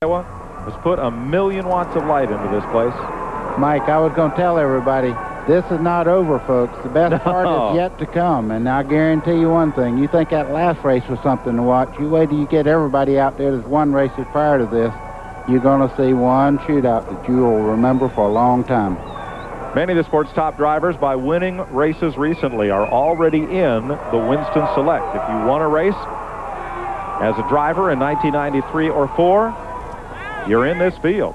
Iowa has put 1 million watts of light into this place. Mike, I was going to tell everybody, this is not over, folks. The best part is yet to come, and I guarantee you one thing. You think that last race was something to watch. You wait till you get everybody out there that's won races prior to this. You're going to see one shootout that you will remember for a long time. Many of the sport's top drivers, by winning races recently, are already in the Winston Select. If you won a race as a driver in 1993 or 4, you're in this field.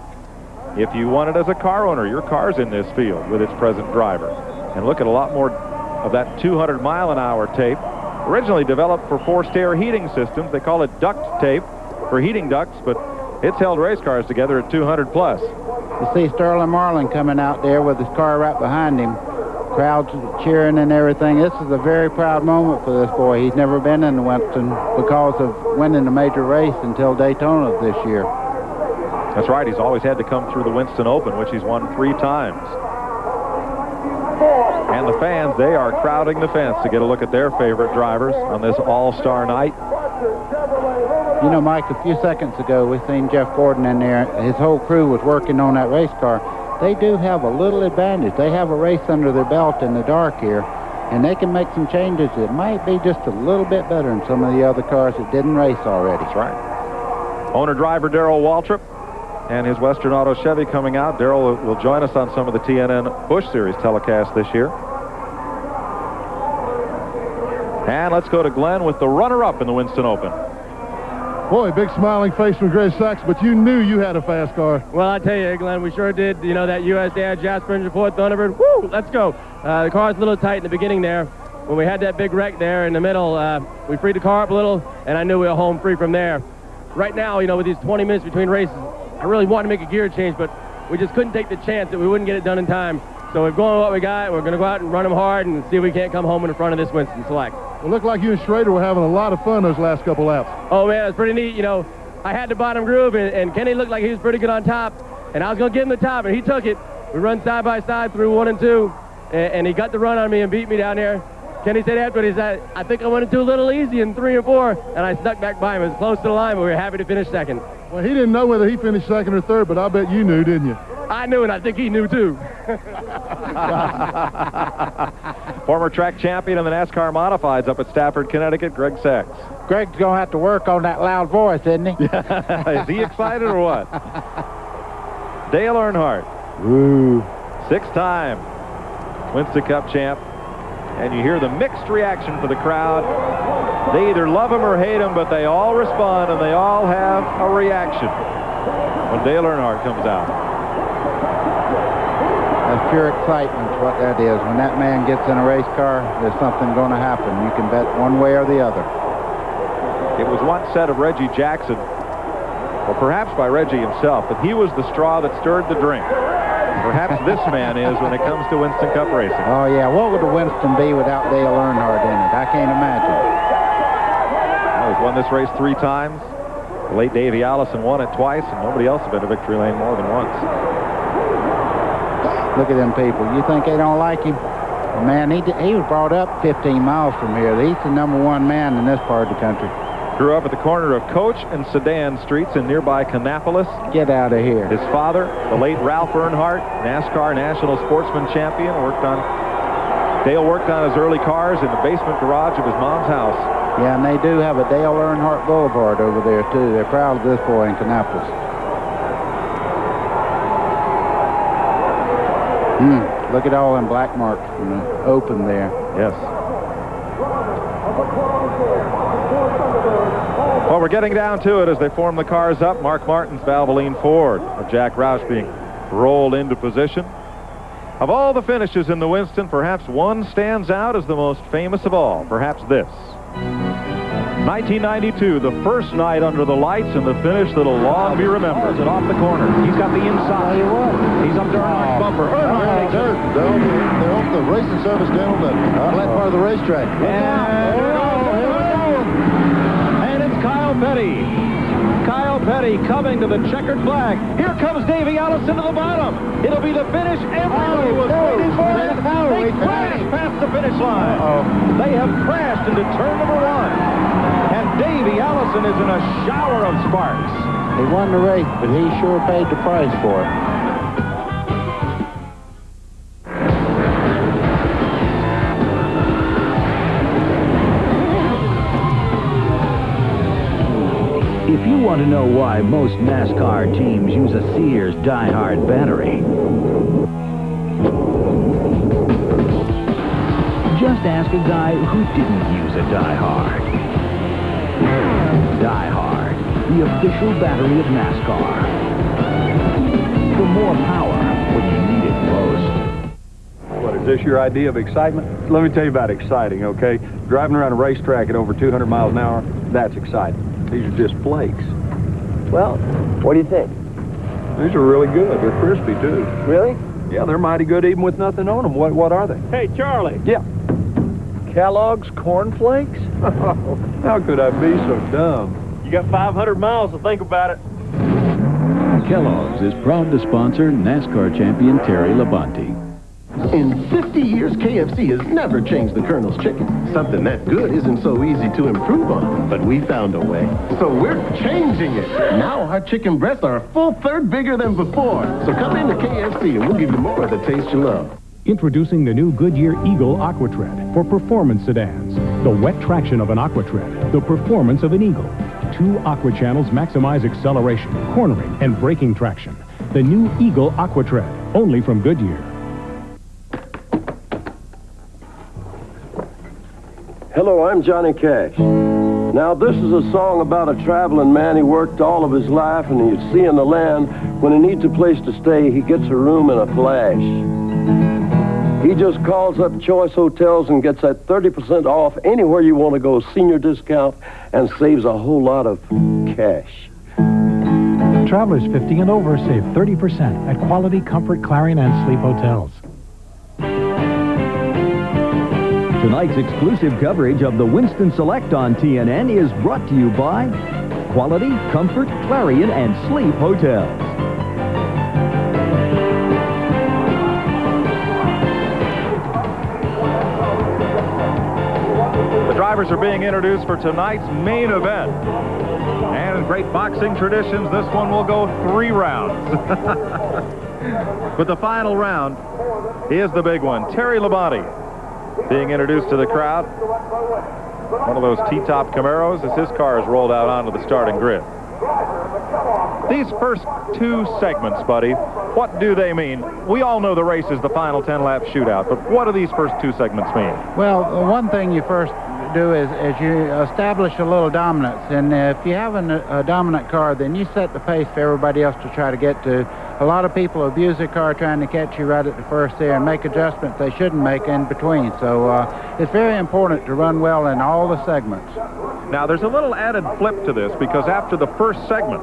If you won it as a car owner, your car's in this field with its present driver. And look at a lot more of that 200-mile-an-hour tape. Originally developed for forced air heating systems. They call it duct tape for heating ducts, but it's held race cars together at 200 plus. You see Sterling Marlin coming out there with his car right behind him. Crowds cheering and everything. This is a very proud moment for this boy. He's never been in Winston because of winning a major race until Daytona this year. That's right. He's always had to come through the Winston Open, which he's won 3 times. And the fans, they are crowding the fence to get a look at their favorite drivers on this all-star night. You know, Mike, a few seconds ago, we seen Jeff Gordon in there. His whole crew was working on that race car. They do have a little advantage. They have a race under their belt in the dark here, and they can make some changes that might be just a little bit better than some of the other cars that didn't race already. That's right. Owner-driver Darrell Waltrip and his Western Auto Chevy coming out. Darrell will join us on some of the TNN Busch Series telecasts this year. And let's go to Glenn with the runner-up in the Winston Open. Boy, big smiling face from Greg Sachs, but you knew you had a fast car. Well, I tell you, Glenn, we sure did. You know, that USDA Jasper Engine Ford Thunderbird, woo, let's go. The car's a little tight in the beginning there. When we had that big wreck there in the middle, we freed the car up a little, and I knew we were home free from there. Right now, you know, with these 20 minutes between races, I really wanted to make a gear change, but we just couldn't take the chance that we wouldn't get it done in time. So we've gone with what we got. We're going to go out and run them hard and see if we can't come home in front of this Winston Select. It looked like you and Schrader were having a lot of fun those last couple laps. Oh, man, it's pretty neat. You know, I had the bottom groove, and Kenny looked like he was pretty good on top, and I was going to give him the top, and he took it. We run side by side through 1 and 2, and he got the run on me and beat me down there. Kenny said after it, he said, I think I went into a little easy in 3 and 4, and I snuck back by him. It was close to the line, but we were happy to finish second. Well, he didn't know whether he finished second or third, but I bet you knew, didn't you? I knew, and I think he knew, too. Former track champion in the NASCAR Modifieds up at Stafford, Connecticut, Greg Sachs. Greg's going to have to work on that loud voice, isn't he? Is he excited or what? Dale Earnhardt. Ooh. 6-time Winston Cup champ. And you hear the mixed reaction for the crowd. They either love him or hate him, but they all respond and they all have a reaction when Dale Earnhardt comes out. That's pure excitement, what that is. When that man gets in a race car, there's something going to happen. You can bet one way or the other. It was once said of Reggie Jackson, or perhaps by Reggie himself, that he was the straw that stirred the drink. Perhaps this man is when it comes to Winston Cup racing. Oh, yeah. What would a Winston be without Dale Earnhardt in it? I can't imagine. Well, he's won this race 3 times. The late Davey Allison won it twice, and nobody else has been to victory lane more than once. Look at them people. You think they don't like him? Well, man, he was brought up 15 miles from here. He's the #1 man in this part of the country. Grew up at the corner of Coach and Sedan Streets in nearby Kannapolis. Get out of here. His father, the late Ralph Earnhardt, NASCAR National Sportsman Champion, Dale worked on his early cars in the basement garage of his mom's house. Yeah, and they do have a Dale Earnhardt Boulevard over there, too. They're proud of this boy in Kannapolis. Look at all them black marks from the open there. Yes. Well, we're getting down to it as they form the cars up. Mark Martin's Valvoline Ford of Jack Roush being rolled into position. Of all the finishes in the Winston, perhaps one stands out as the most famous of all. Perhaps this. 1992, the first night under the lights, and the finish that'll long be remembered. It off the corner. He's got the inside. He's up to Earnhardt's bumper. They're off the racing service down on the flat part of the racetrack. And it's Kyle Petty. Kyle Petty coming to the checkered flag. Here comes Davey Allison to the bottom. It'll be the finish everybody was waiting for. They crashed past the finish line. They have crashed into turn #1. And Davey Allison is in a shower of sparks. He won the race, but he sure paid the price for it. If you want to know why most NASCAR teams use a Sears Die-Hard battery, just ask a guy who didn't use a Die-Hard. Die-Hard, the official battery of NASCAR. For more power when you need it most. What, is this your idea of excitement? Let me tell you about exciting, okay? Driving around a racetrack at over 200 miles an hour, that's exciting. These are just flakes. Well, what do you think? These are really good. They're crispy, too. Really? Yeah, they're mighty good even with nothing on them. What are they? Hey, Charlie. Yeah. Kellogg's Corn Flakes? How could I be so dumb? You got 500 miles to think about it. Kellogg's is proud to sponsor NASCAR champion Terry Labonte. In 50 years, KFC has never changed the Colonel's chicken. Something that good isn't so easy to improve on, but we found a way. So we're changing it. Now our chicken breasts are a full third bigger than before. So come into KFC and we'll give you more of the taste you love. Introducing the new Goodyear Eagle AquaTread for performance sedans. The wet traction of an AquaTread, the performance of an Eagle. 2 Aqua channels maximize acceleration, cornering, and braking traction. The new Eagle AquaTread, only from Goodyear. Hello, I'm Johnny Cash. Now, this is a song about a traveling man. He worked all of his life, and he's seeing the land. When he needs a place to stay, he gets a room in a flash. He just calls up Choice Hotels and gets that 30% off anywhere you want to go, senior discount, and saves a whole lot of cash. Travelers 50 and over save 30% at Quality Comfort Clarion and Sleep Hotels. Tonight's exclusive coverage of the Winston Select on TNN is brought to you by Quality, Comfort, Clarion, and Sleep Hotels. The drivers are being introduced for tonight's main event. And in great boxing traditions, this one will go 3 rounds. But the final round is the big one. Terry Labonte being introduced to the crowd. One of those T-top Camaros as his car is rolled out onto the starting grid. These first 2 segments, buddy, what do they mean? We all know the race is the final 10-lap shootout, but what do these first 2 segments mean? Well, one thing you first do is you establish a little dominance, and if you have a dominant car, then you set the pace for everybody else to try to get to. A lot of people abuse their car trying to catch you right at the first there and make adjustments they shouldn't make in between. So it's very important to run well in all the segments. Now, there's a little added flip to this, because after the first segment,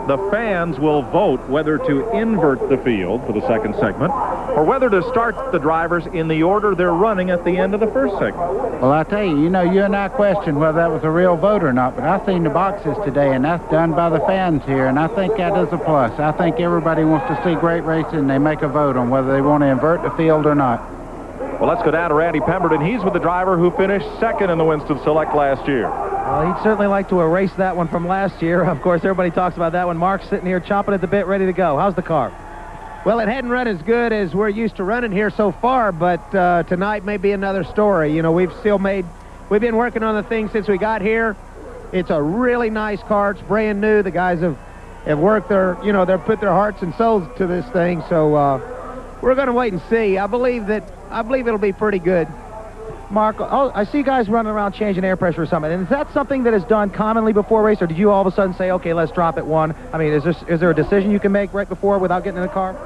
the fans will vote whether to invert the field for the second segment or whether to start the drivers in the order they're running at the end of the first segment. Well, I tell you, you and I questioned whether that was a real vote or not, but I've seen the boxes today, and that's done by the fans here, and I think that is a plus. I think everybody wants to see great racing, and they make a vote on whether they want to invert the field or not. Well, let's go down to Randy Pemberton. He's with the driver who finished second in the Winston Select last year. Well, he'd certainly like to erase that one from last year. Of course, everybody talks about that one. Mark's sitting here chomping at the bit, ready to go. How's the car? Well, it hadn't run as good as we're used to running here so far, but tonight may be another story. We've been working on the thing since we got here. It's a really nice car. It's brand new. The guys have worked they've put their hearts and souls to this thing. So we're going to wait and see. I believe it'll be pretty good. Mark, I see guys running around changing air pressure or something. And is that something that is done commonly before a race, or did you all of a sudden say, okay, let's drop it 1? I mean, is there a decision you can make right before without getting in the car?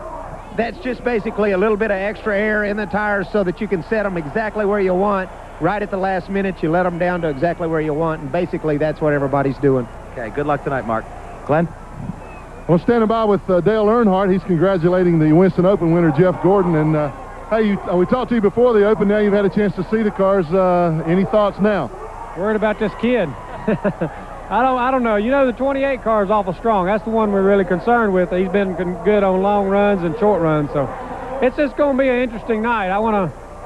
That's just basically a little bit of extra air in the tires so that you can set them exactly where you want. Right at the last minute, you let them down to exactly where you want, and basically that's what everybody's doing. Okay, good luck tonight, Mark. Glenn? Well, standing by with Dale Earnhardt. He's congratulating the Winston Open winner, Jeff Gordon. And, hey, we talked to you before the Open. Now you've had a chance to see the cars. Any thoughts now? Worried about this kid. I don't know. The 28 car is awful strong. That's the one we're really concerned with. He's been good on long runs and short runs. So it's just going to be an interesting night.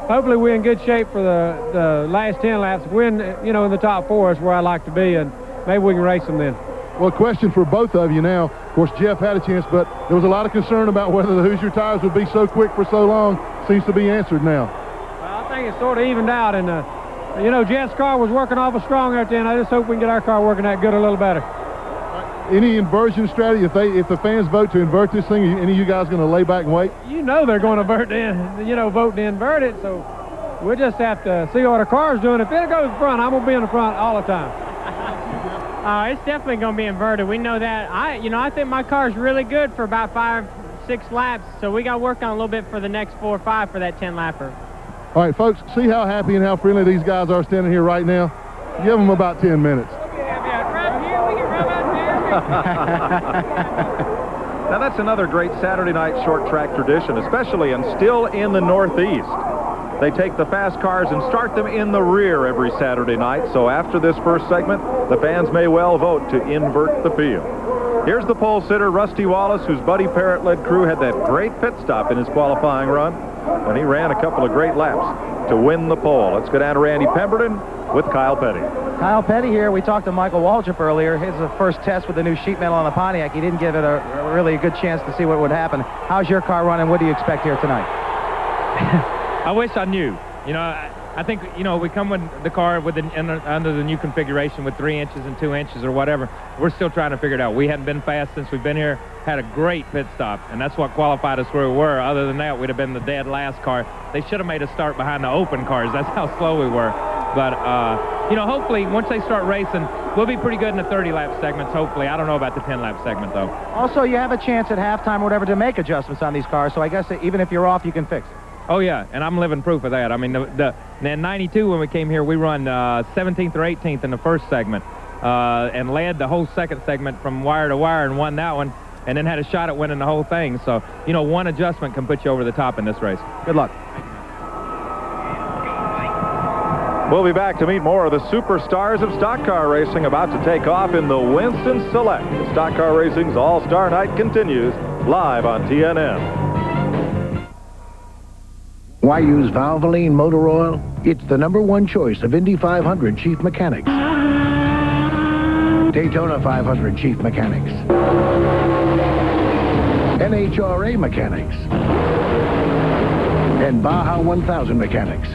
Hopefully we're in good shape for the last 10 laps. We're in the top 4 is where I like to be, and maybe we can race them then. Well, a question for both of you now. Of course, Jeff had a chance, but there was a lot of concern about whether the Hoosier tires would be so quick for so long. Seems to be answered now. Well, I think it's sort of evened out, and you know, Jeff's car was working awful strong out there, and I just hope we can get our car working that good a little better. Any inversion strategy? If the fans vote to invert this thing, are any of you guys going to lay back and wait? You know they're going to vote to invert it, so we'll just have to see what our car's doing. If it goes front, I'm going to be in the front all the time. It's definitely going to be inverted. We know that. I think my car's really good for about 5-6 laps, so we got to work on a little bit for the next 4 or 5 for that 10-lapper. All right, folks, see how happy and how friendly these guys are standing here right now? Give them about 10 minutes. Now, that's another great Saturday night short track tradition, especially and still in the Northeast. They take the fast cars and start them in the rear every Saturday night, so after this first segment, the fans may well vote to invert the field. Here's the pole sitter, Rusty Wallace, whose Buddy Parrott-led crew had that great pit stop in his qualifying run when he ran a couple of great laps to win the pole. Let's go down to Randy Pemberton with Kyle Petty. Kyle Petty here. We talked to Michael Waltrip earlier. His first test with the new sheet metal on the Pontiac. He didn't give it a really good chance to see what would happen. How's your car running? What do you expect here tonight? I wish I knew. You know, I think, you know, we come with the car with under the new configuration with 3 inches and 2 inches or whatever. We're still trying to figure it out. We hadn't been fast since we've been here. Had a great pit stop, and that's what qualified us where we were. Other than that, we'd have been the dead last car. They should have made us start behind the open cars. That's how slow we were. But, you know, hopefully, once they start racing, we'll be pretty good in the 30-lap segments, hopefully. I don't know about the 10-lap segment, though. Also, you have a chance at halftime or whatever to make adjustments on these cars, so I guess even if you're off, you can fix it. Oh, yeah, and I'm living proof of that. I mean, in 92, when we came here, we run 17th or 18th in the first segment and led the whole second segment from wire to wire and won that one, and then had a shot at winning the whole thing. So, you know, one adjustment can put you over the top in this race. Good luck. We'll be back to meet more of the superstars of stock car racing about to take off in the Winston Select. The Stock Car Racing's All-Star Night continues live on TNN. Why use Valvoline motor oil? It's the #1 choice of Indy 500 chief mechanics, Daytona 500 chief mechanics, NHRA mechanics, and Baja 1000 mechanics.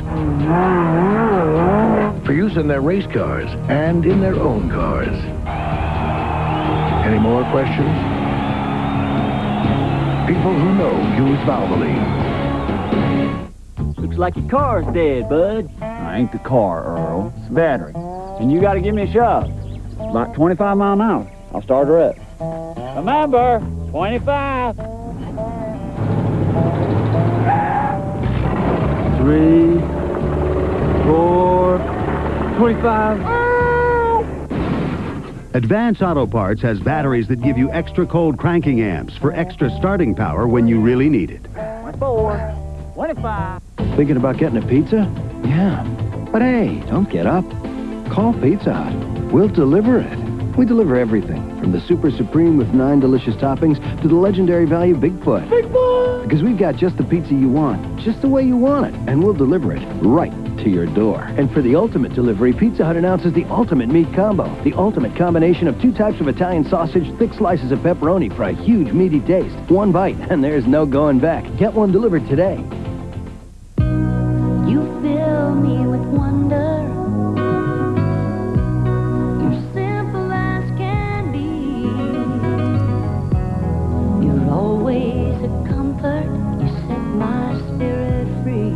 For use in their race cars and in their own cars. Any more questions? People who know use Valvoline. Looks like your car's dead, bud. I ain't the car, Earl. It's the battery. And you got to give me a shot. About 25 miles an hour. I'll start her up. Remember, 25. 3, 4, 25. Advance Auto Parts has batteries that give you extra cold cranking amps for extra starting power when you really need it. 24, 25. Thinking about getting a pizza? Yeah. But hey, don't get up. Call Pizza Hut. We'll deliver it. We deliver everything, from the Super Supreme with 9 delicious toppings to the legendary value Bigfoot. Bigfoot! Because we've got just the pizza you want, just the way you want it, and we'll deliver it right to your door. And for the ultimate delivery, Pizza Hut announces the ultimate meat combo. The ultimate combination of 2 types of Italian sausage, thick slices of pepperoni for a huge meaty taste. 1 bite, and there's no going back. Get one delivered today. You fill me with wonder. You're simple as can be. You're always a comfort. You set my spirit free.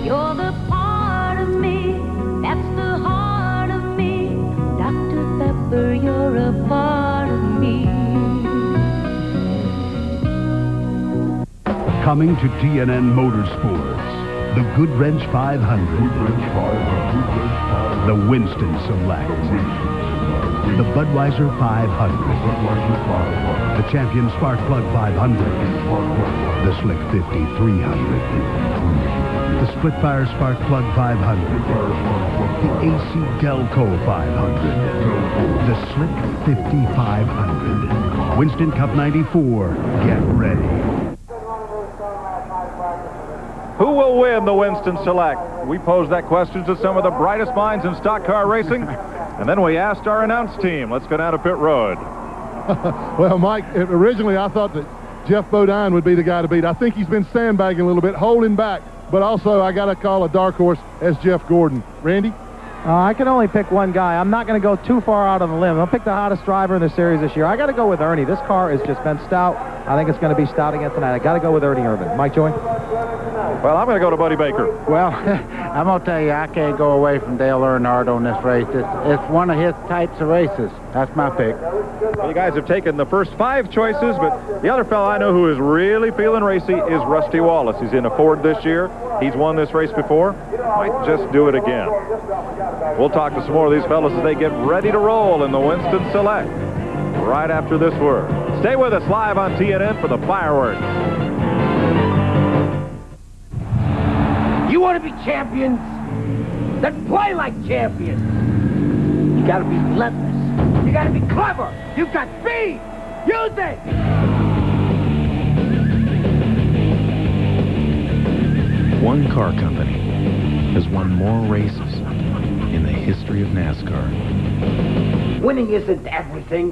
You're the part of me that's the heart of me. Dr. Pepper, you're a part of me. Coming to TNN Motorsports, the Goodwrench 500, the Winston Select, the Budweiser 500, the Champion Spark Plug 500, the Slick 50 300, the Splitfire Spark Plug 500, the AC Delco 500, the Slick 50 500, Winston Cup 94, get ready. Who will win the Winston Select? We pose that question to some of the brightest minds in stock car racing. And then we asked our announce team. Let's go down to pit road. Well, Mike, originally I thought that Jeff Bodine would be the guy to beat. I think he's been sandbagging a little bit, holding back. But also, I got to call a dark horse as Jeff Gordon. Randy? I can only pick one guy. I'm not going to go too far out on the limb. I'll pick the hottest driver in the series this year. I got to go with Ernie. This car has just been stout. I think it's going to be stout again tonight. I got to go with Ernie Irvan. Mike Joy? Well, I'm going to go to Buddy Baker. Well, I'm going to tell you, I can't go away from Dale Earnhardt on this race. It's one of his types of races. That's my pick. Well, you guys have taken the first 5 choices, but the other fellow I know who is really feeling racy is Rusty Wallace. He's in a Ford this year. He's won this race before. Might just do it again. We'll talk to some more of these fellas as they get ready to roll in the Winston Select right after this word. Stay with us live on TNN for the fireworks. You want to be champions? Then play like champions. You got to be relentless. You got to be clever. You've got speed. Use it. One car company has won more races in the history of NASCAR. Winning isn't everything.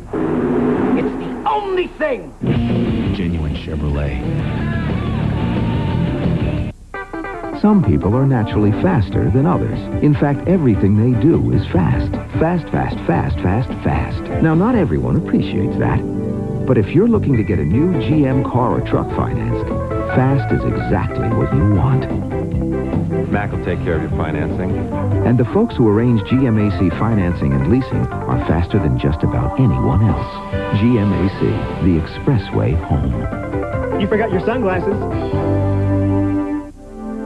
It's the only thing. Genuine Chevrolet. Some people are naturally faster than others. In fact, everything they do is fast. Fast, fast, fast, fast, fast. Now, not everyone appreciates that. But if you're looking to get a new GM car or truck financed, fast is exactly what you want. Mac will take care of your financing. And the folks who arrange GMAC financing and leasing are faster than just about anyone else. GMAC, the expressway home. You forgot your sunglasses.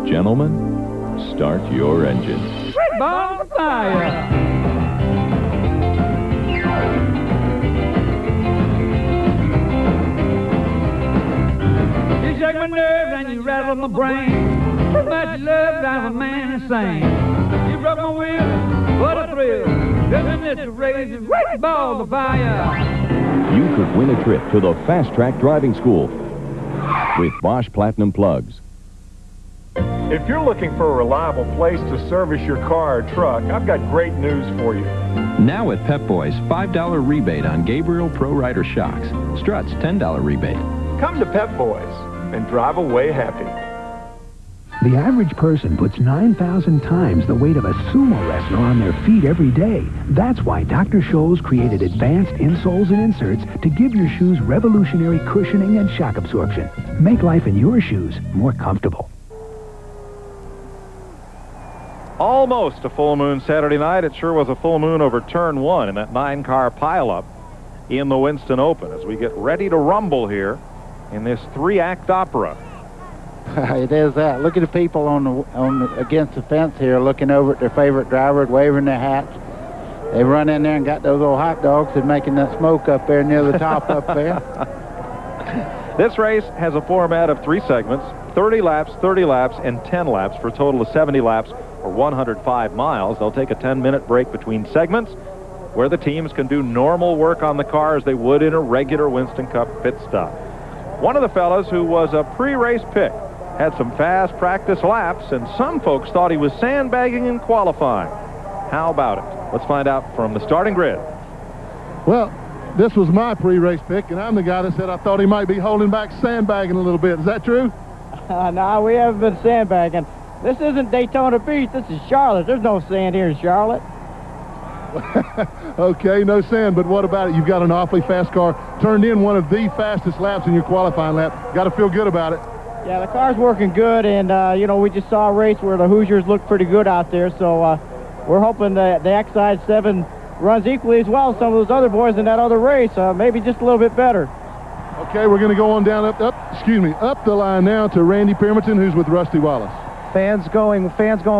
Gentlemen, start your engines. Red ball of fire! You shake my nerves and you rattle my brain. So much love drives a man insane. You broke my will, what a thrill. Isn't this a race of red balls of fire? You could win a trip to the Fast Track Driving School with Bosch Platinum Plugs. If you're looking for a reliable place to service your car or truck, I've got great news for you. Now at Pep Boys, $5 rebate on Gabriel Pro Rider shocks. Struts, $10 rebate. Come to Pep Boys and drive away happy. The average person puts 9,000 times the weight of a sumo wrestler on their feet every day. That's why Dr. Scholl's created advanced insoles and inserts to give your shoes revolutionary cushioning and shock absorption. Make life in your shoes more comfortable. Almost a full moon Saturday night. It sure was a full moon over turn 1 in that 9-car pileup in the Winston Open as we get ready to rumble here in this 3-act opera. It is that. Look at the people against the fence here looking over at their favorite drivers, waving their hats. They run in there and got those old hot dogs and making that smoke up there near the top up there. This race has a format of 3 segments, 30 laps, 30 laps, and 10 laps for a total of 70 laps or 105 miles. They'll take a 10-minute break between segments where the teams can do normal work on the car as they would in a regular Winston Cup pit stop. One of the fellows who was a pre-race pick had some fast practice laps, and some folks thought he was sandbagging in qualifying. How about it? Let's find out from the starting grid. Well, this was my pre-race pick, and I'm the guy that said I thought he might be holding back, sandbagging a little bit. Is that true? No, we haven't been sandbagging. This isn't Daytona Beach. This is Charlotte. There's no sand here in Charlotte. Okay, no sand, but what about it? You've got an awfully fast car. Turned in one of the fastest laps in your qualifying lap. Got to feel good about it. Yeah, the car's working good, and, you know, we just saw a race where the Hoosiers looked pretty good out there, so we're hoping that the X-Side 7 runs equally as well as some of those other boys in that other race, maybe just a little bit better. Okay, we're going to go on down up the line now to Randy Pemberton, who's with Rusty Wallace. Fans going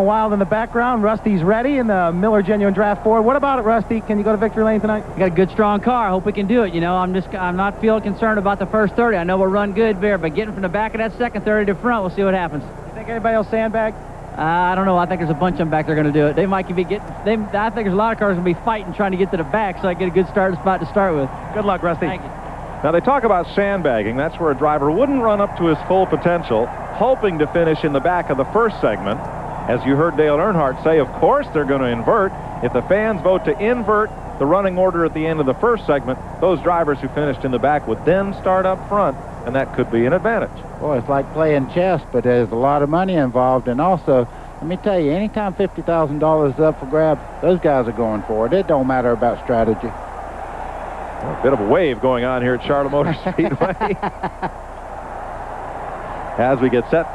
wild in the background. Rusty's ready in the Miller Genuine Draft Ford. What about it, Rusty? Can you go to victory lane tonight? We got a good, strong car. I hope we can do it. You know, I'm not feeling concerned about the first 30. I know we'll run good there, but getting from the back of that second 30 to front, we'll see what happens. You think anybody will sandbag? I don't know. I think there's a bunch of them back there going to do it. They might be getting. I think there's a lot of cars going to be fighting, trying to get to the back, so I get a good starting spot to start with. Good luck, Rusty. Thank you. Now, they talk about sandbagging. That's where a driver wouldn't run up to his full potential, hoping to finish in the back of the first segment, As you heard Dale Earnhardt say, of course they're going to invert. If the fans vote to invert the running order at the end of the first segment, those drivers who finished in the back would then start up front, and that could be an advantage. Boy, it's like playing chess, but there's a lot of money involved, and also, let me tell you, anytime $50,000 is up for grabs, those guys are going for it. It don't matter about strategy. A bit of a wave going on here at Charlotte Motor Speedway. As we get set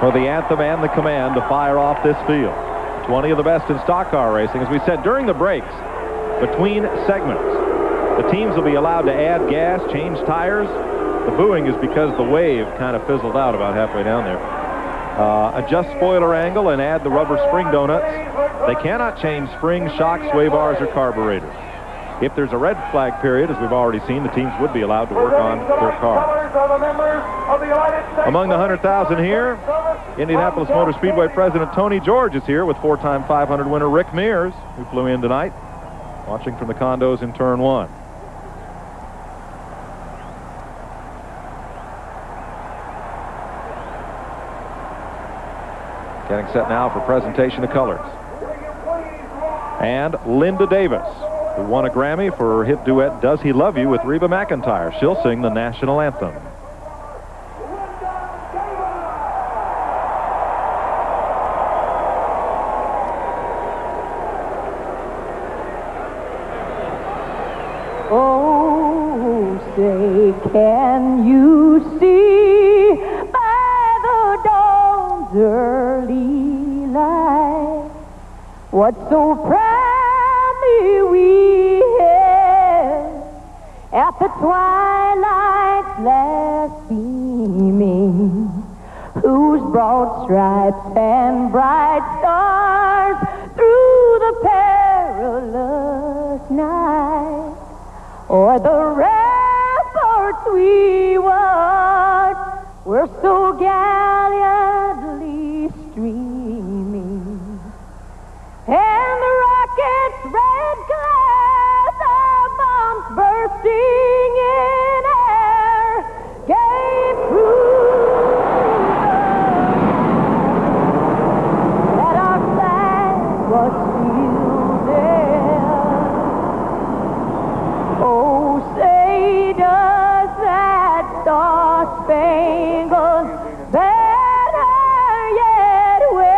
for the anthem and the command to fire off this field. 20 of the best in stock car racing. As we said, during the breaks, between segments, the teams will be allowed to add gas, change tires. The booing is because the wave kind of fizzled out about halfway down there. Adjust spoiler angle and add the rubber spring donuts. They cannot change springs, shocks, sway bars, or carburetors. If there's a red flag period, as we've already seen, the teams would be allowed to work on their cars. Among the 100,000 here, Indianapolis Motor Speedway President Tony George is here with four-time 500 winner Rick Mears, who flew in tonight, watching from the condos in Turn 1. Getting set now for presentation of colors. And Linda Davis, who won a Grammy for her hit duet Does He Love You with Reba McEntire. She'll sing the national anthem. Oh, say, can you see by the dawn's early light what so proudly we hailed at the twilight's last beaming, whose broad stripes and bright stars through the perilous night, o'er the ramparts we watched were so gallantly streaming, and the rocket's red glass of bombs bursting in air gave proof that our flag was still there. Oh, say does that star-spangled banner yet wave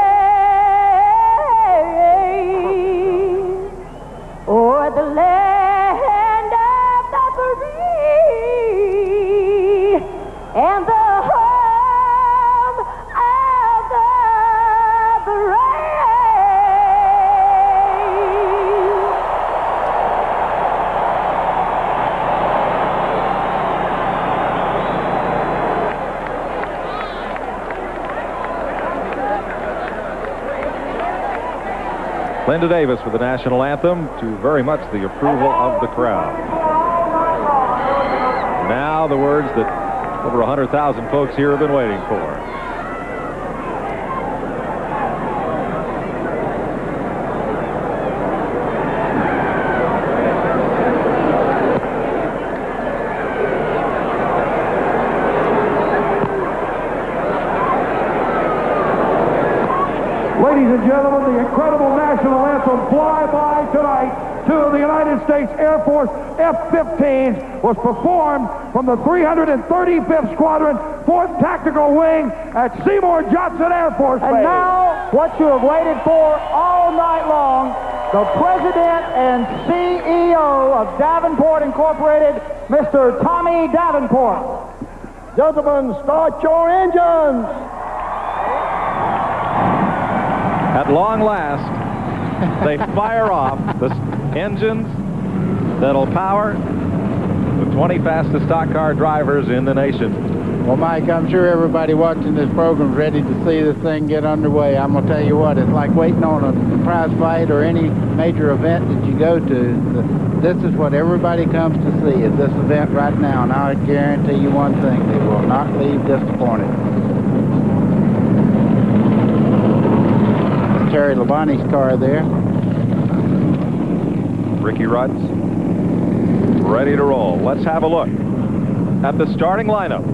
o'er the land of the free and the home of the brave? Linda Davis with the national anthem, to very much the approval of the crowd. Now the words that over 100,000 folks here have been waiting for. Ladies and gentlemen, the incredible national anthem Fly-By tonight to the United States Air Force F-15s was performed from the 335th Squadron, 4th Tactical Wing at Seymour Johnson Air Force Base. And now, what you have waited for all night long, the President and CEO of Davenport Incorporated, Mr. Tommy Davenport. Gentlemen, start your engines. At long last, they fire off the engines that'll power the 20 fastest stock car drivers in the nation. Well, Mike, I'm sure everybody watching this program is ready to see this thing get underway. I'm going to tell you what, it's like waiting on a prize fight or any major event that you go to. This is what everybody comes to see, is this event right now. And I guarantee you one thing, they will not leave disappointed. Terry Labonte's car there. Ricky Rudd's ready to roll. Let's have a look at the starting lineup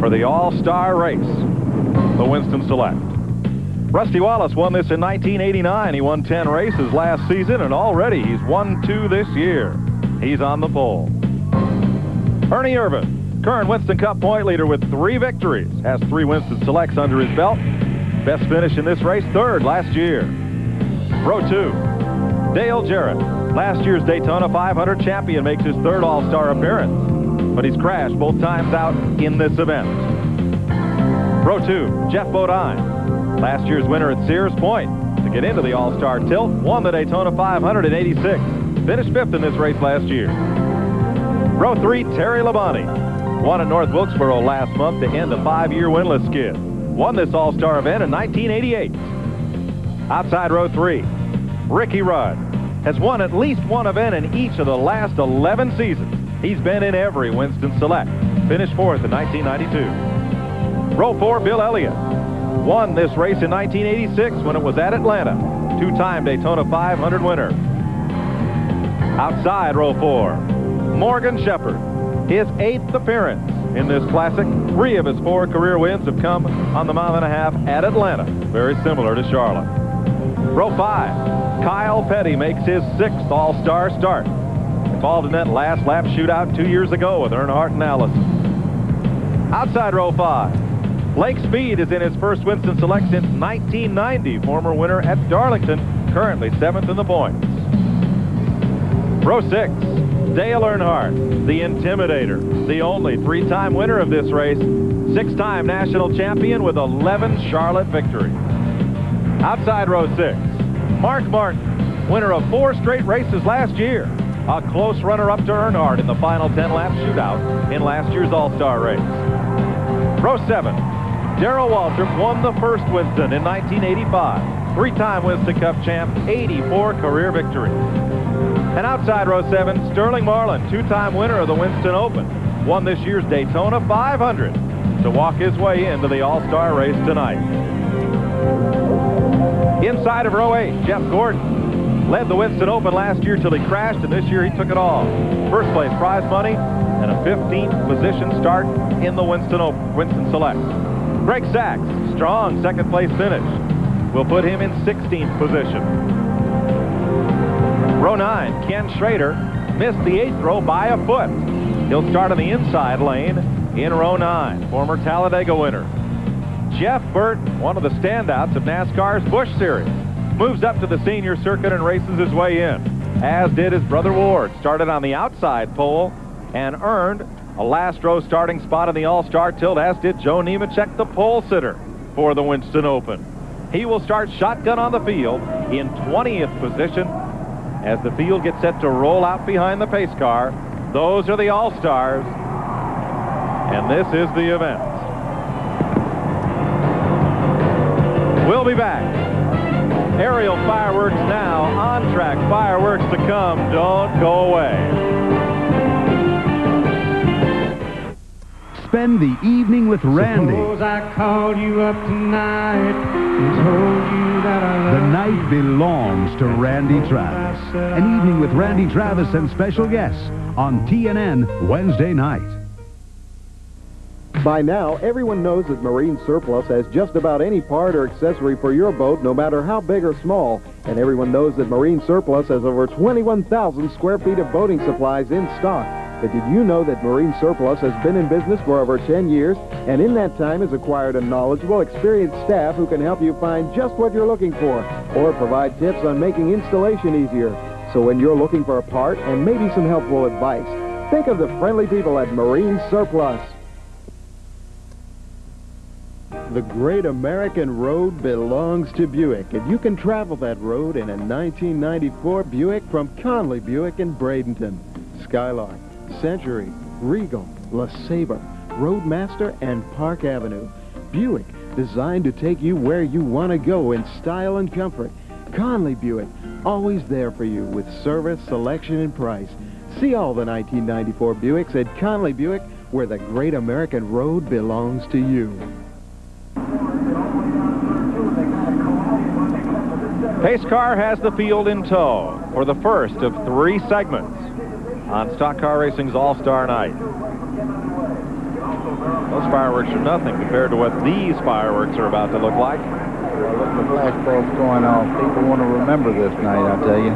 for the all-star race, the Winston Select. Rusty Wallace won this in 1989. He won 10 races last season, and already he's won 2 this year. He's on the pole. Ernie Irvan, current Winston Cup point leader with 3 victories, has 3 Winston Selects under his belt. Best finish in this race, 3rd last year. Row 2, Dale Jarrett, last year's Daytona 500 champion, makes his 3rd All-Star appearance, but he's crashed both times out in this event. Row 2, Jeff Bodine, last year's winner at Sears Point to get into the All-Star tilt, won the Daytona 500 in '86, finished 5th in this race last year. Row 3, Terry Labonte, won at North Wilkesboro last month to end a 5-year winless skid. Won this All-Star event in 1988. Outside row 3, Ricky Rudd has won at least one event in each of the last 11 seasons. He's been in every Winston Select. Finished 4th in 1992. Row 4, Bill Elliott won this race in 1986 when it was at Atlanta. 2-time Daytona 500 winner. Outside row 4, Morgan Shepherd, his 8th appearance in this classic. 3 of his 4 career wins have come on the 1.5 mile at Atlanta, very similar to Charlotte. Row 5, Kyle Petty makes his 6th All-Star start. Involved in that last lap shootout 2 years ago with Earnhardt and Allison. Outside row 5, Blake Speed is in his first Winston Select since 1990, former winner at Darlington, currently 7th in the points. Row 6, Dale Earnhardt, the Intimidator, the only 3-time winner of this race, 6-time national champion with 11 Charlotte victories. Outside row 6, Mark Martin, winner of 4 straight races last year, a close runner-up to Earnhardt in the final 10-lap shootout in last year's All-Star race. Row 7, Darrell Waltrip won the first Winston in 1985, 3-time Winston Cup champ, 84 career victories. And outside row 7, Sterling Marlin, 2-time winner of the Winston Open, won this year's Daytona 500 to walk his way into the All-Star race tonight. Inside of row 8, Jeff Gordon led the Winston Open last year till he crashed, and this year he took it all. First place prize money and a 15th position start in the Winston Select. Greg Sachs, strong 2nd place finish, will put him in 16th position. Row 9, Ken Schrader missed the 8th row by a foot. He'll start on the inside lane in row 9, former Talladega winner. Jeff Burton, one of the standouts of NASCAR's Busch Series, moves up to the senior circuit and races his way in, as did his brother Ward. Started on the outside pole and earned a last row starting spot in the All-Star tilt, as did Joe Nemechek, the pole sitter for the Winston Open. He will start shotgun on the field in 20th position as the field gets set to roll out behind the pace car. Those are the All-Stars, and this is the event. We'll be back. Aerial fireworks now, on-track fireworks to come. Don't go away. Spend the evening with Randy. Suppose I called you up tonight and told you that I love The night belongs to Randy Travis. An evening with Randy Travis and special guests on TNN Wednesday night. By now, everyone knows that Marine Surplus has just about any part or accessory for your boat, no matter how big or small. And everyone knows that Marine Surplus has over 21,000 square feet of boating supplies in stock. But did you know that Marine Surplus has been in business for over 10 years, and in that time has acquired a knowledgeable, experienced staff who can help you find just what you're looking for, or provide tips on making installation easier. So when you're looking for a part and maybe some helpful advice, think of the friendly people at Marine Surplus. The Great American Road belongs to Buick, and you can travel that road in a 1994 Buick from Conley Buick in Bradenton. Skylark, Century, Regal, LeSabre, Roadmaster, and Park Avenue. Buick, designed to take you where you want to go in style and comfort. Conley Buick, always there for you with service, selection, and price. See all the 1994 Buicks at Conley Buick, where the Great American Road belongs to you. Pace car has the field in tow for the first of 3 segments on Stock Car Racing's All-Star Night. Those fireworks are nothing compared to what these fireworks are about to look like. Look, the flash bulbs going off. People want to remember this night, I tell you.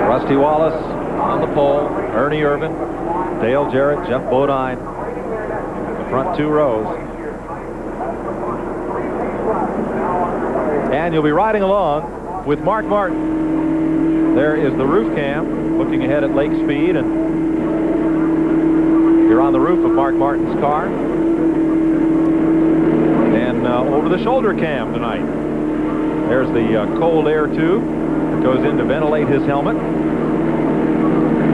Rusty Wallace on the pole, Ernie Irvin, Dale Jarrett, Jeff Bodine, the front two rows. And you'll be riding along with Mark Martin. There is the roof cam looking ahead at Lake Speed, and you're on the roof of Mark Martin's car. And over the shoulder cam tonight, there's the cold air tube that goes in to ventilate his helmet.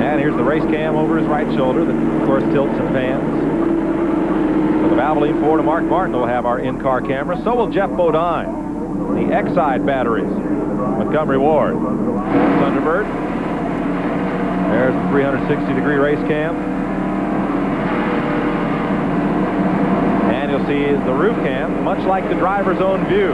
And here's the race cam over his right shoulder that, of course, tilts and fans. For the Valvoline Ford of Mark Martin will have our in-car camera. So will Jeff Bodine. The Exide batteries, Montgomery Ward, Thunderbird. There's the 360-degree race cam. And you'll see the roof cam, much like the driver's own view.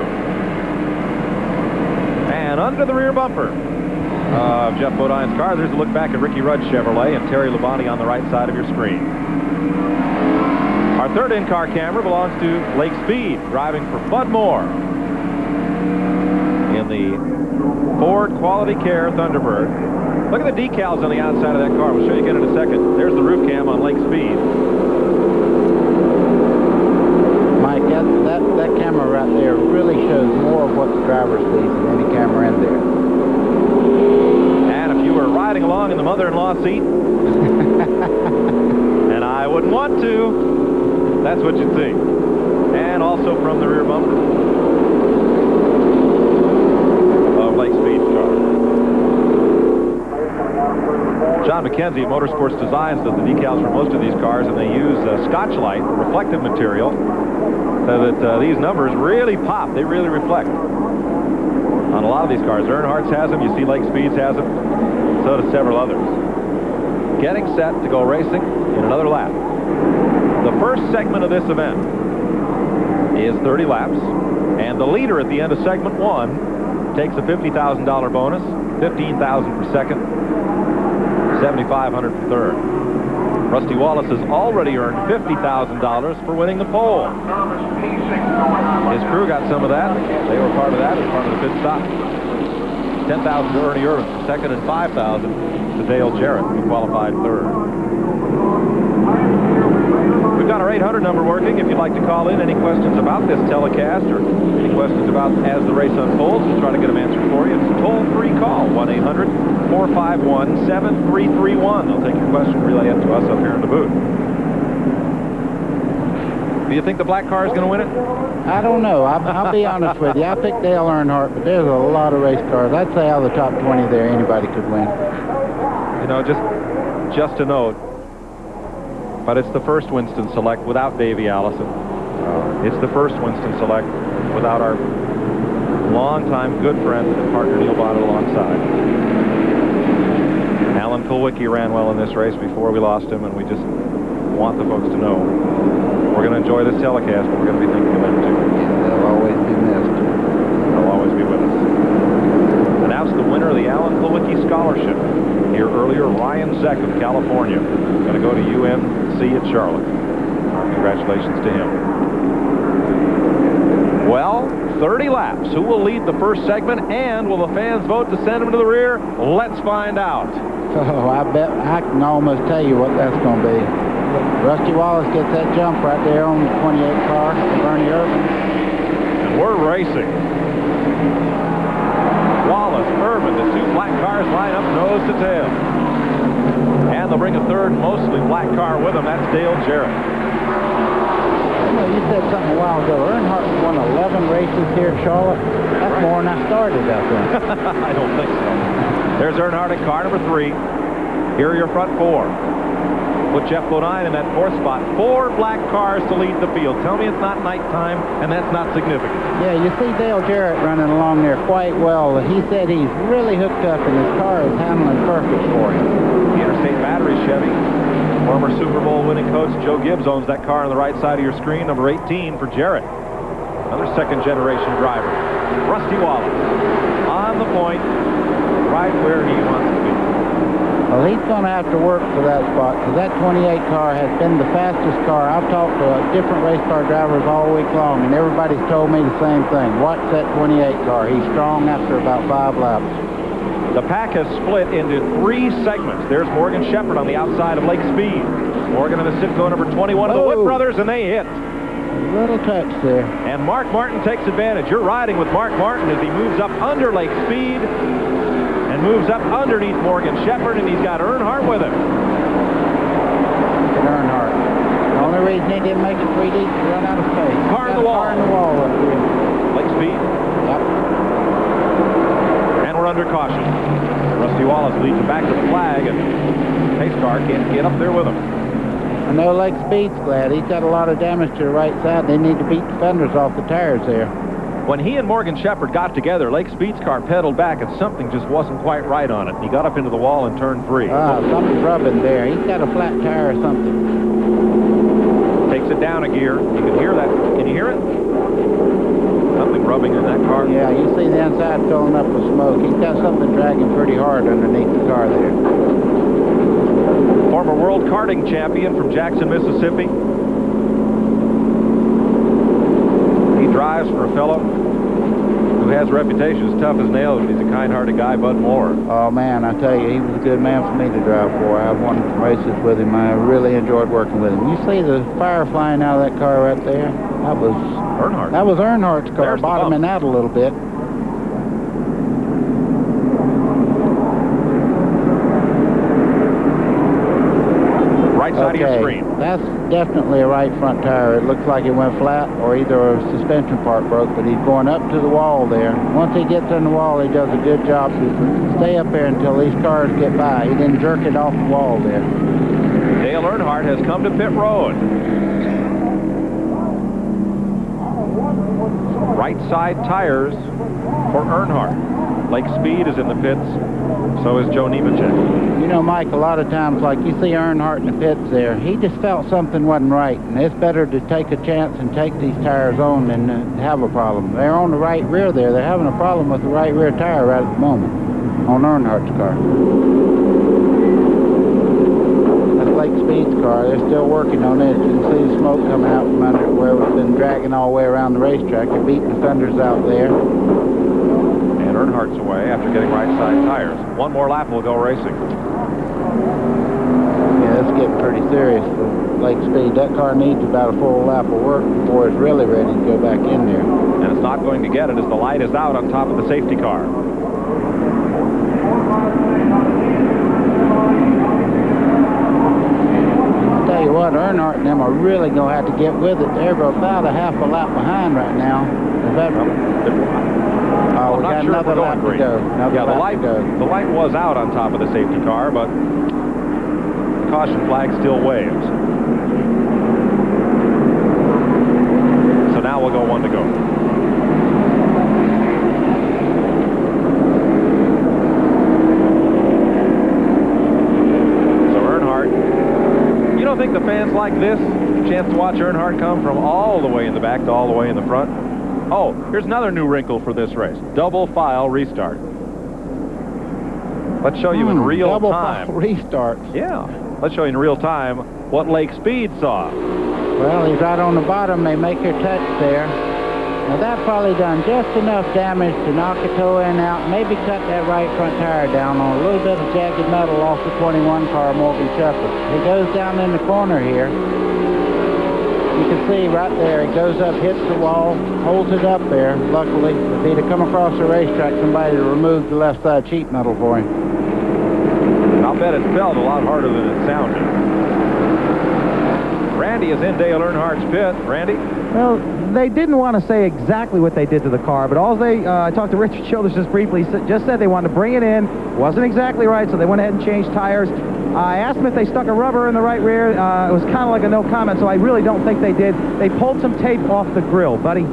And under the rear bumper of Jeff Bodine's car, there's a look back at Ricky Rudd Chevrolet and Terry Labonte on the right side of your screen. Our third in-car camera belongs to Lake Speed, driving for Bud Moore in the Ford Quality Care Thunderbird. Look at the decals on the outside of that car. We'll show you again in a second. There's the roof cam on Lake Speed. Mike, that camera right there really shows more of what the driver sees than any camera in there. And if you were riding along in the mother-in-law seat, and I wouldn't want to, that's what you'd see. And also from the rear bumper of Lake Speed's car. John McKenzie of Motorsports Designs does the decals for most of these cars, and they use Scotch-Lite, reflective material, so that these numbers really pop. They really reflect on a lot of these cars. Earnhardt's has them. You see Lake Speed's has them. So do several others. Getting set to go racing in another lap. The first segment of this event is 30 laps, and the leader at the end of segment 1 takes a $50,000 bonus, $15,000 for second, $7,500 for third. Rusty Wallace has already earned $50,000 for winning the pole. His crew got some of that. They were part of that as part of the pit stop. $10,000 to Ernie Irvin for second, and $5,000 to Dale Jarrett, who qualified third. We've got our 800 number working. If you'd like to call in any questions about this telecast or any questions about as the race unfolds, we'll try to get them answered for you. It's a toll-free call, 1-800-451-7331. They'll take your question and relay it to us up here in the booth. Do you think the black car is going to win it? I don't know. I'll be honest with you. I picked Dale Earnhardt, but there's a lot of race cars. I'd say out of the top 20 there, anybody could win. You know, just a note, but it's the first Winston Select without Davey Allison. It's the first Winston Select without our longtime good friend and partner Neil Bonnet alongside. Alan Kulwicki ran well in this race before we lost him, and we just want the folks to know we're going to enjoy this telecast, but we're going to be thinking of them too. Yeah, they'll always be missed. They'll always be with us. Announced the winner of the Alan Kulwicki Scholarship here earlier, Ryan Zeck of California. Going to go to UNC at Charlotte. Our congratulations to him. Well, 30 laps. Who will lead the first segment, and will the fans vote to send him to the rear? Let's find out. Oh, I bet I can almost tell you what that's going to be. Rusty Wallace gets that jump right there on the 28 car of Ernie Irvin. And we're racing. Wallace, Irvin, the two black cars line up nose to tail. And they'll bring a third, mostly black car with them. That's Dale Jarrett. You know, you said something a while ago. Earnhardt won 11 races here at Charlotte. That's more than I started out there. I don't think so. There's Earnhardt at car number 3. Here are your front 4. Put Jeff Bodine in that 4th spot. 4 black cars to lead the field. Tell me it's not nighttime, and that's not significant. Yeah, you see Dale Jarrett running along there quite well. He said he's really hooked up, and his car is handling perfect for him. The Interstate Battery Chevy. Former Super Bowl winning coach Joe Gibbs owns that car on the right side of your screen, number 18 for Jarrett. Another second-generation driver. Rusty Wallace on the point, right where he wants to be. Well, he's going to have to work for that spot because that 28 car has been the fastest car. I've talked to different race car drivers all week long, and everybody's told me the same thing. Watch that 28 car. He's strong after about 5 laps. The pack has split into 3 segments. There's Morgan Shepherd on the outside of Lake Speed. Morgan in the Citgo number 21 of the Wood Brothers, and they hit. A little touch there. And Mark Martin takes advantage. You're riding with Mark Martin as he moves up under Lake Speed and moves up underneath Morgan Shepherd, and he's got Earnhardt with him. Look at Earnhardt. The only reason he didn't make it 3 deep to run out of space. Car in the wall. Car in the wall up here. Lake Speed. Yep. And we're under caution. Rusty Wallace leads him back to the flag, and pace car can't get up there with him. I know Lake Speed's glad. He's got a lot of damage to the right side. They need to beat the fenders off the tires there. When he and Morgan Shepherd got together, Lake Speed's car pedaled back, and something just wasn't quite right on it. He got up into the wall in turn 3. Something's rubbing there. He's got a flat tire or something. Takes it down a gear. You can hear that. Can you hear it? Something rubbing in that car. Yeah, you see the inside filling up with smoke. He's got something dragging pretty hard underneath the car there. Former world karting champion from Jackson, Mississippi. He drives for a fellow who has a reputation as tough as nails, but he's a kind-hearted guy, Bud Moore. Oh, man, I tell you, he was a good man for me to drive for. I've won races with him. I really enjoyed working with him. You see the fire flying out of that car right there? That was Earnhardt. That was Earnhardt's car, There's the bottoming bump. out a little bit. Right side of your screen. That's definitely a right front tire. It looks like it went flat or either a suspension part broke, but he's going up to the wall there. Once he gets in the wall, he does a good job to stay up there until these cars get by. He didn't jerk it off the wall there. Dale Earnhardt has come to pit road. Right side tires for Earnhardt. Lake Speed is in the pits. So is Joe Nemechek. You know, Mike, a lot of times, like you see Earnhardt in the pits there, he just felt something wasn't right, and it's better to take a chance and take these tires on than have a problem. They're on the right rear there. They're having a problem with the right rear tire right at the moment on Earnhardt's car. That's Lake Speed's car. They're still working on it. You can see the smoke coming out from under it where it's been dragging all the way around the racetrack. They're beating the fenders out there. Earnhardt's away after getting right side tires. One more lap will go racing. Yeah, it's getting pretty serious for Lake Speed. That car needs about a full lap of work before it's really ready to go back in there. And it's not going to get it as the light is out on top of the safety car. I'll tell you what, Earnhardt and them are really going to have to get with it. They're about a half a lap behind right now. We got another lap to go. The light was out on top of the safety car, but the caution flag still waves. So now we'll go 1 to go. So Earnhardt, you don't think the fans like this? Chance to watch Earnhardt come from all the way in the back to all the way in the front? Oh, here's another new wrinkle for this race. Double file restart. Let's show you in real double time. Double file restart. Yeah. Let's show you in real time what Lake Speed saw. Well, he's right on the bottom. They make their touch there. Now, that probably done just enough damage to knock a toe in out, maybe cut that right front tire down on a little bit of jagged metal off the 21 car Morgan Shepherd. He goes down in the corner here. You can see right there, it goes up, hits the wall, holds it up there, luckily. If he'd have come across the racetrack, somebody would have removed the left side sheet metal for him. I'll bet it felt a lot harder than it sounded. Randy is in Dale Earnhardt's pit. Randy? Well, they didn't want to say exactly what they did to the car, but all they, I talked to Richard Childers just briefly, just said they wanted to bring it in. Wasn't exactly right, so they went ahead and changed tires. I asked them if they stuck a rubber in the right rear. It was kind of like a no comment, so I really don't think they did. They pulled some tape off the grill, buddy.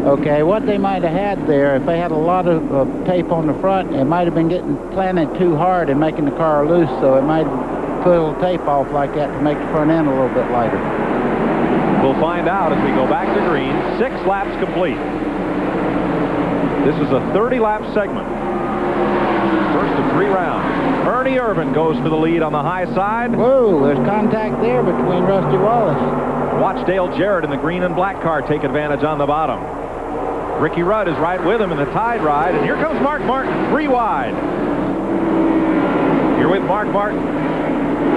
Okay, what they might have had there, if they had a lot of tape on the front, it might have been getting planted too hard and making the car loose, so it might have put a little tape off like that to make the front end a little bit lighter. We'll find out as we go back to green. 6 laps complete. This is a 30-lap segment. first of 3 rounds. Ernie Irvan goes for the lead on the high side. Whoa, there's contact there between Rusty Wallace. Watch Dale Jarrett in the green and black car take advantage on the bottom. Ricky Rudd is right with him in the tied ride, and here comes Mark Martin, 3 wide. You're with Mark Martin.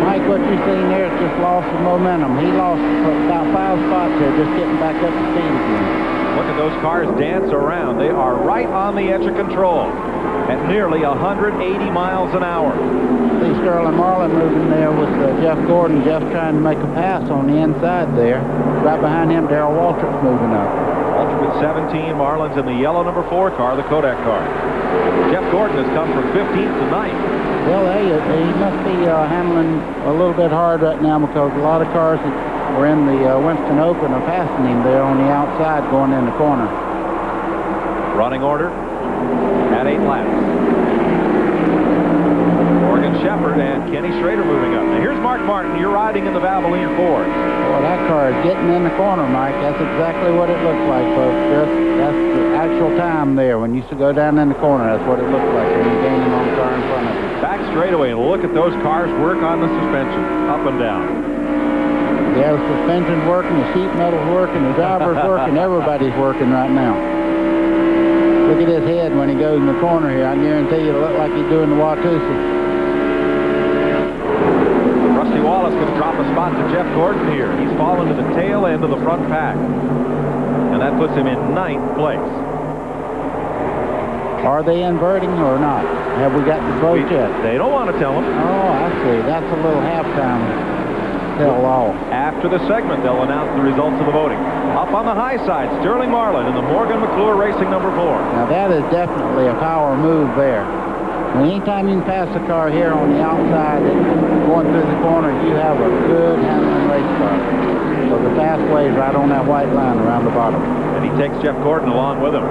Mike, what you're seeing there is just loss of momentum. He lost about 5 spots there, just getting back up to speed again. Look at those cars dance around. They are right on the edge of control at nearly 180 miles an hour. See Sterling Marlin moving there with Jeff Gordon. Jeff trying to make a pass on the inside there. Right behind him, Darrell Waltrip's moving up. Waltrip with 17. Marlin's in the yellow number 4 car, the Kodak car. Jeff Gordon has come from 15th to 9th. Well, he must be handling a little bit hard right now because a lot of cars that were in the Winston Open are passing him there on the outside going in the corner. Running order at 8 laps. Morgan Shepherd and Kenny Schrader moving up. Now here's Mark Martin. You're riding in the Valvoline Ford. Well, that car is getting in the corner, Mike. That's exactly what it looks like, folks. That's the actual time there. When you used to go down in the corner, that's what it looks like when you're gaining on the car in front of you. Back straightaway and look at those cars work on the suspension, up and down. Yeah, the suspension's working, the sheet metal's working, the driver's working, everybody's working right now. Look at his head when he goes in the corner here. I guarantee you it'll look like he's doing the Watusi. Rusty Wallace going to drop a spot to Jeff Gordon here. He's fallen to the tail end of the front pack. And that puts him in 9th place. Are they inverting or not? Have we got the vote yet? They don't want to tell them. Oh, I see. That's a little halftime tell-all. After the segment, they'll announce the results of the voting. Up on the high side, Sterling Marlin in the Morgan McClure Racing number 4. Now, that is definitely a power move there. Anytime you can pass a car here on the outside going through the corner, you have a good handling race car. So the fast way is right on that white line around the bottom. And he takes Jeff Gordon along with him.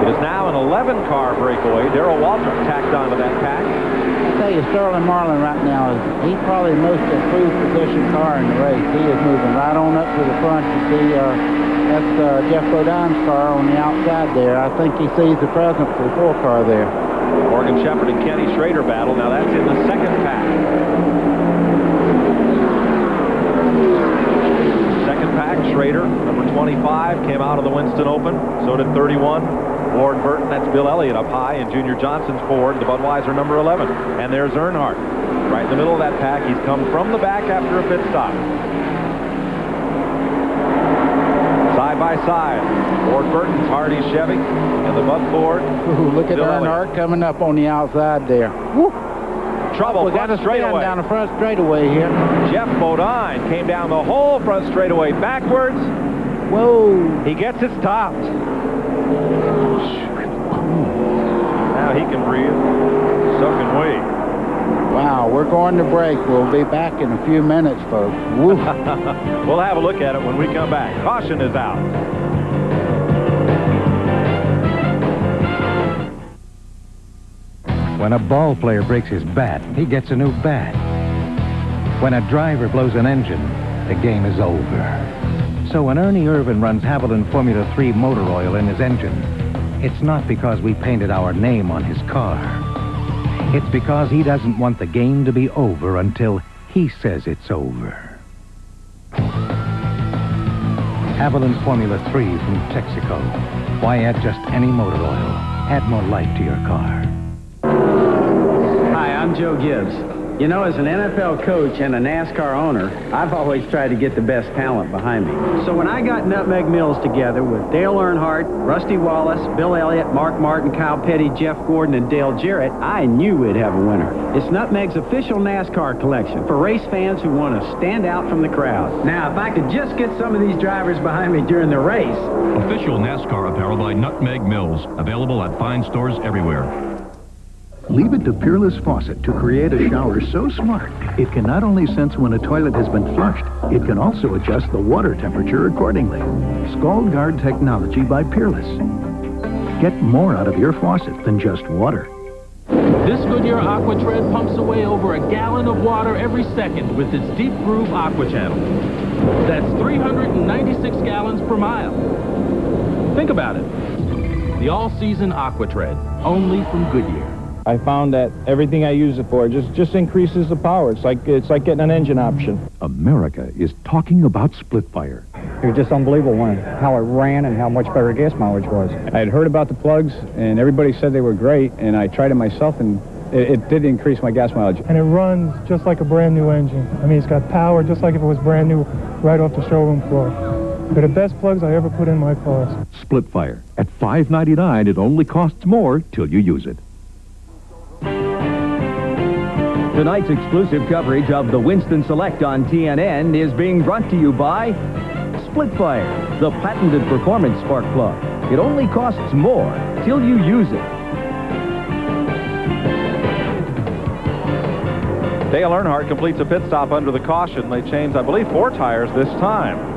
It is now an 11-car breakaway. Darrell Waltrip tacked onto that pack. I tell you, Sterling Marlin right now, he's probably the most improved position car in the race. He is moving right on up to the front. You see, that's Jeff Bodin's car on the outside there. I think he sees the presence of the 4 car there. Morgan Shepherd and Kenny Schrader battle. Now that's in the 2nd pack. 2nd pack, Schrader, number 25, came out of the Winston Open. So did 31. Ward Burton, that's Bill Elliott up high in Junior Johnson's Ford, the Budweiser number 11. And there's Earnhardt. Right in the middle of that pack. He's come from the back after a pit stop. Side by side, Ward Burton's Hardy Chevy and the Bud Ford. Ooh, look at Earnhardt coming up on the outside there. Woo. Trouble, we got a straightaway down the front straightaway here. Jeff Bodine came down the whole front straightaway backwards. Whoa. He gets it stopped. Now he can breathe. So can we. Wow, we're going to break. We'll be back in a few minutes, folks. Woo. We'll have a look at it when we come back. Caution is out. When a ball player breaks his bat, he gets a new bat. When a driver blows an engine, the game is over. So when Ernie Irvan runs Haviland Formula 3 motor oil in his engine, it's not because we painted our name on his car. It's because he doesn't want the game to be over until he says it's over. Haviland Formula 3 from Texaco. Why add just any motor oil? Add more life to your car. Hi, I'm Joe Gibbs. You know, as an NFL coach and a NASCAR owner, I've always tried to get the best talent behind me. So when I got Nutmeg Mills together with Dale Earnhardt, Rusty Wallace, Bill Elliott, Mark Martin, Kyle Petty, Jeff Gordon, and Dale Jarrett, I knew we'd have a winner. It's Nutmeg's official NASCAR collection for race fans who want to stand out from the crowd. Now, if I could just get some of these drivers behind me during the race. Official NASCAR apparel by Nutmeg Mills. Available at fine stores everywhere. Leave it to Peerless Faucet to create a shower so smart, it can not only sense when a toilet has been flushed, it can also adjust the water temperature accordingly. Scald Guard technology by Peerless. Get more out of your faucet than just water. This Goodyear Aqua Tread pumps away over a gallon of water every second with its Deep Groove Aqua Channel. That's 396 gallons per mile. Think about it. The all-season AquaTread, only from Goodyear. I found that everything I use it for just increases the power. It's like getting an engine option. America is talking about Splitfire. It was just unbelievable how it ran and how much better gas mileage was. I had heard about the plugs, and everybody said they were great, and I tried it myself, and it did increase my gas mileage. And it runs just like a brand new engine. I mean, it's got power just like if it was brand new right off the showroom floor. They're the best plugs I ever put in my cars. Splitfire. At $5.99, it only costs more till you use it. Tonight's exclusive coverage of the Winston Select on TNN is being brought to you by Splitfire, the patented performance spark plug. It only costs more till you use it. Dale Earnhardt completes a pit stop under the caution. They changed, I believe, 4 tires this time.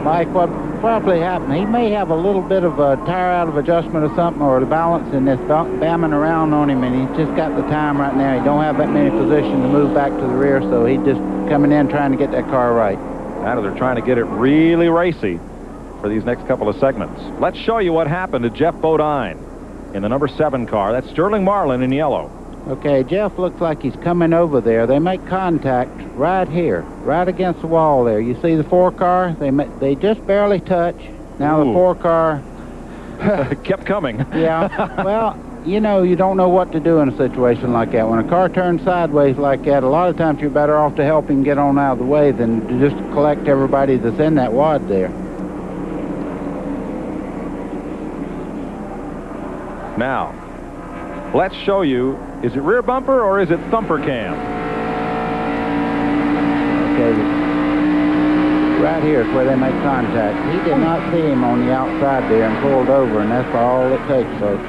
Mike, what probably happened, he may have a little bit of a tire out of adjustment or something, or the balance in this bamming around on him, and he's just got the time right now. He don't have that many positions to move back to the rear, so he's just coming in trying to get that car right. Now they're trying to get it really racy for these next couple of segments. Let's show you what happened to Jeff Bodine in the number 7 car. That's Sterling Marlin in yellow. Okay, Jeff looks like he's coming over there. They make contact right here, right against the wall there. You see the 4 car? They just barely touch. Now the 4 car kept coming. Yeah. Well, you know, you don't know what to do in a situation like that. When a car turns sideways like that, a lot of times you're better off to help him get on out of the way than to just collect everybody that's in that wad there. Now, let's show you, is it rear bumper or is it thumper cam? Okay, right here is where they make contact. He did not see him on the outside there and pulled over, and that's all it takes, folks.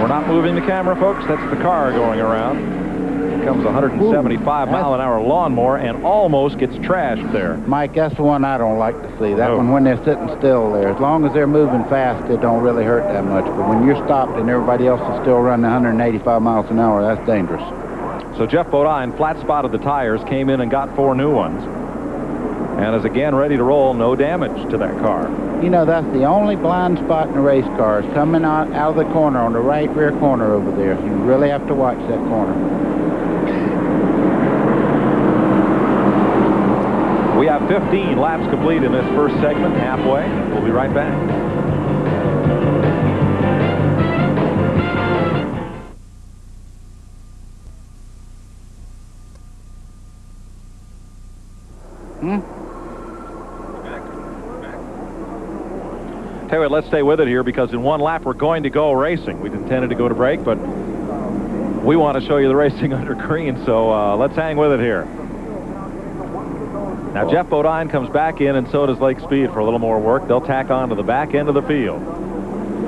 We're not moving the camera, folks. That's the car going around. Here comes a 175-mile-an-hour lawnmower and almost gets trashed there. Mike, that's the one I don't like to see. That one when they're sitting still there. As long as they're moving fast, it don't really hurt that much. But when you're stopped and everybody else is still running 185 miles an hour, that's dangerous. So Jeff Bodine flat-spotted the tires, came in and got 4 new ones, and is again ready to roll. No damage to that car. You know, that's the only blind spot in the race cars, coming out of the corner on the right rear corner over there. You really have to watch that corner. We have 15 laps complete in this first segment, halfway. We'll be right back. Tell you what, let's stay with it here, because in one lap we're going to go racing. We'd intended to go to break, but we want to show you the racing under green, so let's hang with it here. Now Jeff Bodine comes back in, and so does Lake Speed for a little more work. They'll tack on to the back end of the field.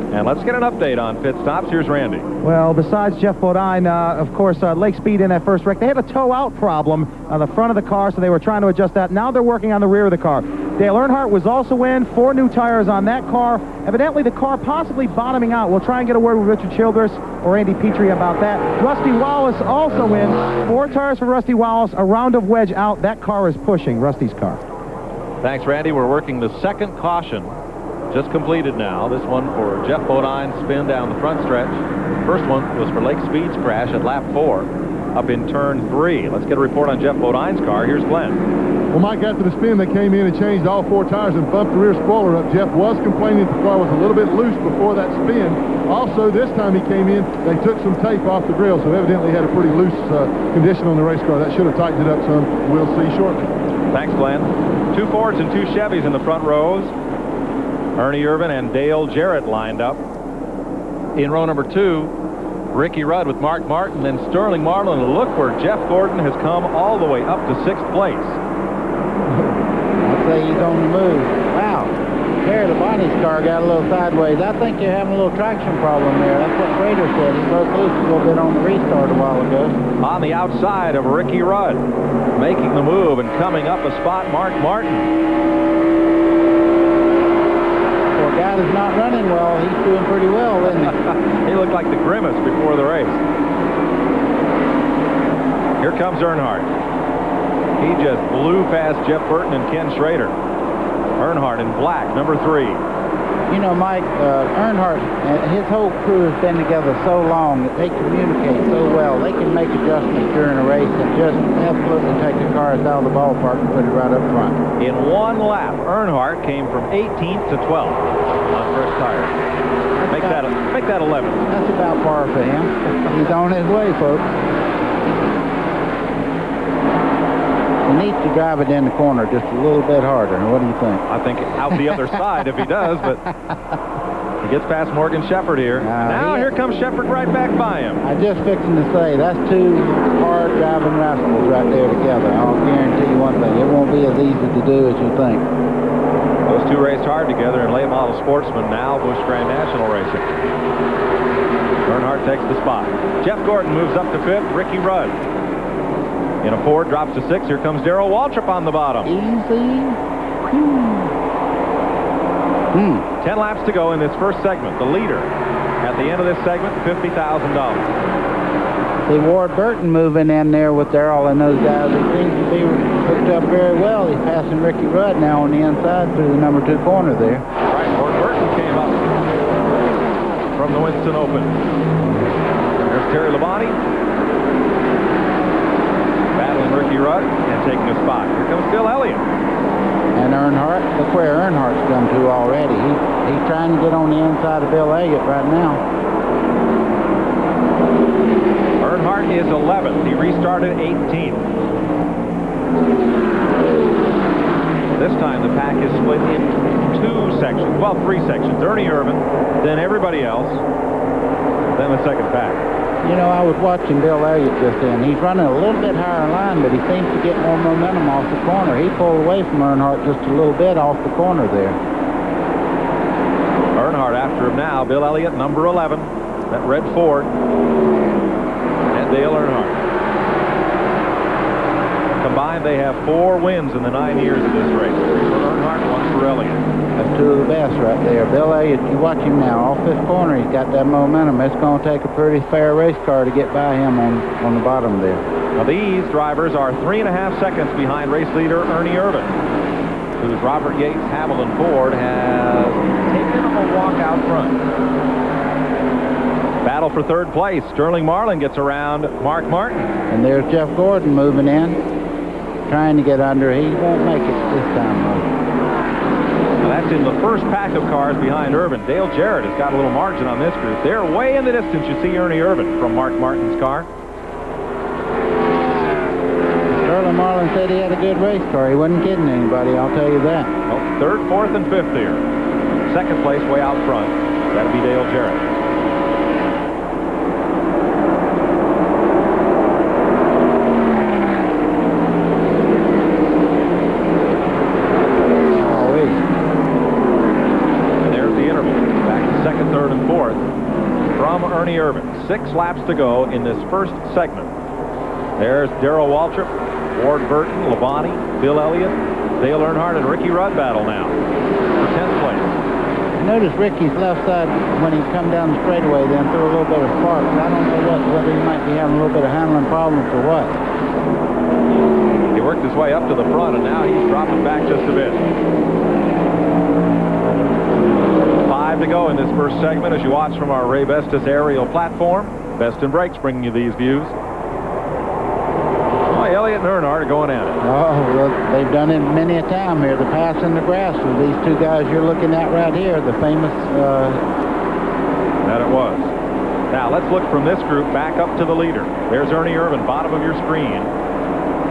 And let's get an update on pit stops. Here's Randy. Well, besides Jeff Bodine, of course, Lake Speed in that first wreck, they had a tow-out problem on the front of the car, so they were trying to adjust that. Now they're working on the rear of the car. Dale Earnhardt was also in, 4 new tires on that car. Evidently, the car possibly bottoming out. We'll try and get a word with Richard Childress or Andy Petrie about that. Rusty Wallace also in, 4 tires for Rusty Wallace, a round of wedge out. That car is pushing, Rusty's car. Thanks, Randy. We're working the second caution. Just completed now. This one for Jeff Bodine's spin down the front stretch. First one was for Lake Speed's crash at lap 4 up in turn 3. Let's get a report on Jeff Bodine's car. Here's Glenn. Well, Mike, after the spin, they came in and changed all 4 tires and bumped the rear spoiler up. Jeff was complaining that the car was a little bit loose before that spin. Also, this time he came in, they took some tape off the grill, so evidently had a pretty loose condition on the race car. That should have tightened it up some. We'll see shortly. Thanks, Glenn. 2 Fords and 2 Chevys in the front rows. Ernie Irvin and Dale Jarrett lined up. In row number 2, Ricky Rudd with Mark Martin, then Sterling Marlin. And look where Jeff Gordon has come all the way up to 6th place. I'd say he's on the move. Wow. There, the Bonnie's car got a little sideways. I think you're having a little traction problem there. That's what Prater said. He broke loose a little bit on the restart a while ago. On the outside of Ricky Rudd, making the move and coming up a spot, Mark Martin. Guy that's not running well, he's doing pretty well, isn't he? He looked like the Grimace before the race. Here comes Earnhardt. He just blew past Jeff Burton and Ken Schrader. Earnhardt in black, number 3. You know, Mike, Earnhardt, his whole crew has been together so long that they communicate so well. They can make adjustments during a race and just absolutely take the cars out of the ballpark and put it right up front. In one lap, Earnhardt came from 18th to 12th on first tire. Make that 11th. That's about par for him. He's on his way, folks. He needs to drive it in the corner just a little bit harder. What do you think? I think out the other side if he does, but he gets past Morgan Shepherd here. Now here comes Shepherd right back by him. I just fixing to say, that's two hard driving rascals right there together. I'll guarantee you one thing. It won't be as easy to do as you think. Those two raced hard together in late model sportsman, now Busch Grand National Racing. Earnhardt takes the spot. Jeff Gordon moves up to 5th. Ricky Rudd in a Ford drops to 6th. Here comes Darrell Waltrip on the bottom. Easy. 10 laps to go in this first segment. The leader at the end of this segment, $50,000. See Ward Burton moving in there with Darrell and those guys. He seems to be hooked up very well. He's passing Ricky Rudd now on the inside through the number 2 corner there. Right, Ward Burton came up from the Winston Open. There's Terry Labonte battling Ricky Rudd and taking a spot. Here comes Bill Elliott. And Earnhardt, look where Earnhardt's come to already. He's trying to get on the inside of Bill Elliott right now. Earnhardt is 11th. He restarted 18th. This time the pack is split in 2 sections. Well, 3 sections. Ernie Irvan, then everybody else, then the second pack. You know, I was watching Bill Elliott just then. He's running a little bit higher in line, but he seems to get more momentum off the corner. He pulled away from Earnhardt just a little bit off the corner there. Earnhardt after him now. Bill Elliott, number 11. That red Ford. And Dale Earnhardt. Combined, they have 4 wins in the 9 years of this race. 3 for Earnhardt, 1 for Elliott. That's 2 of the best right there. Bill Elliott, you watch him now. Off this corner, he's got that momentum. It's going to take a pretty fair race car to get by him on the bottom there. Now, these drivers are 3.5 seconds behind race leader Ernie Irvan, whose Robert Yates Haviland Ford has taken a walk out front. Battle for 3rd place. Sterling Marlin gets around Mark Martin. And there's Jeff Gordon moving in, trying to get under. He won't make it this time, though. Now that's in the first pack of cars behind Irvan. Dale Jarrett has got a little margin on this group. They're way in the distance. You see Ernie Irvan from Mark Martin's car. Sterling Marlin said he had a good race car. He wasn't kidding anybody, I'll tell you that. Well, 3rd, 4th, and 5th here. 2nd place way out front. That'll be Dale Jarrett. Ernie Irvan. 6 laps to go in this first segment. There's Darrell Waltrip, Ward Burton, Labonte, Bill Elliott, Dale Earnhardt, and Ricky Rudd battle now for 10th place. I noticed Ricky's left side when he come down the straightaway then threw a little bit of spark. I don't know whether he might be having a little bit of handling problems or what. He worked his way up to the front and now he's dropping back just a bit. 5 to go in this first segment as you watch from our Ray Bestis aerial platform. Best in Brakes bringing you these views. Oh, Elliott and Earnhardt are going at it. Oh, well, they've done it many a time here. The pass in the grass with these 2 guys you're looking at right here, the famous... That it was. Now, let's look from this group back up to the leader. There's Ernie Irvan, bottom of your screen.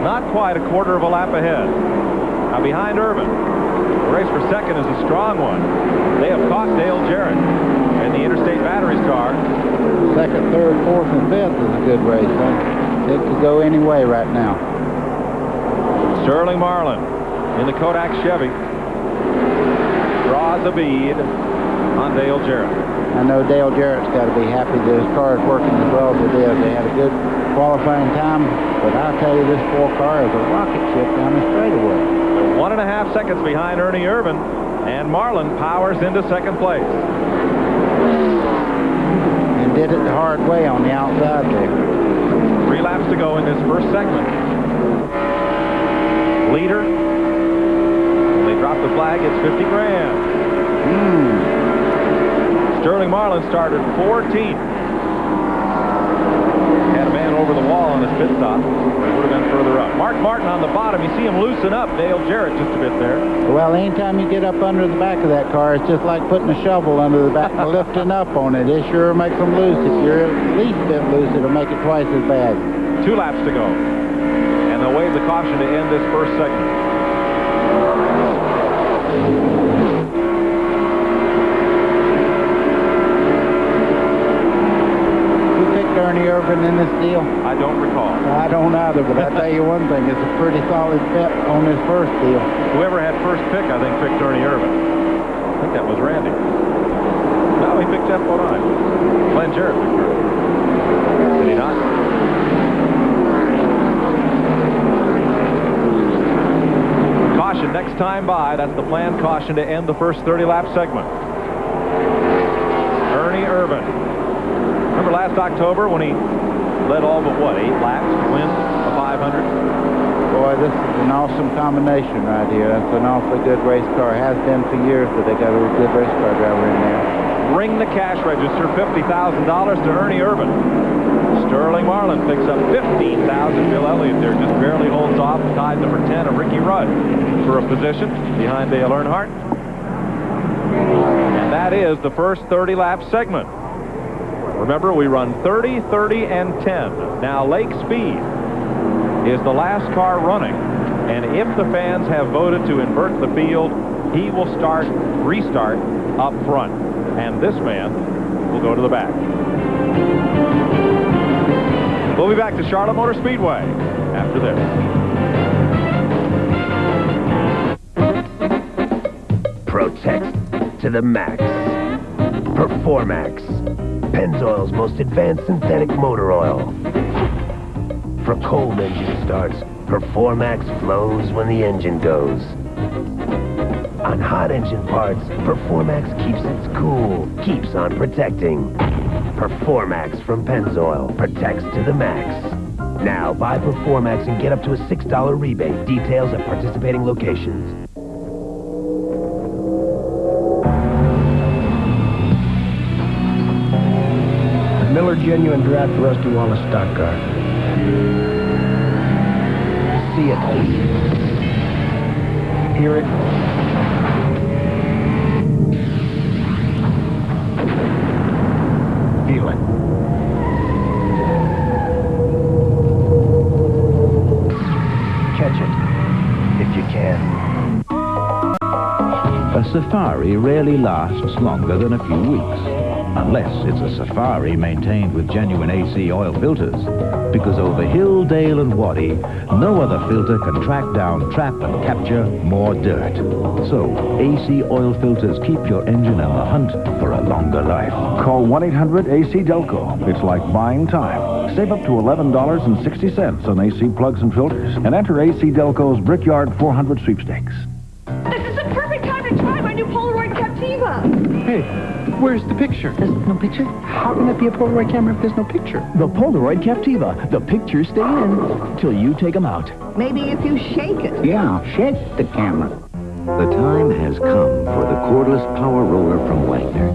Not quite a quarter of a lap ahead. Now, behind Irvan, the race for 2nd is a strong one. They have caught Dale Jarrett in the Interstate Batteries car. 2nd, 3rd, 4th, and 5th is a good race. It could go any way right now. Sterling Marlin in the Kodak Chevy draws a bead on Dale Jarrett. I know Dale Jarrett's got to be happy that his car is working as well as it is. They had a good qualifying time, but I'll tell you, this 4 car is a rocket ship down the straightaway. They're 1.5 seconds behind Ernie Irvan, and Marlin powers into 2nd place. And did it the hard way on the outside there. 3 laps to go in this first segment. Leader, when they drop the flag, it's $50,000. Marlin started 14th. Had a man over the wall on his pit stop. It would have been further up. Mark Martin on the bottom. You see him loosen up. Dale Jarrett just a bit there. Well, anytime you get up under the back of that car, it's just like putting a shovel under the back and lifting up on it. It sure makes them loose. If you're at least bit loose, it'll make it twice as bad. 2 laps to go. And they'll wave the caution to end this first segment. Ernie Irvin in this deal? I don't recall. I don't either, but I tell you one thing, it's a pretty solid bet on this first deal. Whoever had first pick, I think, picked Ernie Irvin. I think that was Randy. No, he picked Jeff Bodine. Glenn Jarrett picked Irvin. Did he not? Caution next time by. That's the planned caution to end the first 30-lap segment. Ernie Irvin. Remember last October when he led all but, 8 laps to win a 500? Boy, this is an awesome combination right here. That's an awfully good race car. Has been for years that they got a good race car driver in there. Ring the cash register, $50,000 to Ernie Irvin. Sterling Marlin picks up $15,000. Bill Elliott there just barely holds off, tied number 10 of Ricky Rudd for a position behind Dale Earnhardt. And that is the first 30-lap segment. Remember, we run 30, 30, and 10. Now, Lake Speed is the last car running, and if the fans have voted to invert the field, he will restart up front, and this man will go to the back. We'll be back to Charlotte Motor Speedway after this. Protect to the max. Performax. Pennzoil's most advanced synthetic motor oil. For cold engine starts, Performax flows when the engine goes. On hot engine parts, Performax keeps it cool, keeps on protecting. Performax from Pennzoil protects to the max. Now buy Performax and get up to a $6 rebate. Details at participating locations. Miller Genuine Draft Rusty Wallace stock car. See it. Hear it. Feel it. Catch it, if you can. A safari rarely lasts longer than a few weeks. Unless it's a safari maintained with genuine AC oil filters. Because over hill, dale, and wadi, no other filter can track down, trap, and capture more dirt. So, AC oil filters keep your engine on the hunt for a longer life. Call 1-800-AC-DELCO. It's like buying time. Save up to $11.60 on AC plugs and filters. And enter AC Delco's Brickyard 400 sweepstakes. This is the perfect time to try my new Polaroid Captiva. Hey. Where's the picture? There's no picture? How can it be a Polaroid camera if there's no picture? The Polaroid Captiva. The pictures stay in till you take them out. Maybe if you shake it. Yeah, shake the camera. The time has come for the cordless power roller from Wagner.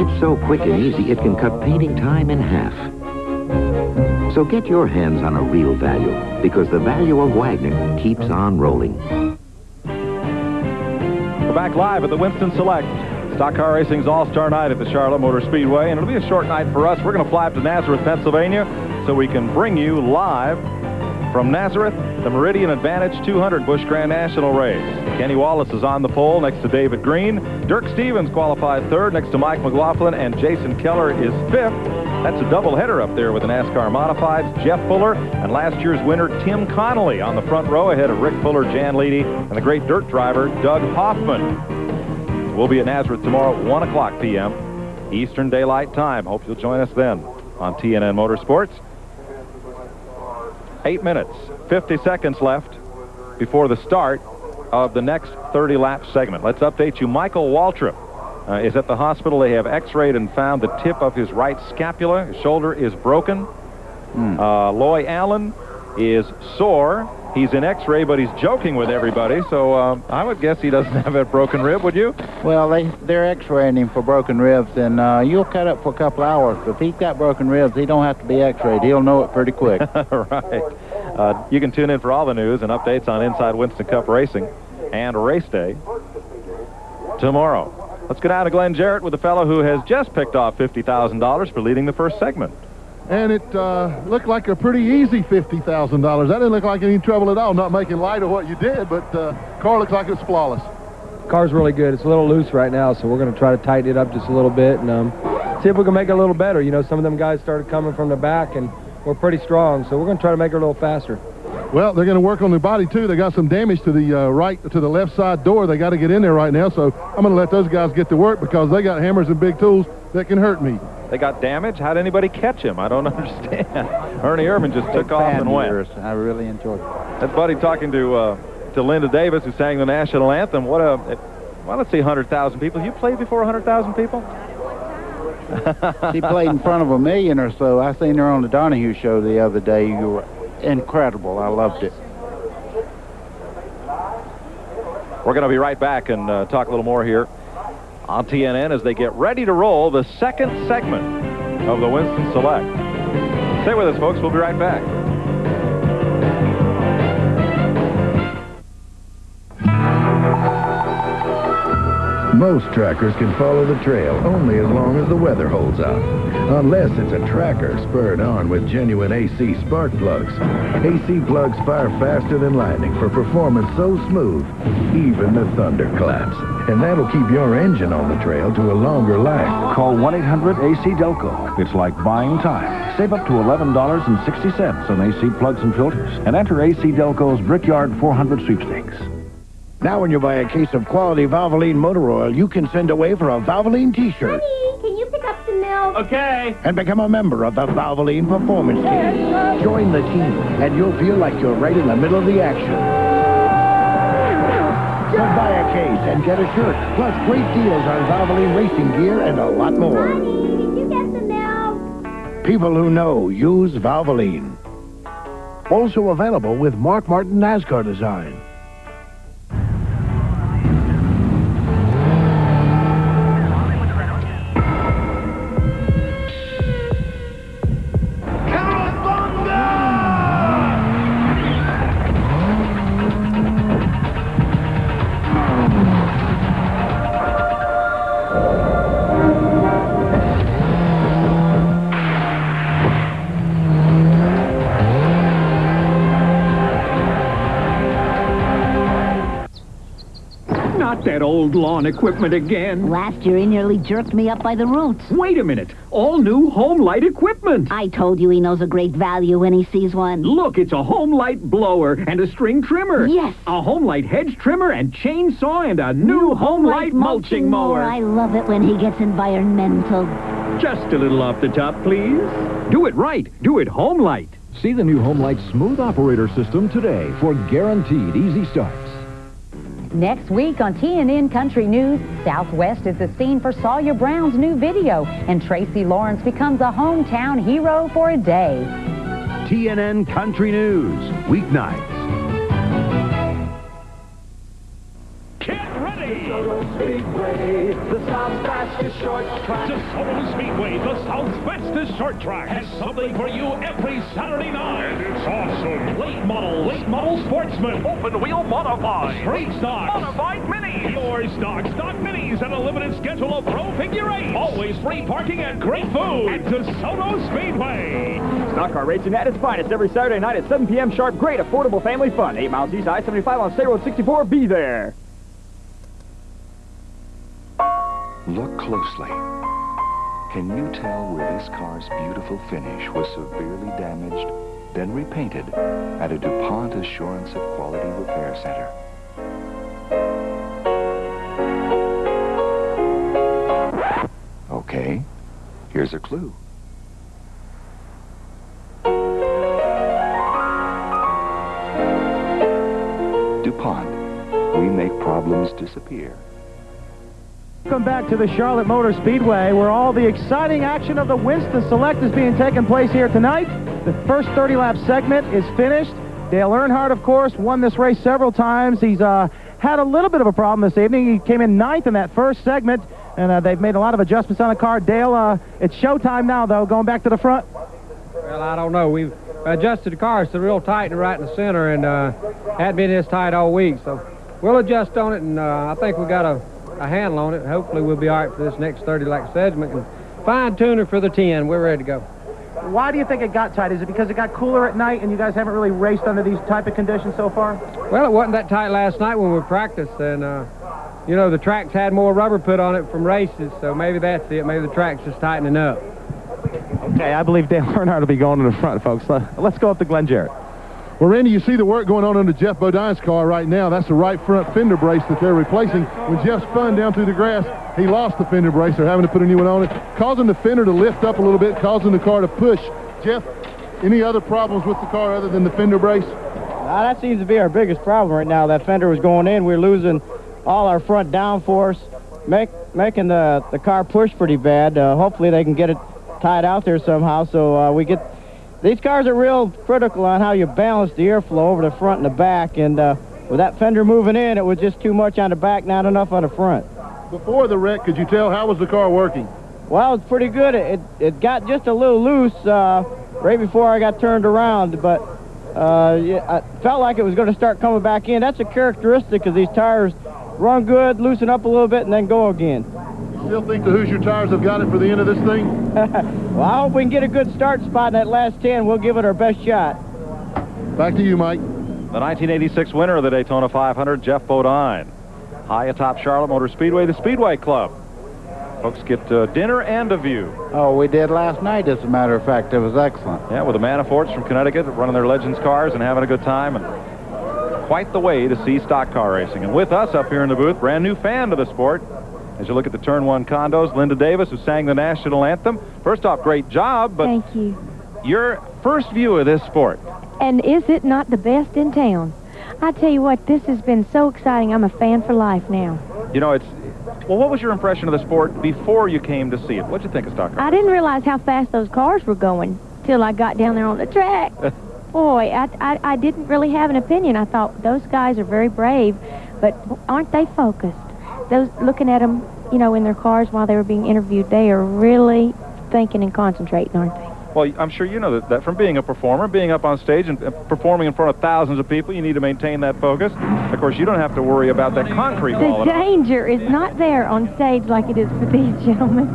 It's so quick and easy, it can cut painting time in half. So get your hands on a real value, because the value of Wagner keeps on rolling. We're back live at the Winston Select. Stock Car Racing's All-Star Night at the Charlotte Motor Speedway, and it'll be a short night for us. We're going to fly up to Nazareth, Pennsylvania, so we can bring you live from Nazareth the Meridian Advantage 200 Busch Grand National Race. Kenny Wallace is on the pole next to David Green. Dirk Stevens qualified third next to Mike McLaughlin, and Jason Keller is fifth. That's a doubleheader up there with the NASCAR Modifieds. Jeff Fuller and last year's winner Tim Connolly on the front row ahead of Rick Fuller, Jan Leedy, and the great dirt driver Doug Hoffman. We'll be at Nazareth tomorrow at 1 o'clock p.m. Eastern Daylight Time. Hope you'll join us then on TNN Motorsports. 8 minutes, 50 seconds left before the start of the next 30-lap segment. Let's update you. Michael Waltrip is at the hospital. They have x-rayed and found the tip of his right scapula. His shoulder is broken. Loy Allen is sore He's in X-ray, but he's joking with everybody, so I would guess he doesn't have a broken rib, would you? Well, they're X-raying him for broken ribs, and you'll cut up for a couple hours. But if he's got broken ribs, he don't have to be X-rayed. He'll know it pretty quick. Right. You can tune in for all the news and updates on Inside Winston Cup Racing and Race Day tomorrow. Let's go down to Glenn Jarrett with the fellow who has just picked off $50,000 for leading the first segment. And it looked like a pretty easy $50,000. That didn't look like any trouble at all, not making light of what you did, but car looks like it's flawless. Car's really good. It's a little loose right now, so we're going to try to tighten it up just a little bit and see if we can make it a little better. You know, some of them guys started coming from the back, and we're pretty strong, so we're going to try to make it a little faster. Well, they're going to work on the body, too. They got some damage to the to the left side door. They got to get in there right now, so I'm going to let those guys get to work because they got hammers and big tools that can hurt me. They got damage? How'd anybody catch him? I don't understand. Ernie Irvin just took off and went. I really enjoyed it. That's Buddy talking to Linda Davis, who sang the national anthem. Well, let's see, 100,000 people. You played before 100,000 people? She played in front of 1 million or so. I seen her on the Donahue show the other day. You were incredible. I loved it. We're going to be right back and talk a little more here on TNN as they get ready to roll the second segment of the Winston Select. Stay with us, folks. We'll be right back. Most trackers can follow the trail only as long as the weather holds out. Unless it's a tracker spurred on with genuine AC spark plugs. AC plugs fire faster than lightning for performance so smooth, even the thunder claps. And that'll keep your engine on the trail to a longer life. Call 1-800-AC-DELCO. It's like buying time. Save up to $11.60 on AC plugs and filters. And enter AC Delco's Brickyard 400 sweepstakes. Now when you buy a case of quality Valvoline motor oil, you can send away for a Valvoline T-shirt. Honey, can you pick up some milk? Okay. And become a member of the Valvoline Performance Team. Join the team, and you'll feel like you're right in the middle of the action. So buy a case and get a shirt, plus great deals on Valvoline racing gear and a lot more. Honey, did you get some milk? People who know use Valvoline. Also available with Mark Martin NASCAR design. That old lawn equipment again. Last year he nearly jerked me up by the roots. Wait a minute. All new home light equipment. I told you he knows a great value when he sees one. Look, it's a home light blower and a string trimmer. Yes. A home light hedge trimmer and chainsaw and a new home light mulching mower. I love it when he gets environmental. Just a little off the top, please. Do it right. Do it home light. See the new Home Light Smooth Operator System today for guaranteed easy starts. Next week on TNN Country News, Southwest is the scene for Sawyer Brown's new video, and Tracy Lawrence becomes a hometown hero for a day. TNN Country News, weeknights. Get ready! Speedway, the South's fastest short track. DeSoto Speedway, the South's fastest short track, has something for you every Saturday night. And it's awesome. Late model sportsman, open wheel modified, straight stock, modified minis, your stock minis, and a limited schedule of pro figure eight. Always free parking and great food at DeSoto Speedway. Stock car racing at its finest every Saturday night at 7 p.m. sharp. Great affordable family fun. 8 miles east, I-75 on State Road 64. Be there. Look closely. Can you tell where this car's beautiful finish was severely damaged, then repainted at a DuPont Assurance of Quality Repair Center? Okay, here's a clue. DuPont, we make problems disappear. Welcome back to the Charlotte Motor Speedway, where all the exciting action of the Winston Select is being taken place here tonight. The first 30-lap segment is finished. Dale Earnhardt, of course, won this race several times. He's had a little bit of a problem this evening. He came in 9th in that first segment, and they've made a lot of adjustments on the car. Dale, it's showtime now, though, going back to the front. Well, I don't know. We've adjusted the car so real tight and right in the center, and hadn't been this tight all week. So we'll adjust on it, and I think we got a handle on it. Hopefully we'll be all right for this next 30-lap segment. And fine-tune it for the 10. We're ready to go. Why do you think it got tight? Is it because it got cooler at night and you guys haven't really raced under these type of conditions so far? Well, it wasn't that tight last night when we practiced, and you know, the tracks had more rubber put on it from races, so maybe that's it. Maybe the track's just tightening up. Okay, I believe Dale Earnhardt will be going in the front, folks. Let's go up to Glenn Jarrett. Well, Randy, you see the work going on under Jeff Bodine's car right now. That's the right front fender brace that they're replacing. When Jeff spun down through the grass, he lost the fender brace. They're having to put a new one on it, causing the fender to lift up a little bit, causing the car to push. Jeff, any other problems with the car other than the fender brace? That seems to be our biggest problem right now. That fender was going in. We're losing all our front downforce, making the car push pretty bad. Hopefully they can get it tied out there somehow so we get... These cars are real critical on how you balance the airflow over the front and the back, and with that fender moving in, it was just too much on the back, not enough on the front. Before the wreck, could you tell how was the car working? Well, it's pretty good. It got just a little loose right before I got turned around, but I felt like it was going to start coming back in. That's a characteristic of these tires. Run good, loosen up a little bit, and then go again. Still think the Hoosier tires have got it for the end of this thing? Well, I hope we can get a good start spot in that last 10. We'll give it our best shot. Back to you, Mike. The 1986 winner of the Daytona 500, Jeff Bodine. High atop Charlotte Motor Speedway, the Speedway Club. Folks get dinner and a view. Oh, we did last night, as a matter of fact. It was excellent. Yeah, with the Manaforts from Connecticut running their Legends cars and having a good time. And quite the way to see stock car racing. And with us up here in the booth, brand new fan to the sport. As you look at the Turn 1 condos, Linda Davis, who sang the national anthem. First off, great job, but thank you. Your first view of this sport. And is it not the best in town? I tell you what, this has been so exciting. I'm a fan for life now. You know, well, what was your impression of the sport before you came to see it? What'd you think of stock car? I didn't realize how fast those cars were going till I got down there on the track. Boy, I didn't really have an opinion. I thought those guys are very brave, but aren't they focused? Those looking at them, you know, in their cars while they were being interviewed, they are really thinking and concentrating, aren't they? Well, I'm sure you know that from being a performer, being up on stage and performing in front of thousands of people, you need to maintain that focus. Of course, you don't have to worry about that concrete wall. The danger is not there on stage like it is for these gentlemen.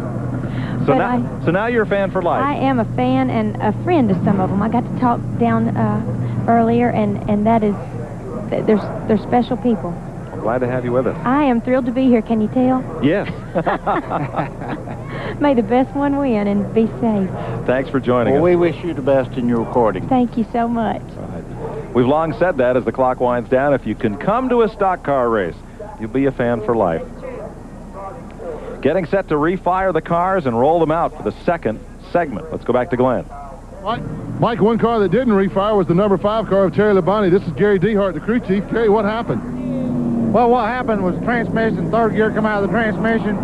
So now you're a fan for life. I am a fan and a friend to some of them. I got to talk down earlier, and that is, they're special people. Glad to have you with us. I am thrilled to be here. Can you tell? Yes. May the best one win and be safe. Thanks for joining us. We wish you the best in your recording. Thank you so much. We've long said that as the clock winds down. If you can come to a stock car race, you'll be a fan for life. Getting set to refire the cars and roll them out for the second segment. Let's go back to Glenn. Mike, one car that didn't refire was the number 5 car of Terry Labonte. This is Gary Dehart, the crew chief. Gary, what happened? Well, what happened was the transmission, third gear come out of the transmission.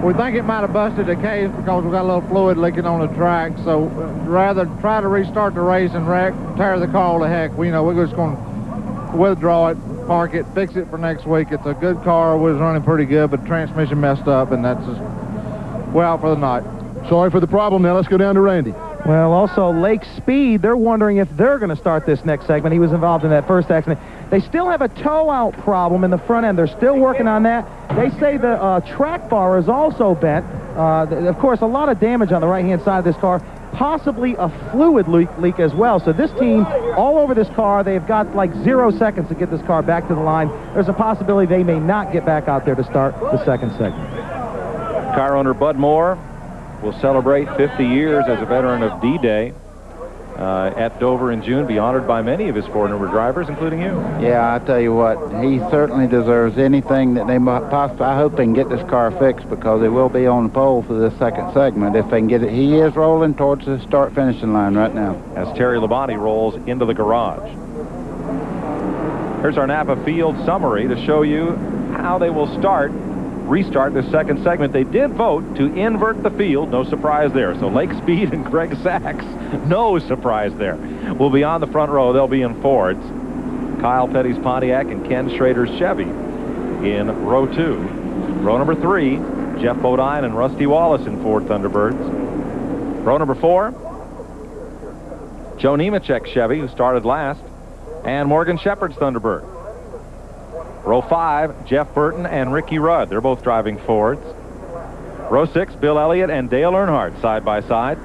We think it might have busted a case because we got a little fluid leaking on the track. So rather try to restart the race and tear the car all to heck. We're just going to withdraw it, park it, fix it for next week. It's a good car. We was running pretty good, but the transmission messed up, and that's just, we're out for the night. Sorry for the problem. Now let's go down to Randy. Well, also Lake Speed, they're wondering if they're going to start this next segment. He was involved in that first accident. They still have a tow-out problem in the front end. They're still working on that. They say the track bar is also bent. Of course, a lot of damage on the right-hand side of this car, possibly a fluid leak as well. So this team, all over this car, they've got like 0 seconds to get this car back to the line. There's a possibility they may not get back out there to start the second segment. Car owner Bud Moore will celebrate 50 years as a veteran of D-Day at Dover in June, be honored by many of his four-number drivers, including you. Yeah, I tell you what, he certainly deserves anything that they might possibly. I hope they can get this car fixed because it will be on the pole for this second segment if they can get it. He is rolling towards the start-finishing line right now. As Terry Labonte rolls into the garage. Here's our Napa Field summary to show you how they will start restart this second segment. They did vote to invert the field. No surprise there. So Lake Speed and Greg Sachs, no surprise there, will be on the front row. They'll be in Fords. Kyle Petty's Pontiac and Ken Schrader's Chevy in row 2. Row number 3, Jeff Bodine and Rusty Wallace in Ford Thunderbirds. Row number 4, Joe Nemechek's Chevy, who started last, and Morgan Shepherd's Thunderbird. Row 5, Jeff Burton and Ricky Rudd. They're both driving Fords. Row 6, Bill Elliott and Dale Earnhardt side by side.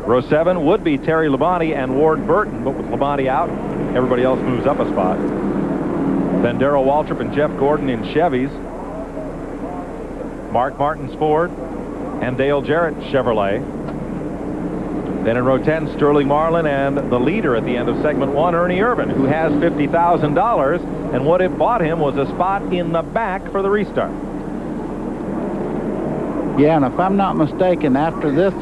Row 7 would be Terry Labonte and Ward Burton, but with Labonte out, everybody else moves up a spot. Then Darrell Waltrip and Jeff Gordon in Chevys. Mark Martin's Ford and Dale Jarrett Chevrolet. Then in row 10, Sterling Marlin and the leader at the end of segment 1, Ernie Irvan, who has $50,000, and what it bought him was a spot in the back for the restart. Yeah, and if I'm not mistaken, after this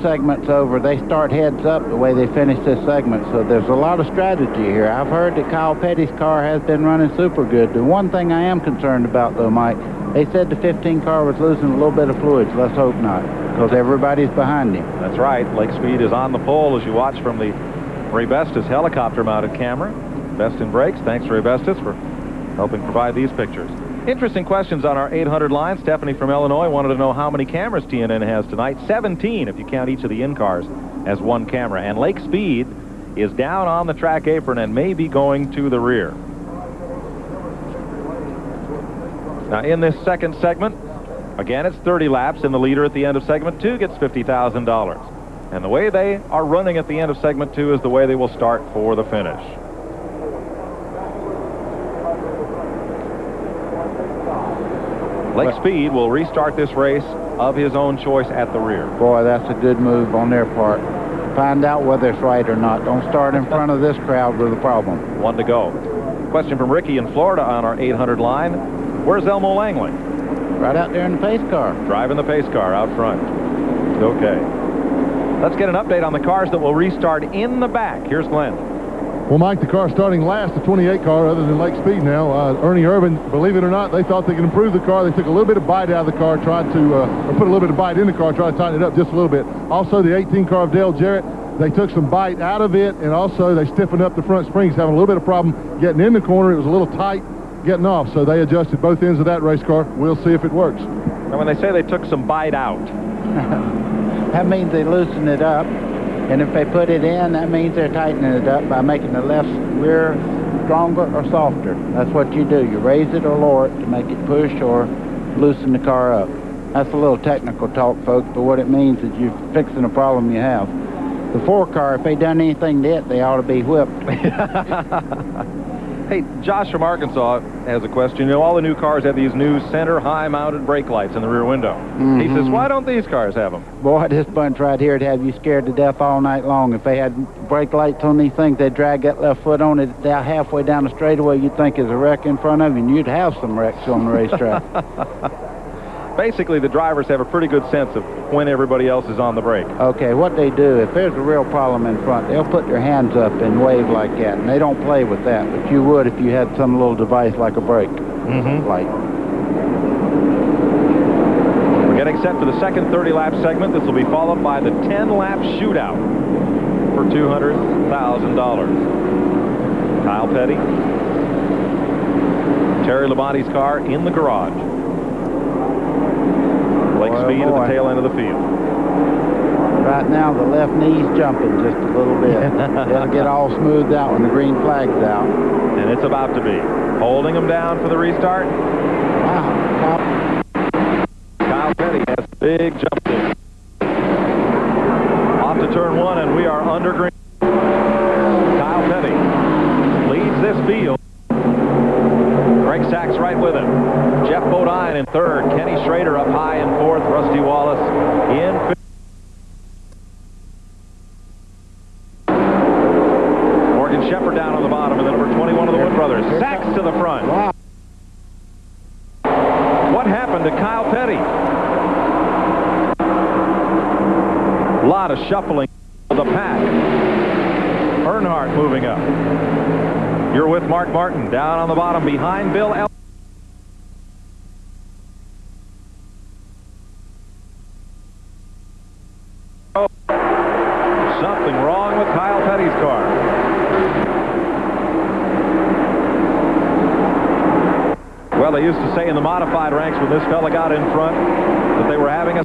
segment's over, they start heads up the way they finish this segment, so there's a lot of strategy here. I've heard that Kyle Petty's car has been running super good. The one thing I am concerned about, though, Mike, they said the 15 car was losing a little bit of fluids. Let's hope not, because everybody's behind him. That's right. Lake Speed is on the pole as you watch from the Ray Bestis helicopter-mounted camera. Best in Brakes. Thanks, Ray Bestis, for helping provide these pictures. Interesting questions on our 800 line. Stephanie from Illinois wanted to know how many cameras TNN has tonight. 17 if you count each of the in-cars as one camera. And Lake Speed is down on the track apron and may be going to the rear. Now in this second segment, again it's 30 laps, and the leader at the end of segment 2 gets $50,000. And the way they are running at the end of segment 2 is the way they will start for the finish. Lake Speed will restart this race of his own choice at the rear. Boy, that's a good move on their part. Find out whether it's right or not. Don't start in front of this crowd with a problem. 1 to go. Question from Ricky in Florida on our 800 line. Where's Elmo Langley? Right out there in the pace car. Driving the pace car out front. Okay. Let's get an update on the cars that will restart in the back. Here's Glenn. Well, Mike, the car starting last, the 28 car, other than Lake Speed now. Ernie Irvan, believe it or not, they thought they could improve the car. They took a little bit of bite out of the car, tried to, or put a little bit of bite in the car, tried to tighten it up just a little bit. Also, the 18 car of Dale Jarrett, they took some bite out of it, and also they stiffened up the front springs, having a little bit of problem getting in the corner. It was a little tight getting off, so they adjusted both ends of that race car. We'll see if it works. Now, when they say they took some bite out, that means they loosened it up. And if they put it in, that means they're tightening it up by making the left rear stronger or softer. That's what you do. You raise it or lower it to make it push or loosen the car up. That's a little technical talk, folks, but what it means is you're fixing a problem you have. The 4 car, if they done anything to it, they ought to be whipped. Hey, Josh from Arkansas has a question. You know, all the new cars have these new center high-mounted brake lights in the rear window. Mm-hmm. He says, why don't these cars have them? Boy, this bunch right here would have you scared to death all night long. If they had brake lights on these things, they'd drag that left foot on it down halfway down the straightaway. You'd think there's a wreck in front of you, and you'd have some wrecks on the racetrack. Basically, the drivers have a pretty good sense of when everybody else is on the brake. Okay, what they do, if there's a real problem in front, they'll put their hands up and wave like that, and they don't play with that, but you would if you had some little device like a brake light. We're getting set for the second 30-lap segment. This will be followed by the 10-lap shootout for $200,000. Kyle Petty, Terry Labonte's car in the garage. Lake Speed at the tail end of the field. Right now, the left knee's jumping just a little bit. It'll get all smoothed out when the green flag's out. And it's about to be. Holding them down for the restart. Wow. Kyle Petty has a big jump there. Off to turn 1, and we are under green. Kyle Petty leads this field. Greg Sachs right with him. Jeff Bodine in third. Kenny Schrader up high in fourth. Rusty Wallace in fifth. Morgan Shepherd down on the bottom, and then number 21 of the Wood Brothers. Sachs to the front. Wow. What happened to Kyle Petty? A lot of shuffling of the pack. Earnhardt moving up. You're with Mark Martin down on the bottom behind Bill Elliott. something wrong with Kyle Petty's car. Well, they used to say in the modified ranks when this fella got in front that they were having a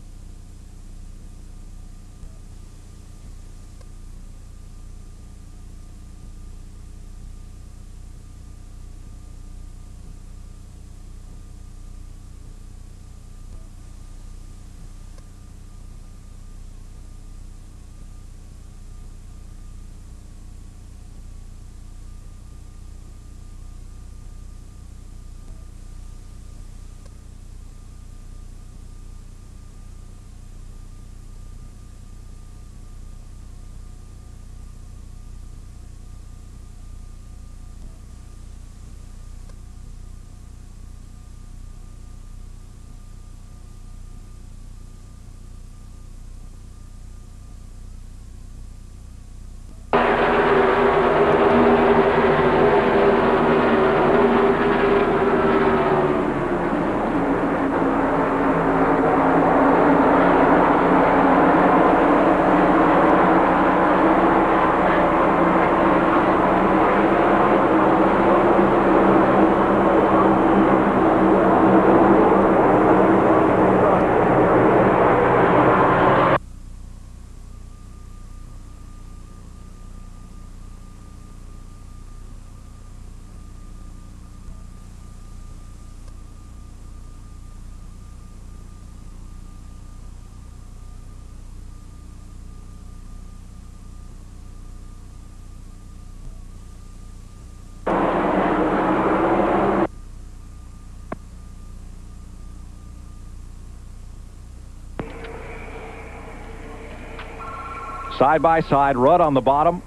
side-by-side Rudd on the bottom.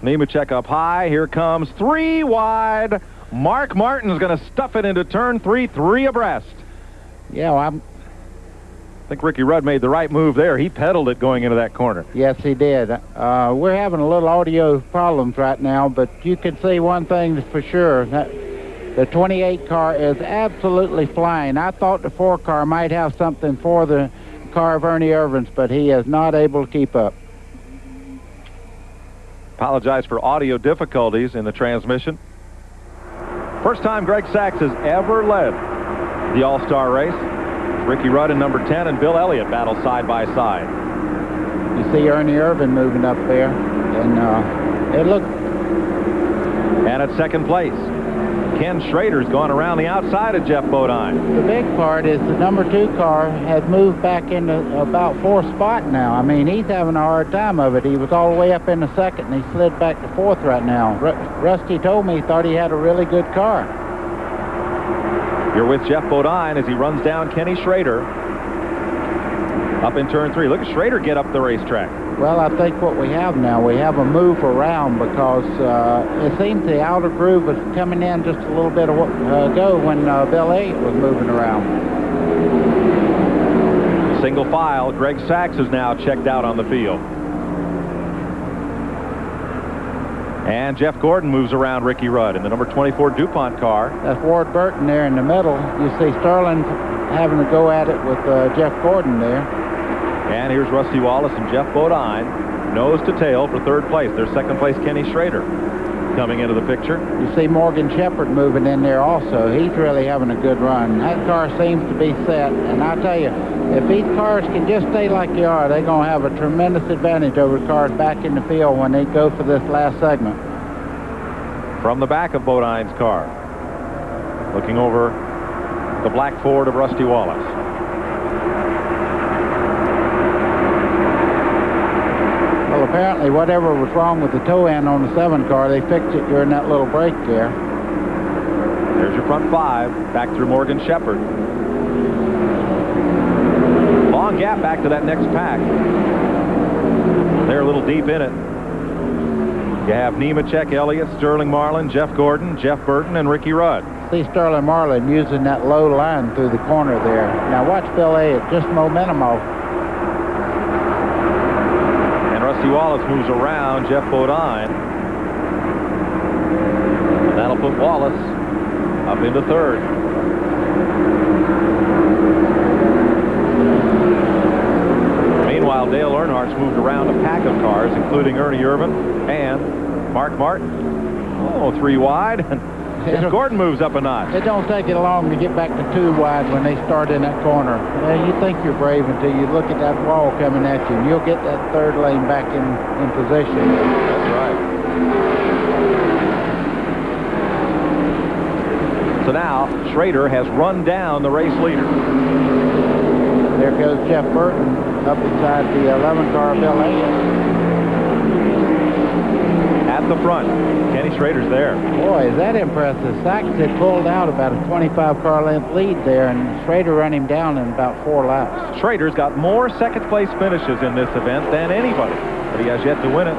Nemechek up high. Here comes 3 wide. Mark Martin's going to stuff it into turn 3 abreast. Yeah, well, I think Ricky Rudd made the right move there. He pedaled it going into that corner. Yes, he did. We're having a little audio problems right now, but you can see one thing for sure. The 28 car is absolutely flying. I thought the 4 car might have something for the car of Ernie Irvin's, but he is not able to keep up. Apologize for audio difficulties in the transmission. First time Greg Sachs has ever led the All-Star race. Ricky Rudd in number 10 and Bill Elliott battle side by side. You see Ernie Irvin moving up there, and it looked... And at second place, Ken Schrader's gone around the outside of Jeff Bodine. The big part is the number 2 car has moved back into about 4th spot now. I mean, he's having a hard time of it. He was all the way up in the 2nd, and he slid back to 4th right now. Rusty told me he thought he had a really good car. You're with Jeff Bodine as he runs down Kenny Schrader up in turn 3. Look at Schrader get up the racetrack. Well, I think what we have now, we have a move around because it seems the outer groove was coming in just a little bit ago when Bill Elliott was moving around. Single file, Greg Sachs is now checked out on the field. And Jeff Gordon moves around Ricky Rudd in the number 24 DuPont car. That's Ward Burton there in the middle. You see Sterling having to go at it with Jeff Gordon there. And here's Rusty Wallace and Jeff Bodine, nose to tail for 3rd place. Their 2nd place, Kenny Schrader, coming into the picture. You see Morgan Shepherd moving in there also. He's really having a good run. That car seems to be set. And I tell you, if these cars can just stay like they are, they're going to have a tremendous advantage over cars back in the field when they go for this last segment. From the back of Bodine's car, looking over the black Ford of Rusty Wallace. Well, apparently whatever was wrong with the toe end on the 7 car, they fixed it during that little break there. There's your front 5, back through Morgan Shepherd. Long gap back to that next pack. They're a little deep in it. You have Nemechek, Elliott, Sterling Marlin, Jeff Gordon, Jeff Burton, and Ricky Rudd. See Sterling Marlin using that low line through the corner there. Now watch Bill Elliott, just momentum off. And Rusty Wallace moves around Jeff Bodine. And that'll put Wallace up into 3rd. Meanwhile, Dale Earnhardt Earnhardt's moved around a pack of cars, including Ernie Irvin and Mark Martin. Oh, 3 wide. Gordon moves up a notch. It don't take it long to get back to 2 wide when they start in that corner. You think you're brave until you look at that wall coming at you, and you'll get that 3rd lane back in position. That's right. So now, Schrader has run down the race leader. There goes Jeff Burton up inside the 11 car Bill Hayes. At the front, Kenny Schrader's there. Boy, is that impressive. Sachs had pulled out about a 25-car length lead there, and Schrader ran him down in about 4 laps. Schrader's got more second-place finishes in this event than anybody, but he has yet to win it.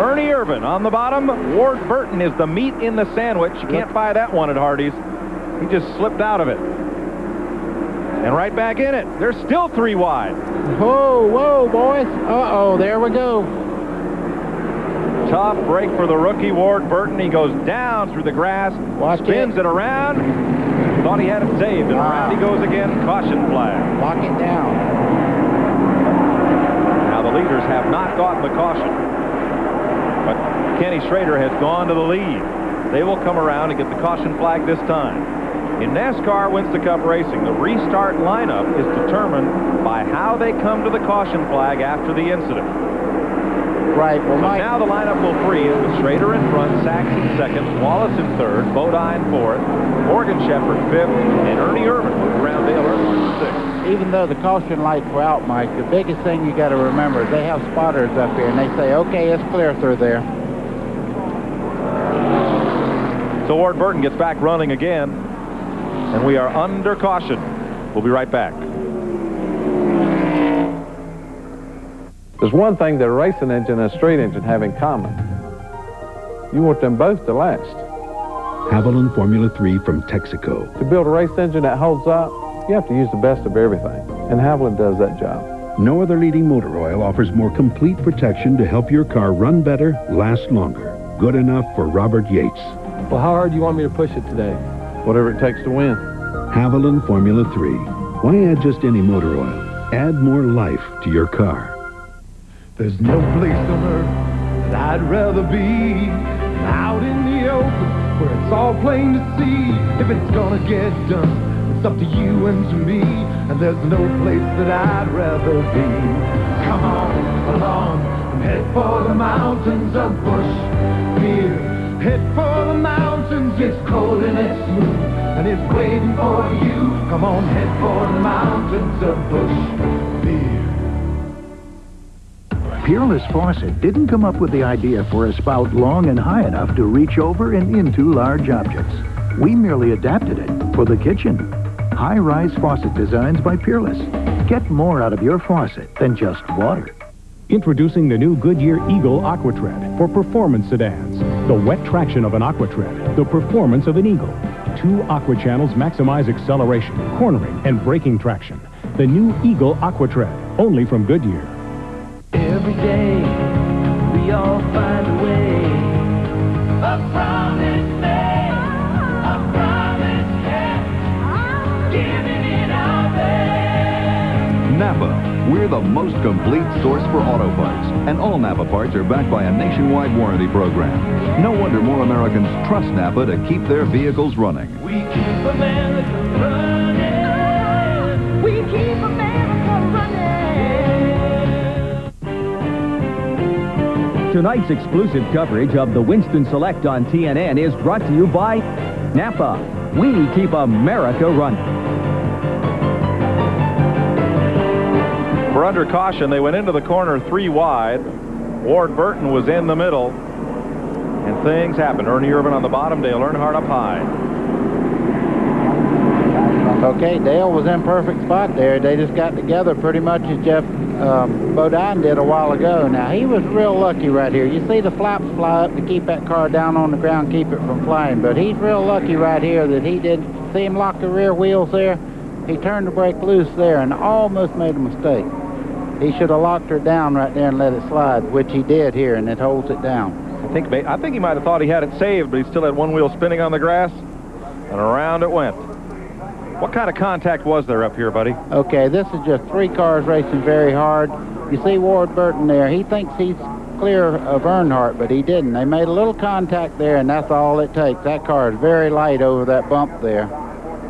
Ernie Irvin on the bottom. Ward Burton is the meat in the sandwich. You can't buy that one at Hardee's. He just slipped out of it. And right back in it. They're still 3 wide. Whoa, whoa, boys. Uh-oh, there we go. Tough break for the rookie, Ward Burton. He goes down through the grass, spins it around. Thought he had it saved, and around he goes again. Caution flag. Lock it down. Now the leaders have not gotten the caution, but Kenny Schrader has gone to the lead. They will come around and get the caution flag this time. In NASCAR Winston Cup racing, the restart lineup is determined by how they come to the caution flag after the incident. Right. Well, so now the lineup will freeze with Schrader in front, Sachs in second, Wallace in third, Bodine fourth, Morgan Shepherd fifth, and Ernie Irvin moved around Dale Earnhardt in sixth. Even though the caution lights were out, Mike, the biggest thing you got to remember is they have spotters up here, and they say, okay, it's clear through there. So Ward Burton gets back running again, and we are under caution. We'll be right back. There's one thing that a racing engine and a street engine have in common. You want them both to last. Haviland Formula 3 from Texaco. To build a race engine that holds up, you have to use the best of everything, and Haviland does that job. No other leading motor oil offers more complete protection to help your car run better, last longer. Good enough for Robert Yates. Well, how hard do you want me to push it today? Whatever it takes to win. Haviland Formula 3. Why add just any motor oil? Add more life to your car. There's no place on earth that I'd rather be than out in the open where it's all plain to see. If it's gonna get done, it's up to you and to me. And there's no place that I'd rather be. Come on along and head for the mountains of Bushmere. Head for the mountains, it's cold and it's smooth, and it's waiting for you. Come on, head for the mountains of Bushmere. Peerless Faucet didn't come up with the idea for a spout long and high enough to reach over and into large objects. We merely adapted it for the kitchen. High-rise faucet designs by Peerless. Get more out of your faucet than just water. Introducing the new Goodyear Eagle AquaTread for performance sedans. The wet traction of an AquaTread, the performance of an Eagle. 2 aqua channels maximize acceleration, cornering, and braking traction. The new Eagle AquaTread, only from Goodyear. Every day, we all find a way. A promise made, a promise kept, giving it our best. Napa, we're the most complete source for auto parts. And all Napa parts are backed by a nationwide warranty program. No wonder more Americans trust Napa to keep their vehicles running. We keep America running. We keep America running. Tonight's exclusive coverage of the Winston Select on TNN is brought to you by Napa. We keep America running. We're under caution. They went into the corner 3 wide. Ward Burton was in the middle. And things happened. Ernie Irvin on the bottom, Dale Earnhardt up high. Okay, Dale was in perfect spot there. They just got together pretty much as Jeff Bodine did a while ago. Now, he was real lucky right here. You see the flaps fly up to keep that car down on the ground, keep it from flying. But he's real lucky right here that he didn't see him lock the rear wheels there. He turned the brake loose there and almost made a mistake. He should have locked her down right there and let it slide, which he did here, and it holds it down. I think he might have thought he had it saved, but he still had one wheel spinning on the grass, and around it went. What kind of contact was there up here, buddy? Okay, this is just 3 cars racing very hard. You see Ward Burton there. He thinks he's clear of Earnhardt, but he didn't. They made a little contact there, and that's all it takes. That car is very light over that bump there.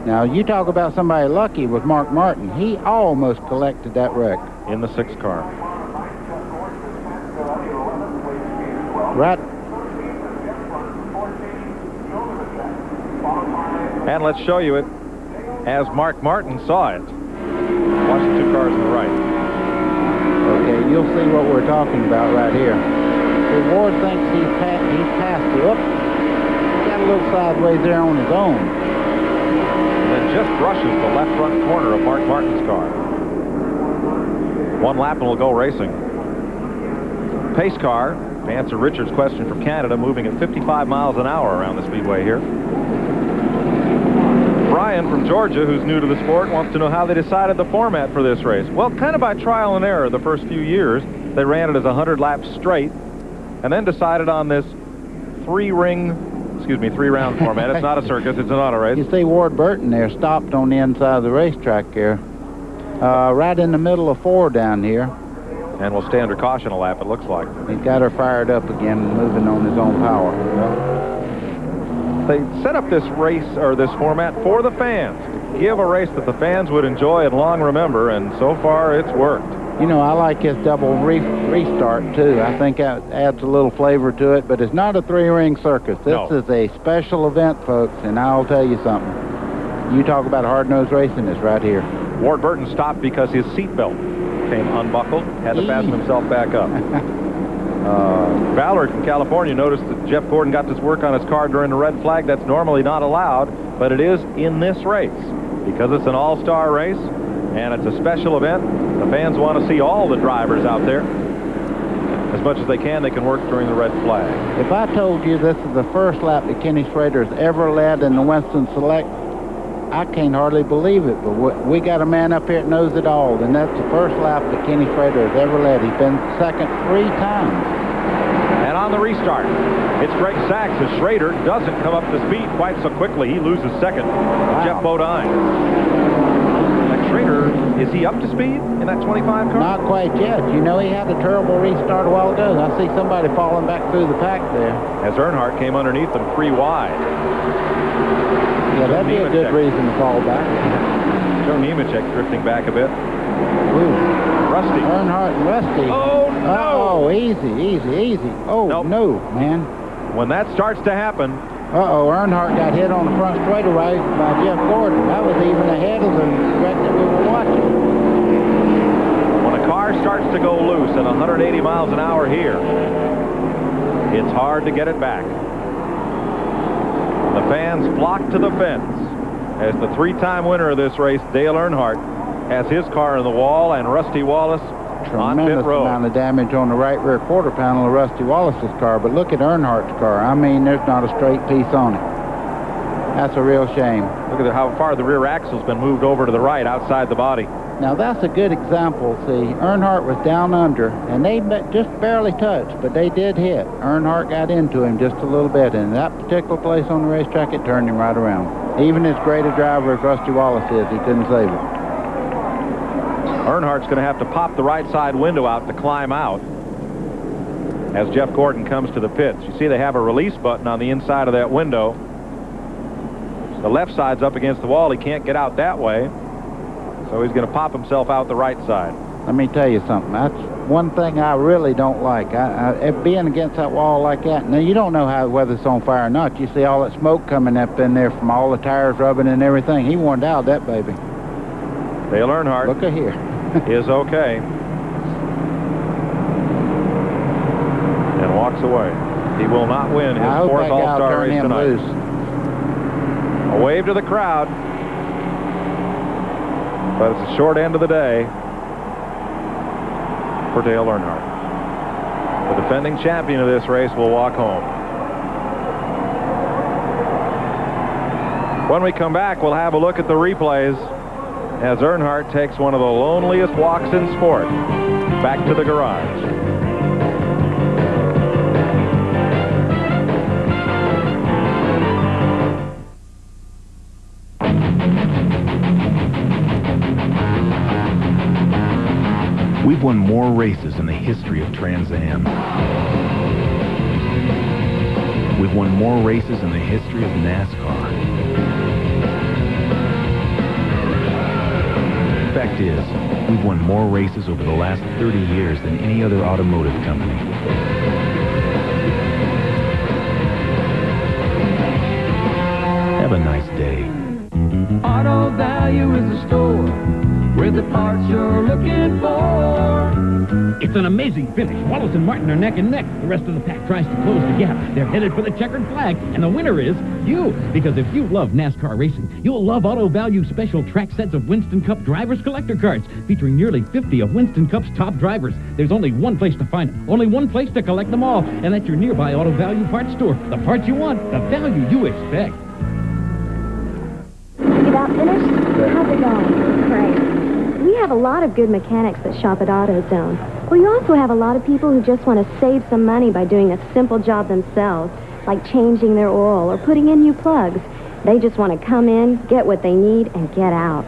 Now, you talk about somebody lucky with Mark Martin. He almost collected that wreck. In the 6th car. Right. And let's show you it as Mark Martin saw it. Watch the 2 cars on the right. Okay, you'll see what we're talking about right here. See, Ward thinks he's passed it. Whoop. He got a little sideways there on his own. And then just brushes the left front corner of Mark Martin's car. 1 lap and we'll go racing. Pace car, to answer Richard's question from Canada, moving at 55 miles an hour around the speedway here. Brian from Georgia, who's new to the sport, wants to know how they decided the format for this race. Well, kind of by trial and error the first few years. They ran it as 100 laps straight and then decided on this 3-round format. It's not a circus, it's an auto race. You see Ward Burton there stopped on the inside of the racetrack here. Right in the middle of 4 down here. And we'll stay under caution a lap, it looks like. He's got her fired up again, moving on his own power. They set up this race, or this format, for the fans. Give a race that the fans would enjoy and long remember, and so far it's worked. You know, I like his double restart, too. I think that adds a little flavor to it, but it's not a 3-ring circus. This is a special event, folks, and I'll tell you something. You talk about hard-nosed racing, it's right here. Ward Burton stopped because his seatbelt came unbuckled, had to fasten himself back up. Ballard from California noticed that Jeff Gordon got this work on his car during the red flag. That's normally not allowed, but it is in this race. Because it's an all-star race, and it's a special event, the fans want to see all the drivers out there. As much as they can work during the red flag. If I told you this is the first lap that Kenny Schrader's ever led in the Winston Select, I can't hardly believe it, but we got a man up here that knows it all, and that's the first lap that Kenny Schrader has ever led. He's been second 3 times. And on the restart, it's Greg Sachs as Schrader doesn't come up to speed quite so quickly. He loses second. Wow. Jeff Bodine. Like Schrader, is he up to speed in that 25 car? Not quite yet. You know, he had a terrible restart a while ago. I see somebody falling back through the pack there. As Earnhardt came underneath them 3 wide. Yeah, that'd be a good reason to fall back. Joe Nemechek drifting back a bit. Ooh. Rusty. Earnhardt and Rusty. Oh, no! Oh, easy. Oh, nope. No, man. When that starts to happen... Earnhardt got hit on the front straightaway by Jeff Gordon. That was even ahead of the wreck that we were watching. When a car starts to go loose at 180 miles an hour here, it's hard to get it back. The fans flock to the fence as the 3-time winner of this race, Dale Earnhardt, has his car in the wall, and Rusty Wallace on pit road. Tremendous amount of damage on the right rear quarter panel of Rusty Wallace's car, but look at Earnhardt's car. I mean, there's not a straight piece on it. That's a real shame. Look at how far the rear axle's been moved over to the right outside the body. Now, that's a good example. See, Earnhardt was down under, and they just barely touched, but they did hit. Earnhardt got into him just a little bit, and in that particular place on the racetrack, it turned him right around. Even as great a driver as Rusty Wallace is, he couldn't save it. Earnhardt's going to have to pop the right side window out to climb out as Jeff Gordon comes to the pits. You see they have a release button on the inside of that window. The left side's up against the wall. He can't get out that way, so he's going to pop himself out the right side. Let me tell you something. That's one thing I really don't like. Being against that wall like that. Now, you don't know whether it's on fire or not. You see all that smoke coming up in there from all the tires rubbing and everything. He wanted out that baby. Dale Earnhardt. Look at here. Is okay. And walks away. He will not win his 4th All-Star race tonight. Loose. A wave to the crowd. But it's a short end of the day for Dale Earnhardt. The defending champion of this race will walk home. When we come back, we'll have a look at the replays as Earnhardt takes one of the loneliest walks in sport back to the garage. We've won more races in the history of Trans Am. We've won more races in the history of NASCAR. The fact is, we've won more races over the last 30 years than any other automotive company. Have a nice day. Auto Value is the store where the parts you're looking for. It's an amazing finish. Wallace and Martin are neck and neck. The rest of the pack tries to close the gap. They're headed for the checkered flag, and the winner is you. Because if you love NASCAR racing, you'll love Auto Value special track sets of Winston Cup Drivers Collector Cards featuring nearly 50 of Winston Cup's top drivers. There's only one place to find them, only one place to collect them all, and that's your nearby Auto Value parts store. The parts you want, the value you expect. You about finished? How's it going? Great. We have a lot of good mechanics that shop at AutoZone. We also have a lot of people who just want to save some money by doing a simple job themselves, like changing their oil or putting in new plugs. They just want to come in, get what they need, and get out.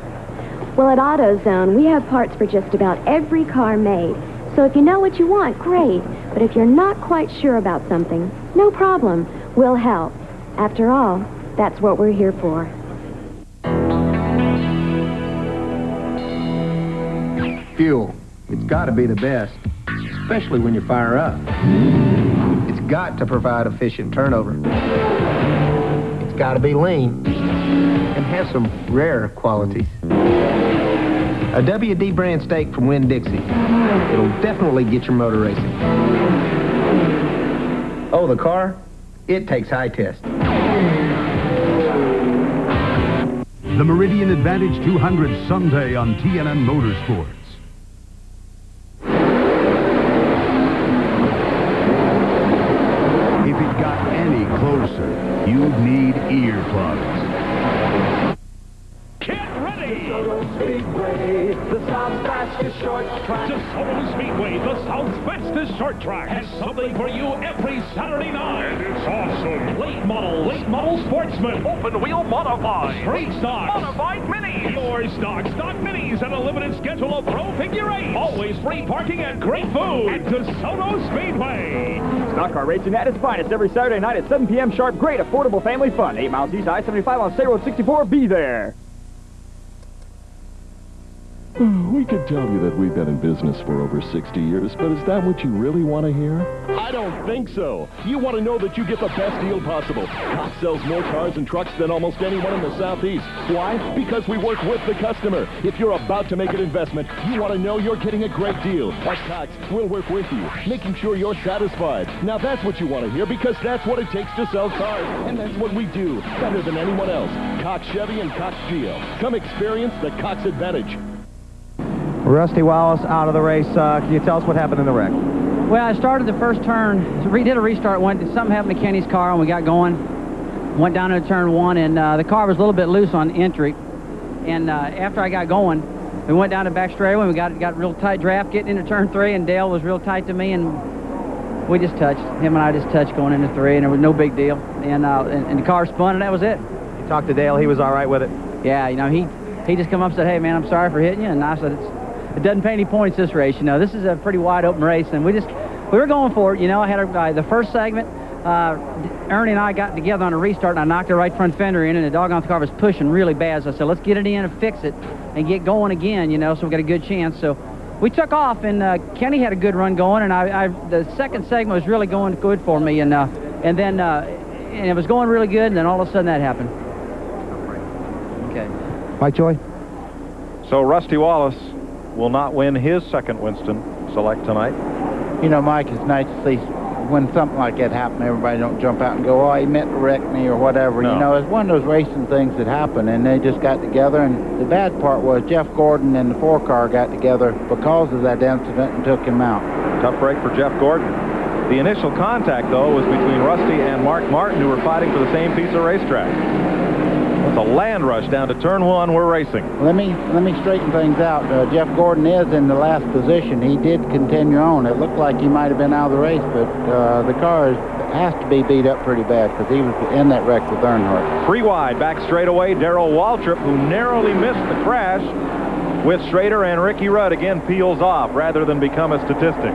Well, at AutoZone, we have parts for just about every car made. So if you know what you want, great. But if you're not quite sure about something, no problem. We'll help. After all, that's what we're here for. Fuel. It's got to be the best, especially when you fire up. It's got to provide efficient turnover. It's got to be lean and have some rare qualities. A WD brand steak from Winn-Dixie. It'll definitely get your motor racing. Oh, the car? It takes high test. The Meridian Advantage 200 Sunday on TNN Motorsports. If it got any closer, you'd need earplugs. Get ready! Speedway, the South's fastest short track. DeSoto Speedway, the South's fastest short track, has something for you every Saturday night. And it's awesome. Late model sportsman, open wheel modified, street stock, modified minis, your stock minis, and a limited schedule of pro figure eight. Always free parking and great food at DeSoto Speedway. Stock car racing at its finest every Saturday night at 7 p.m. sharp. Great, affordable family fun. 8 miles east, I-75 on State Road 64. Be there. We could tell you that we've been in business for over 60 years, but is that what you really want to hear? I don't think so. You want to know that you get the best deal possible. Cox sells more cars and trucks than almost anyone in the Southeast. Why? Because we work with the customer. If you're about to make an investment, you want to know you're getting a great deal. At Cox, we'll work with you, making sure you're satisfied. Now that's what you want to hear, because that's what it takes to sell cars. And that's what we do, better than anyone else. Cox Chevy and Cox Geo. Come experience the Cox Advantage. Rusty Wallace out of the race. Can you tell us what happened in the wreck? Well, I started the first turn, did a restart. Something happened to Kenny's car, and we got going. Went down into turn one, and the car was a little bit loose on entry. And after I got going, we went down to back straightaway. We got real tight draft getting into turn three, and Dale was real tight to me, and we just touched. Him and I just touched going into three, and there was no big deal. And the car spun, and that was it. You talked to Dale. He was all right with it? Yeah, you know, he just come up and said, "Hey, man, I'm sorry for hitting you." And I said, it doesn't pay any points, this race. You know, this is a pretty wide open race, and we were going for it. You know, I had the first segment, Ernie and I got together on a restart, and I knocked the right front fender in, and the doggone car was pushing really bad. So I said, let's get it in and fix it and get going again, you know, so we got a good chance. So we took off, and Kenny had a good run going, and the second segment was really going good for me, and then it was going really good, and then all of a sudden that happened. Okay. Mike Joy. So Rusty Wallace will not win his second Winston Select tonight. You know, Mike, it's nice to see when something like that happens, everybody don't jump out and go, oh, he meant to wreck me or whatever. No. You know, it's one of those racing things that happen, and they just got together. And the bad part was Jeff Gordon and the 4-car got together because of that incident and took him out. Tough break for Jeff Gordon. The initial contact, though, was between Rusty and Mark Martin, who were fighting for the same piece of racetrack. It's a land rush down to turn one. We're racing. Let me straighten things out. Jeff Gordon is in the last position. He did continue on. It looked like he might have been out of the race, but the car has to be beat up pretty bad because he was in that wreck with Earnhardt. Three wide, back straightaway, Darrell Waltrip, who narrowly missed the crash, with Schrader, and Ricky Rudd again peels off rather than become a statistic.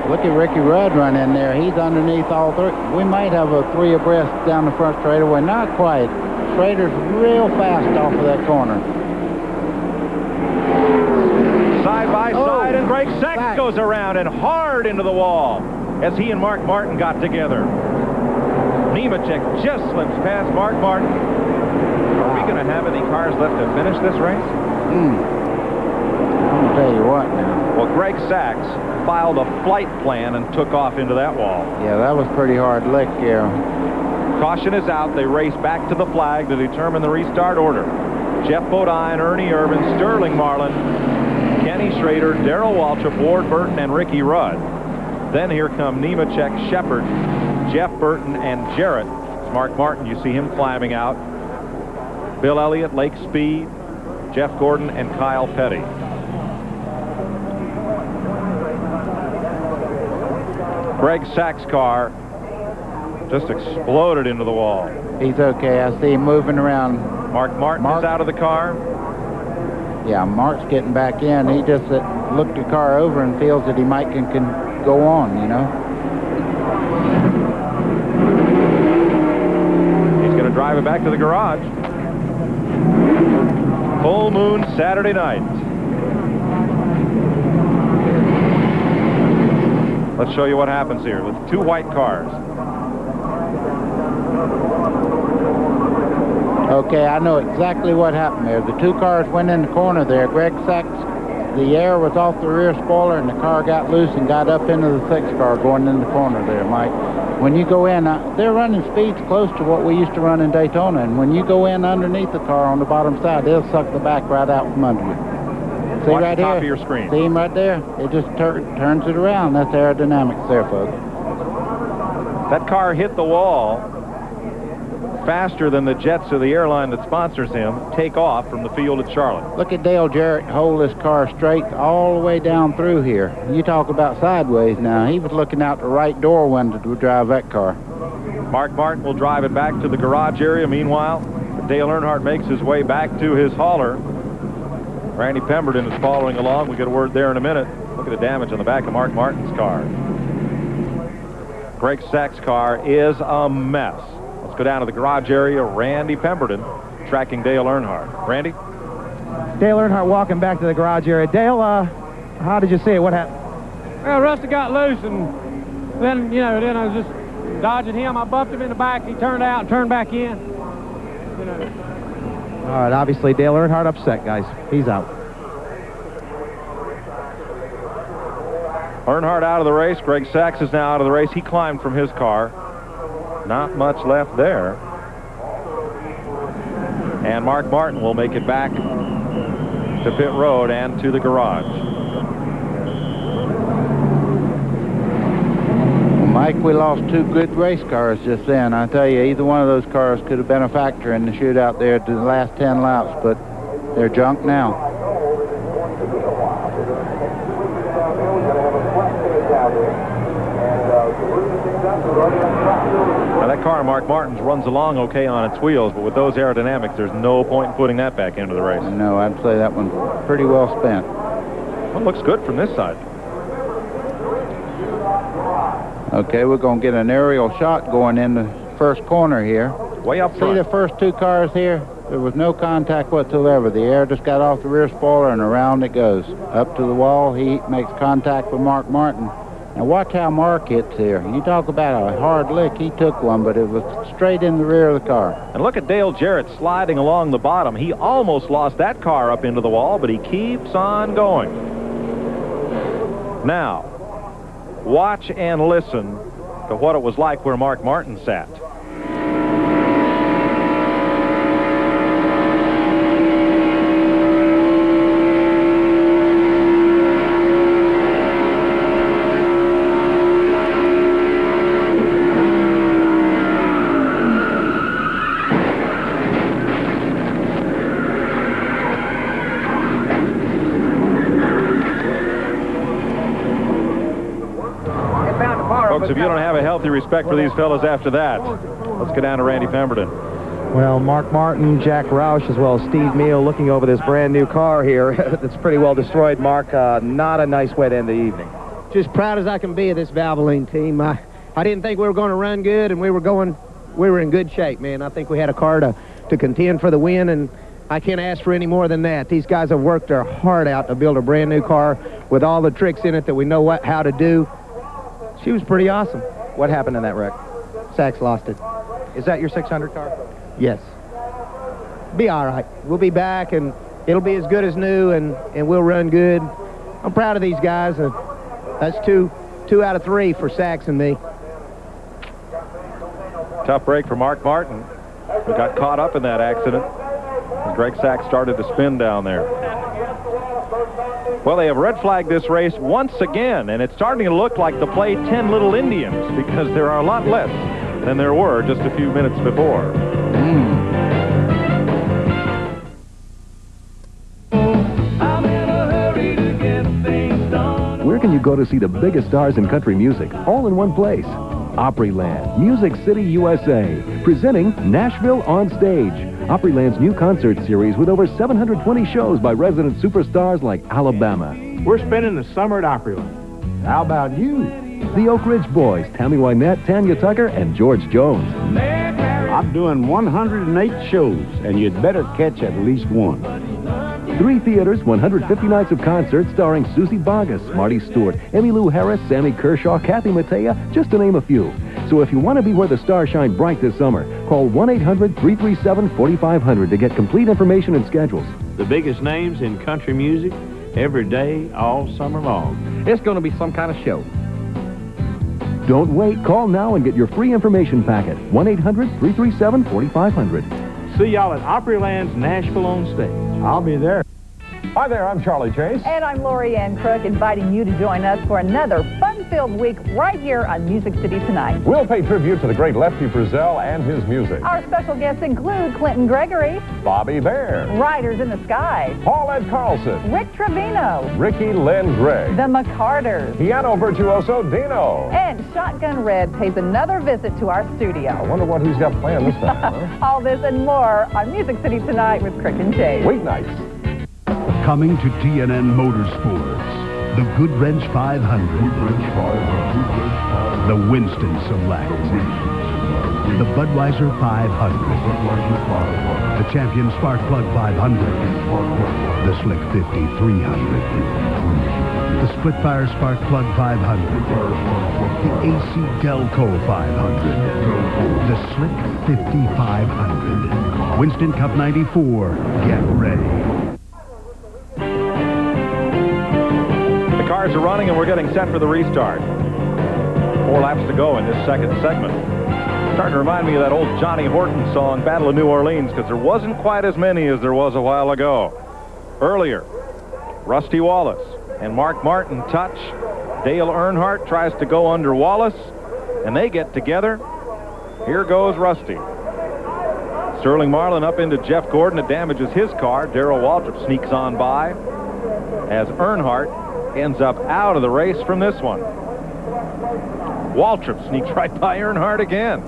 Look at Ricky Rudd run in there. He's underneath all three. We might have a three abreast down the front straightaway. Not quite. Schrader's real fast off of that corner. Side by side, and Greg Sachs goes around and hard into the wall as he and Mark Martin got together. Nemechek just slips past Mark Martin. Are we going to have any cars left to finish this race? I'm going to tell you what now. Well, Greg Sachs filed a flight plan and took off into that wall. Yeah, that was pretty hard lick here. Caution is out. They race back to the flag to determine the restart order. Jeff Bodine, Ernie Irvin, Sterling Marlin, Kenny Schrader, Darrell Waltrip, Ward Burton, and Ricky Rudd. Then here come Nemechek, Shepard, Jeff Burton, and Jarrett. Mark Martin, you see him climbing out. Bill Elliott, Lake Speed, Jeff Gordon, and Kyle Petty. Greg Sachs' car just exploded into the wall. He's okay. I see him moving around. Mark Martin is out of the car. Yeah, Mark's getting back in. He just looked the car over and feels that he might can go on, you know. He's going to drive it back to the garage. Full moon Saturday night. Let's show you what happens here with two white cars. Okay, I know exactly what happened there. The two cars went in the corner there. Greg Sachs, the air was off the rear spoiler, and the car got loose and got up into the 6 car going in the corner there, Mike. When you go in, they're running speeds close to what we used to run in Daytona, and when you go in underneath the car on the bottom side, they'll suck the back right out from under you. See Watch right the top here? of your screen. See him right there? It just turns it around. That's aerodynamics there, folks. That car hit the wall faster than the jets of the airline that sponsors him take off from the field at Charlotte. Look at Dale Jarrett hold this car straight all the way down through here. You talk about sideways now. He was looking out the right door window to drive that car. Mark Martin will drive it back to the garage area. Meanwhile, Dale Earnhardt makes his way back to his hauler. Randy Pemberton is following along. We'll get a word there in a minute. Look at the damage on the back of Mark Martin's car. Greg Sachs' car is a mess. Let's go down to the garage area. Randy Pemberton tracking Dale Earnhardt. Randy? Dale Earnhardt walking back to the garage area. Dale, how did you see it? What happened? Well, Rusty got loose, and then, then I was just dodging him. I bumped him in the back. He turned out and turned back in. All right, obviously Dale Earnhardt upset, guys. He's out. Earnhardt out of the race. Greg Sachs is now out of the race. He climbed from his car. Not much left there. And Mark Martin will make it back to pit road and to the garage. Well, Mike, we lost 2 good race cars just then. I tell you, either one of those cars could have been a factor in the shootout there to the last 10 laps, but they're junk now. Now that car, Mark Martin's, runs along okay on its wheels, but with those aerodynamics, there's no point in putting that back into the race. No, I'd say that one pretty well spent. Well, it looks good from this side. Okay, we're going to get an aerial shot going in the first corner here. Way up front. See the first 2 cars here? There was no contact whatsoever. The air just got off the rear spoiler and around it goes. Up to the wall, he makes contact with Mark Martin. Now watch how Mark hits here. You talk about a hard lick. He took one, but it was straight in the rear of the car. And look at Dale Jarrett sliding along the bottom. He almost lost that car up into the wall, but he keeps on going. Now, watch and listen to what it was like where Mark Martin sat. Folks, if you don't have a healthy respect for these fellas after that, let's go down to Randy Pemberton. Well, Mark Martin, Jack Roush, as well as Steve Meal looking over this brand new car here that's pretty well destroyed, Mark. Not a nice way to end the evening. Just proud as I can be of this Valvoline team. I didn't think we were going to run good, and we were in good shape, man. I think we had a car to contend for the win, and I can't ask for any more than that. These guys have worked their heart out to build a brand new car with all the tricks in it that we know how to do. She was pretty awesome. What happened in that wreck? Sachs lost it. Is that your 600 car? Yes. Be all right. We'll be back, and it'll be as good as new, and we'll run good. I'm proud of these guys. That's two out of 3 for Sachs and me. Tough break for Mark Martin, who got caught up in that accident as Greg Sachs started to spin down there. Well, they have red flagged this race once again, and it's starting to look like the play 10 Little Indians, because there are a lot less than there were just a few minutes before. Where can you go to see the biggest stars in country music all in one place? Opryland, Music City, USA, presenting Nashville on Stage. Opryland's new concert series with over 720 shows by resident superstars like Alabama. We're spending the summer at Opryland. How about you? The Oak Ridge Boys, Tammy Wynette, Tanya Tucker, and George Jones. I'm doing 108 shows, and you'd better catch at least one. 3 theaters, 150 nights of concerts starring Susie Bogus, Marty Stewart, Emmylou Harris, Sammy Kershaw, Kathy Mattea, just to name a few. So if you want to be where the stars shine bright this summer, call 1-800-337-4500 to get complete information and schedules. The biggest names in country music, every day, all summer long. It's going to be some kind of show. Don't wait. Call now and get your free information packet. 1-800-337-4500. See y'all at Opryland's Nashville on Stage. I'll be there. Hi there, I'm Charlie Chase. And I'm Lori Ann Crook, inviting you to join us for another fun-filled week right here on Music City Tonight. We'll pay tribute to the great Lefty Frizzell and his music. Our special guests include Clinton Gregory, Bobby Bear, Riders in the Sky, Paulette Carlson, Rick Trevino, Ricky Lynn Gregg, the McCarters, piano virtuoso Dino, and Shotgun Red pays another visit to our studio. I wonder what he's got planned this time, huh? All this and more on Music City Tonight with Crick and Chase. Weeknights. Coming to TNN Motorsports, the Good Wrench 500, the Winston Select, the Budweiser 500, the Champion Spark Plug 500, the Slick 50 300, the Splitfire Spark Plug 500, the AC Delco 500, the Slick 50 500, Winston Cup 94, get ready. The cars are running, and we're getting set for the restart. 4 laps to go in this second segment. Starting to remind me of that old Johnny Horton song, Battle of New Orleans, because there wasn't quite as many as there was a while ago. Earlier, Rusty Wallace and Mark Martin touch. Dale Earnhardt tries to go under Wallace, and they get together. Here goes Rusty. Sterling Marlin up into Jeff Gordon. It damages his car. Darrell Waltrip sneaks on by as Earnhardt ends up out of the race from this one. Waltrip sneaks right by Earnhardt again.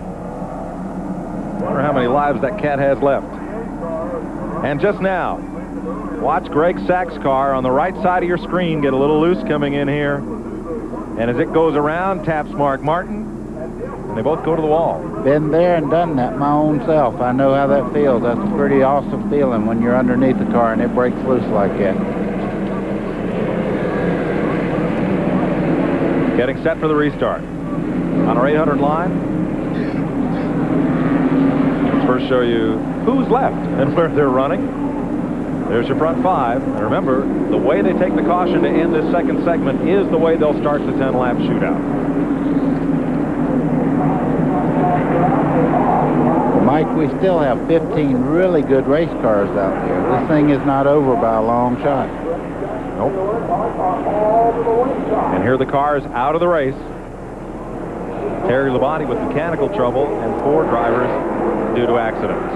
Wonder how many lives that cat has left. And just now, watch Greg Sachs' car on the right side of your screen get a little loose coming in here. And as it goes around, taps Mark Martin, and they both go to the wall. Been there and done that my own self. I know how that feels. That's a pretty awesome feeling when you're underneath the car and it breaks loose like that. Getting set for the restart. On our 800 line, let's first show you who's left and where they're running. There's your front 5. And remember, the way they take the caution to end this second segment is the way they'll start the 10-lap shootout. Well, Mike, we still have 15 really good race cars out there. This thing is not over by a long shot. Nope. And here are the cars out of the race. Terry Labonte with mechanical trouble and 4 drivers due to accidents.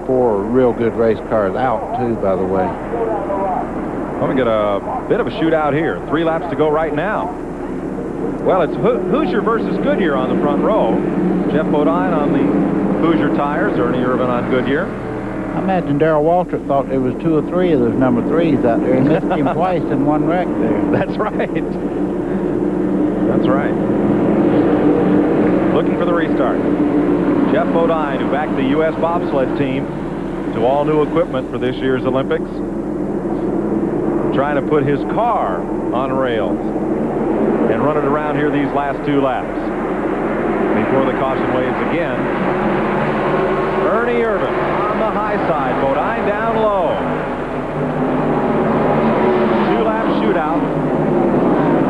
4 real good race cars out, too, by the way. Well, we get a bit of a shootout here. 3 laps to go right now. Well, it's Hoosier versus Goodyear on the front row. Jeff Bodine on the Hoosier tires, Ernie Irvin on Goodyear. I imagine Darrell Waltrip thought there was 2 or 3 of those number 3s out there. He missed him twice in one wreck there. That's right. That's right. Looking for the restart. Jeff Bodine, who backed the U.S. bobsled team to all new equipment for this year's Olympics, trying to put his car on rails and run it around here these last 2 laps before the caution waves again. Ernie Irvin on the high side, Bodine down low. 2-lap shootout,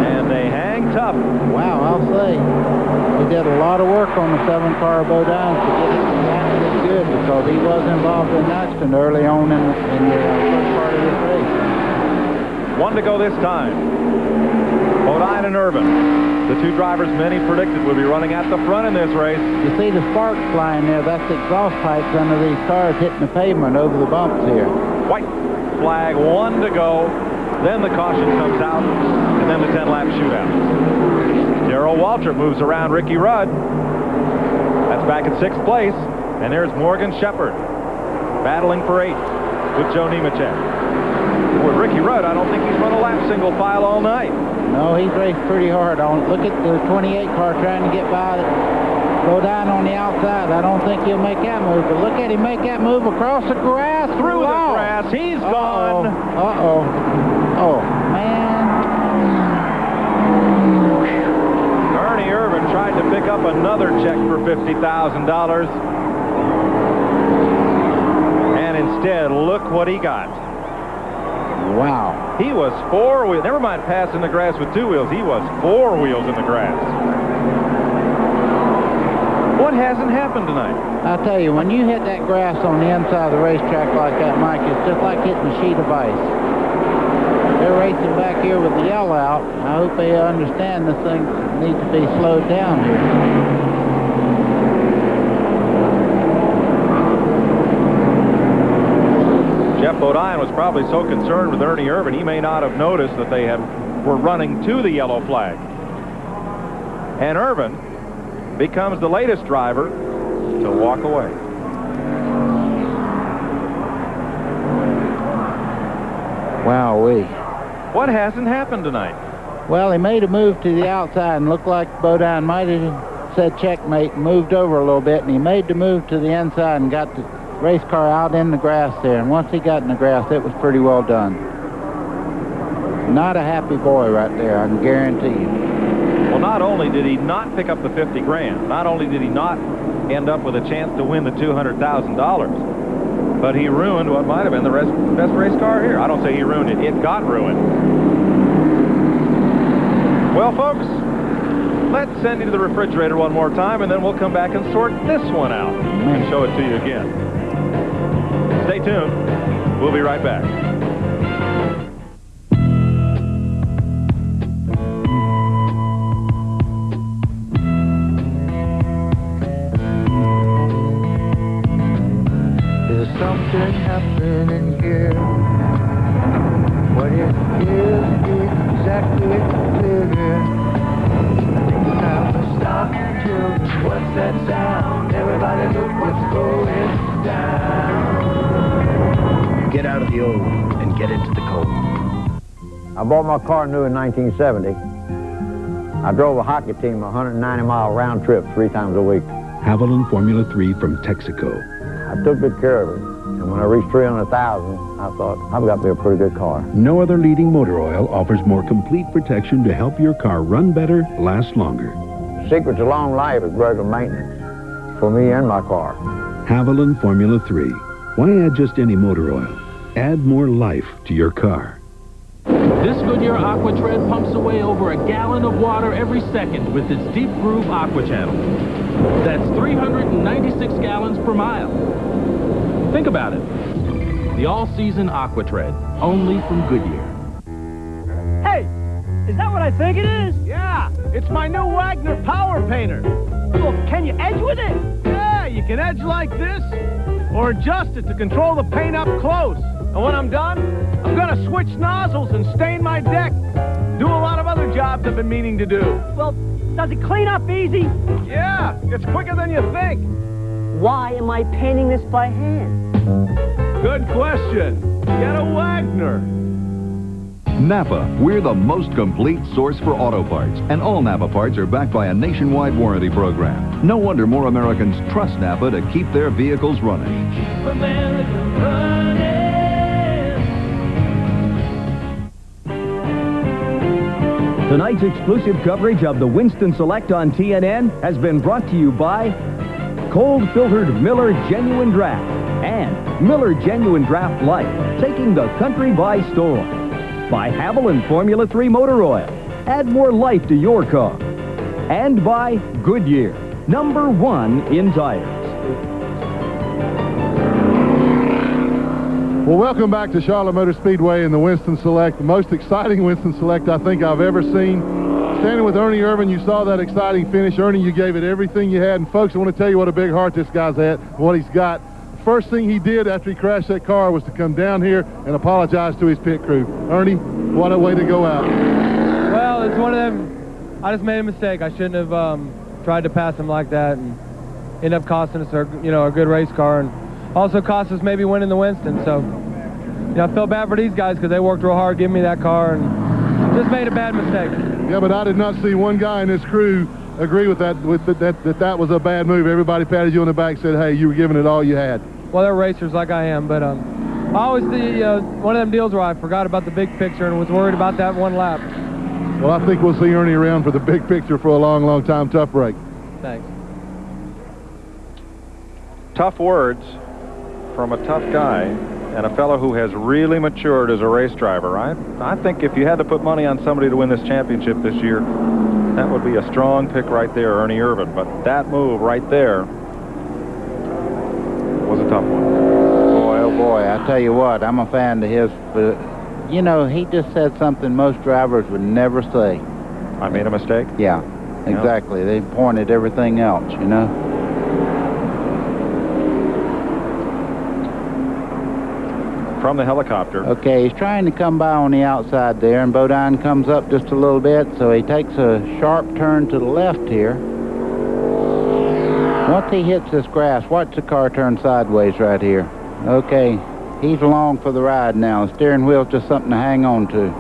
and they hang tough. Wow, I'll say. He did a lot of work on the 7-car Bodine to get it actually good, because he was involved in an accident early on in the first part of this race. 1 to go this time. Bodine and Irvin, the 2 drivers many predicted would be running at the front in this race. You see the sparks flying there. That's the exhaust pipes under these cars hitting the pavement over the bumps here. White flag, 1 to go. Then the caution comes out, and then the 10-lap shootout. Darrell Waltrip moves around Ricky Rudd. That's back in 6th place. And there's Morgan Shepherd battling for 8th with Joe Nemechek. With Ricky Rudd, I don't think he's run a lap single file all night. No, he's raced pretty hard on it. Look at the 28 car trying to get by Bodine on the outside. I don't think he'll make that move, but look at him make that move across the grass. Through the grass. He's gone. Uh-oh. Oh, man. Ernie Irvin tried to pick up another check for $50,000. And instead, look what he got. Wow. He was 4 wheels. Never mind passing the grass with 2 wheels. He was 4 wheels in the grass. What hasn't happened tonight? I tell you, when you hit that grass on the inside of the racetrack like that, Mike, it's just like hitting a sheet of ice. They're racing back here with the yellow out. I hope they understand this thing needs to be slowed down here. Jeff Bodine was probably so concerned with Ernie Irvin, he may not have noticed that they were running to the yellow flag. And Irvin becomes the latest driver to walk away. Wowee. What hasn't happened tonight? Well, he made a move to the outside and looked like Bodine might have said checkmate and moved over a little bit, and he made the move to the inside and got the race car out in the grass there. And once he got in the grass, it was pretty well done. Not a happy boy right there, I can guarantee you. Well, not only did he not pick up the 50 grand, not only did he not end up with a chance to win the $200,000, but he ruined what might have been the best race car here. I don't say he ruined it. It got ruined. Well, folks, let's send you to the refrigerator one more time, and then we'll come back and sort this one out and show it to you again. Stay tuned. We'll be right back. There's something happening here. What it is exactly clear. Time to stop till what's that sound? Everybody look what's going down. Get out of the old and get into the cold. I bought my car new in 1970. I drove a hockey team 190-mile round trip 3 times a week. Haviland Formula 3 from Texaco. I took good care of it. And when I reached 300,000, I thought, I've got me a pretty good car. No other leading motor oil offers more complete protection to help your car run better, last longer. Secret to long life is regular maintenance for me and my car. Haviland Formula 3. Why add just any motor oil? Add more life to your car. This Goodyear Aqua Tread pumps away over a gallon of water every second with its Deep Groove Aqua Channel. That's 396 gallons per mile. Think about it. The all-season Aqua Tread, only from Goodyear. Hey, is that what I think it is? Yeah, it's my new Wagner Power Painter. Well, can you edge with it? Yeah, you can edge like this, or adjust it to control the paint up close. And when I'm done, I'm gonna switch nozzles and stain my deck. Do a lot of other jobs I've been meaning to do. Well, does it clean up easy? Yeah, it's quicker than you think. Why am I painting this by hand? Good question. Get a Wagner. Napa, we're the most complete source for auto parts, and all Napa parts are backed by a nationwide warranty program. No wonder more Americans trust Napa to keep their vehicles running. Tonight's exclusive coverage of the Winston Select on TNN has been brought to you by Cold Filtered Miller Genuine Draft and Miller Genuine Draft Light, taking the country by storm. By Havel and Formula 3 Motor Oil. Add more life to your car. And by Goodyear, #1 in tires. Well, welcome back to Charlotte Motor Speedway in the Winston Select, the most exciting Winston Select I think I've ever seen. Standing with Ernie Irvin, you saw that exciting finish. Ernie, you gave it everything you had. And folks, I want to tell you what a big heart this guy's had, what he's got. First thing he did after he crashed that car was to come down here and apologize to his pit crew. Ernie, what a way to go out. Well, it's one of them. I just made a mistake. I shouldn't have tried to pass him like that and end up costing us a good race car, and also cost us maybe winning the Winston. So, I felt bad for these guys because they worked real hard giving me that car and just made a bad mistake. Yeah, but I did not see one guy in this crew agree with that, that was a bad move. Everybody patted you on the back, said, hey, you were giving it all you had. Well, they're racers like I am, but I always one of them deals where I forgot about the big picture and was worried about that one lap. Well, I think we'll see Ernie around for the big picture for a long, long time. Tough break. Thanks. Tough words from a tough guy and a fellow who has really matured as a race driver. I think if you had to put money on somebody to win this championship this year, that would be a strong pick right there, Ernie Irvin. But that move right there was a tough one. Boy, oh boy, I tell you what, I'm a fan of his, but, he just said something most drivers would never say. I made a mistake? Yeah, exactly. They pointed everything else, From the helicopter. Okay, he's trying to come by on the outside there, and Bodine comes up just a little bit, so he takes a sharp turn to the left here. Once he hits this grass, watch the car turn sideways right here. Okay, he's along for the ride now. The steering wheel's just something to hang on to.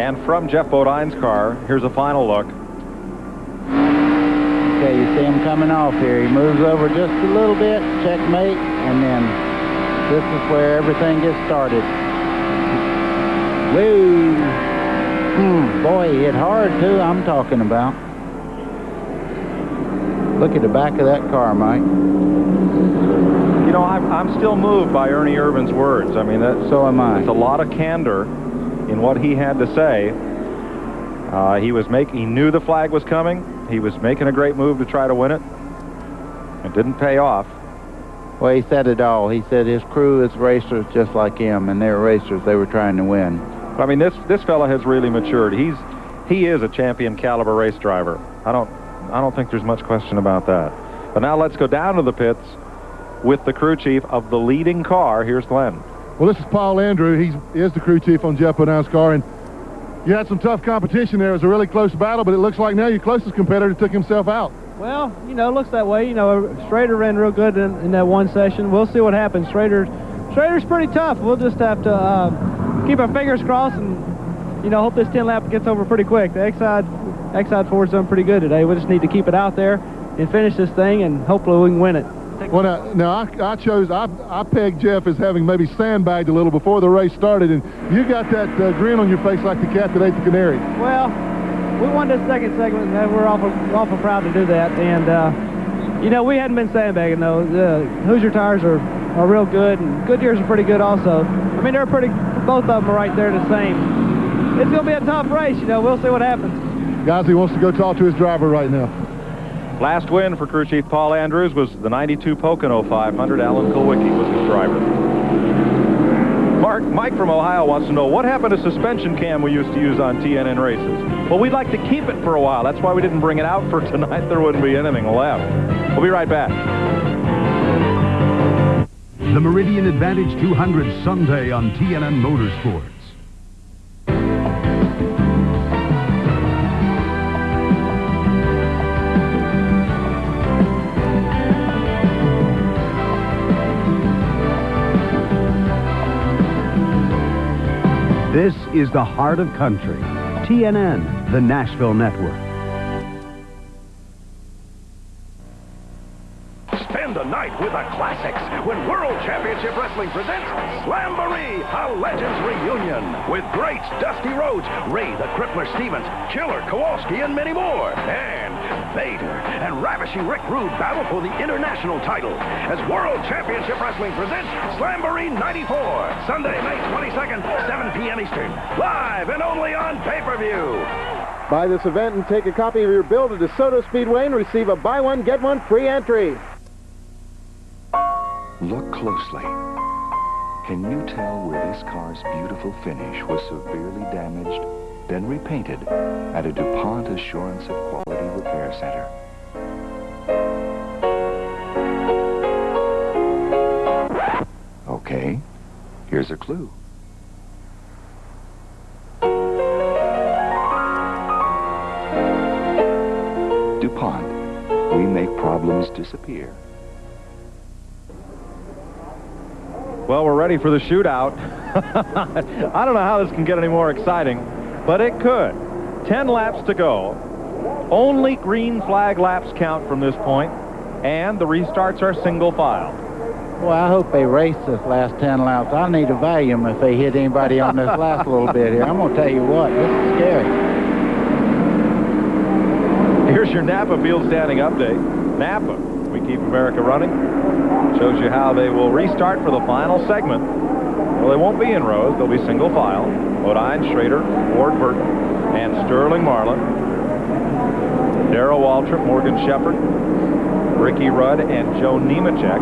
And from Jeff Bodine's car, here's a final look. Okay, you see him coming off here. He moves over just a little bit, checkmate, and then this is where everything gets started. Woo! Boy, he hit hard, too, I'm talking about. Look at the back of that car, Mike. I'm still moved by Ernie Irvin's words. I mean, so am I. It's a lot of candor in what he had to say. He knew the flag was coming. He was making a great move to try to win it. It didn't pay off. Well, he said it all. He said his crew is racers just like him, and they're racers. They were trying to win. I mean, this fella has really matured. He is a champion caliber race driver. I don't think there's much question about that. But now let's go down to the pits with the crew chief of the leading car. Here's Glenn. Well, this is Paul Andrew. He is the crew chief on Jeff Bodine's car, and you had some tough competition there. It was a really close battle, but it looks like now your closest competitor took himself out. Well, it looks that way. Schrader ran real good in that one session. We'll see what happens. Schrader's pretty tough. We'll just have to keep our fingers crossed and, hope this 10 lap gets over pretty quick. The X-Side 4's done pretty good today. We just need to keep it out there and finish this thing, and hopefully we can win it. Well, now I pegged Jeff as having maybe sandbagged a little before the race started, and you got that grin on your face like the cat that ate the canary. Well, we won this second segment, and we're awful proud to do that. And we hadn't been sandbagging though. The Hoosier tires are real good, and Goodyears are pretty good also. I mean, both of them are right there the same. It's gonna be a tough race. We'll see what happens. Guys, he wants to go talk to his driver right now. Last win for crew chief Paul Andrews was the 92 Pocono 500. Alan Kulwicki was his driver. Mike from Ohio wants to know, what happened to suspension cam we used to use on TNN races? Well, we'd like to keep it for a while. That's why we didn't bring it out for tonight. There wouldn't be anything left. We'll be right back. The Meridian Advantage 200 Sunday on TNN Motorsports. This is the heart of country. TNN, the Nashville Network. Spend a night with the classics when World Championship Wrestling presents Slamboree, a Legends Reunion, with greats Dusty Rhodes, Ray the Crippler Stevens, Killer Kowalski, and many more. And Vader and Ravishing Rick Rude battle for the international title as World Championship Wrestling presents Slamboree 94, Sunday, May 22nd, 7 p.m. Eastern, live and only on pay-per-view. Buy this event and take a copy of your bill to DeSoto Speedway and receive a buy one, get one free entry. Look closely. Can you tell where this car's beautiful finish was severely damaged, then repainted at a DuPont Assurance of Quality Repair Center? Okay, here's a clue. DuPont, we make problems disappear. Well, we're ready for the shootout. I don't know how this can get any more exciting, but it could. 10 laps to go. Only green flag laps count from this point, and the restarts are single file. Well, I hope they race this last 10 laps. I need a Valium if they hit anybody on this last little bit here. I'm going to tell you what, this is scary. Here's your Napa field standing update. Napa, we keep America running. Shows you how they will restart for the final segment. Well, they won't be in rows. They'll be single file. Bodine, Schrader, Ward Burton, and Sterling Marlin. Darrell Waltrip, Morgan Shepherd, Ricky Rudd, and Joe Nemechek.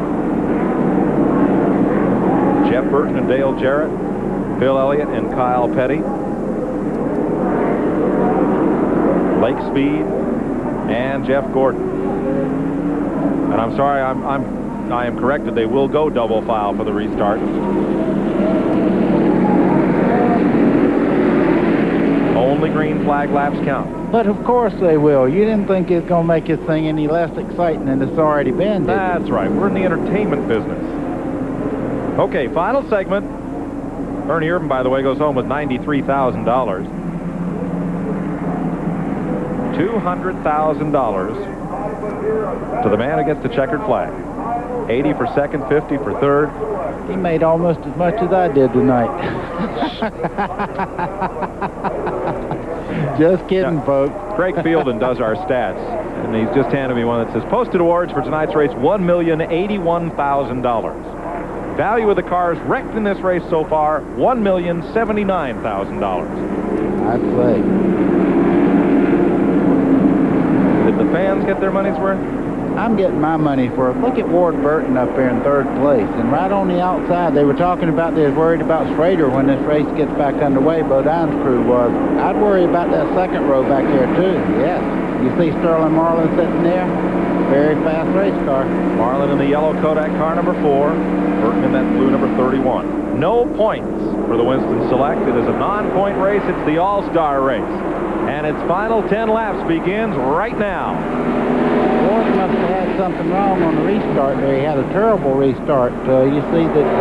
Jeff Burton and Dale Jarrett, Phil Elliott and Kyle Petty. Lake Speed and Jeff Gordon. And I'm sorry, I am corrected. They will go double file for the restart. Only green flag laps count. But of course they will. You didn't think it's going to make this thing any less exciting than it's already been, did you? That's right. We're in the entertainment business. Okay, final segment. Ernie Irvin, by the way, goes home with $93,000. $200,000 to the man who gets the checkered flag. 80 for second, 50 for third. He made almost as much as I did tonight. Just kidding, folks. Craig Fielden does our stats, and he's just handed me one that says, posted awards for tonight's race, $1,081,000. Value of the cars wrecked in this race so far, $1,079,000. I'd say. Did the fans get their money's worth? I'm getting my money for it. Look at Ward Burton up there in third place. And right on the outside, they were talking about they was worried about Schrader when this race gets back underway. Bodine's crew was. I'd worry about that second row back there, too. Yes. You see Sterling Marlin sitting there? Very fast race car. Marlin in the yellow Kodak car number 4. Burton in that blue number 31. No points for the Winston Select. It is a non-point race. It's the all-star race. And its final 10 laps begins right now. Ward must have had something wrong on the restart there. He had a terrible restart. You see that he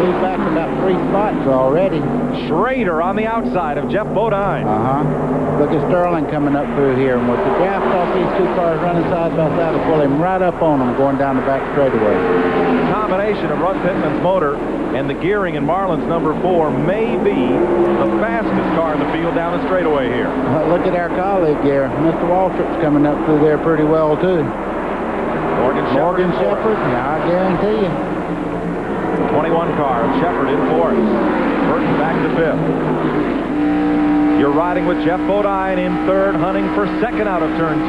moved back about 3 spots already. Schrader on the outside of Jeff Bodine. Look at Sterling coming up through here. And with the draft off these two cars running side by side, will pull him right up on them going down the back straightaway. The combination of Russ Pittman's motor and the gearing in Marlin's number 4 may be the fastest car in the field down the straightaway here. Look at our colleague here. Mr. Waltrip's coming up through there pretty well, too. Morgan Shepherd, yeah, I guarantee you. 21 car, Shepherd in 4th. Burton back to 5th. You're riding with Jeff Bodine in 3rd, hunting for 2nd out of turn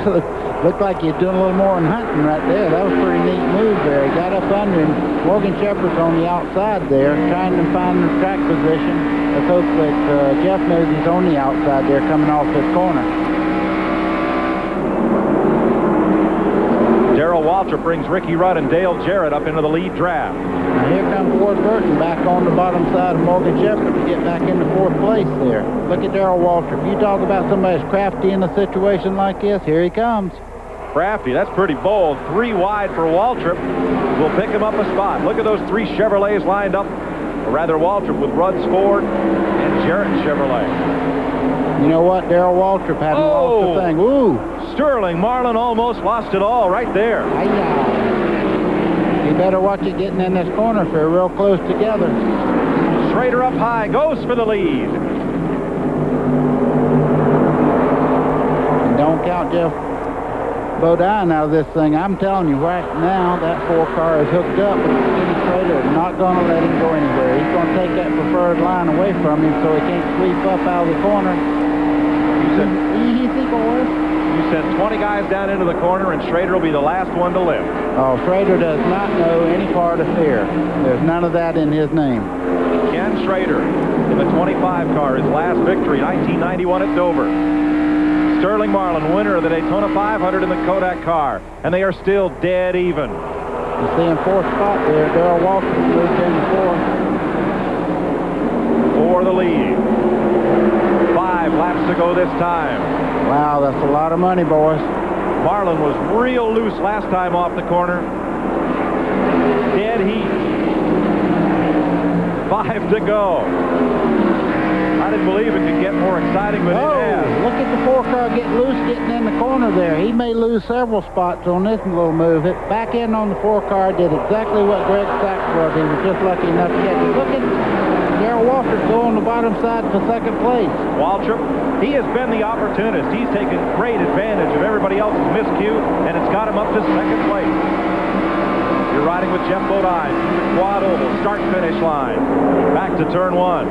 2. Looked like he's doing a little more than hunting right there. That was a pretty neat move there. He got up under him. Morgan Shepherd's on the outside there, trying to find the track position. Let's hope that Jeff knows he's on the outside there coming off this corner. Darrell Waltrip brings Ricky Rudd and Dale Jarrett up into the lead draft. Now here comes Ward Burton back on the bottom side of Morgan Shepherd to get back into 4th place there. Look at Darrell Waltrip. You talk about somebody who's crafty in a situation like this. Here he comes. Crafty, that's pretty bold. 3 wide for Waltrip. We'll pick him up a spot. Look at those 3 Chevrolets lined up or rather Waltrip with Rudd's Ford and Jarrett Chevrolet. You know what? Darrell Waltrip hadn't lost a thing. Ooh! Sterling Marlin almost lost it all right there. You better watch it getting in this corner if they're real close together. Schrader up high, goes for the lead. And don't count Jeff Bodine out of this thing. I'm telling you right now, that 4 car is hooked up, but Kenny Schrader is not going to let him go anywhere. He's going to take that preferred line away from him so he can't sweep up out of the corner. Easy, boys. You sent 20 guys down into the corner, and Schrader will be the last one to lift. Oh, Schrader does not know any part of fear. There's none of that in his name. Ken Schrader in the 25 car, his last victory, 1991 at Dover. Sterling Marlin, winner of the Daytona 500 in the Kodak car, and they are still dead even. You see in 4th spot there, Darrell Waltrip moved into 4th. For the lead. 5 laps to go this time. Wow, that's a lot of money, boys. Marlin was real loose last time off the corner. Dead heat. 5 to go. I didn't believe it could get more exciting, but it has. Look at the 4 car get loose getting in the corner there. He may lose several spots on this little move. It back in on the 4 car did exactly what Greg Sachs was. He was just lucky enough to get it. Look at Darrell Waltrip go on the bottom side for 2nd place. Waltrip, he has been the opportunist. He's taken great advantage of everybody else's miscue, and it's got him up to 2nd place. You're riding with Jeff Bodine through the quad oval, start-finish line. Back to turn 1.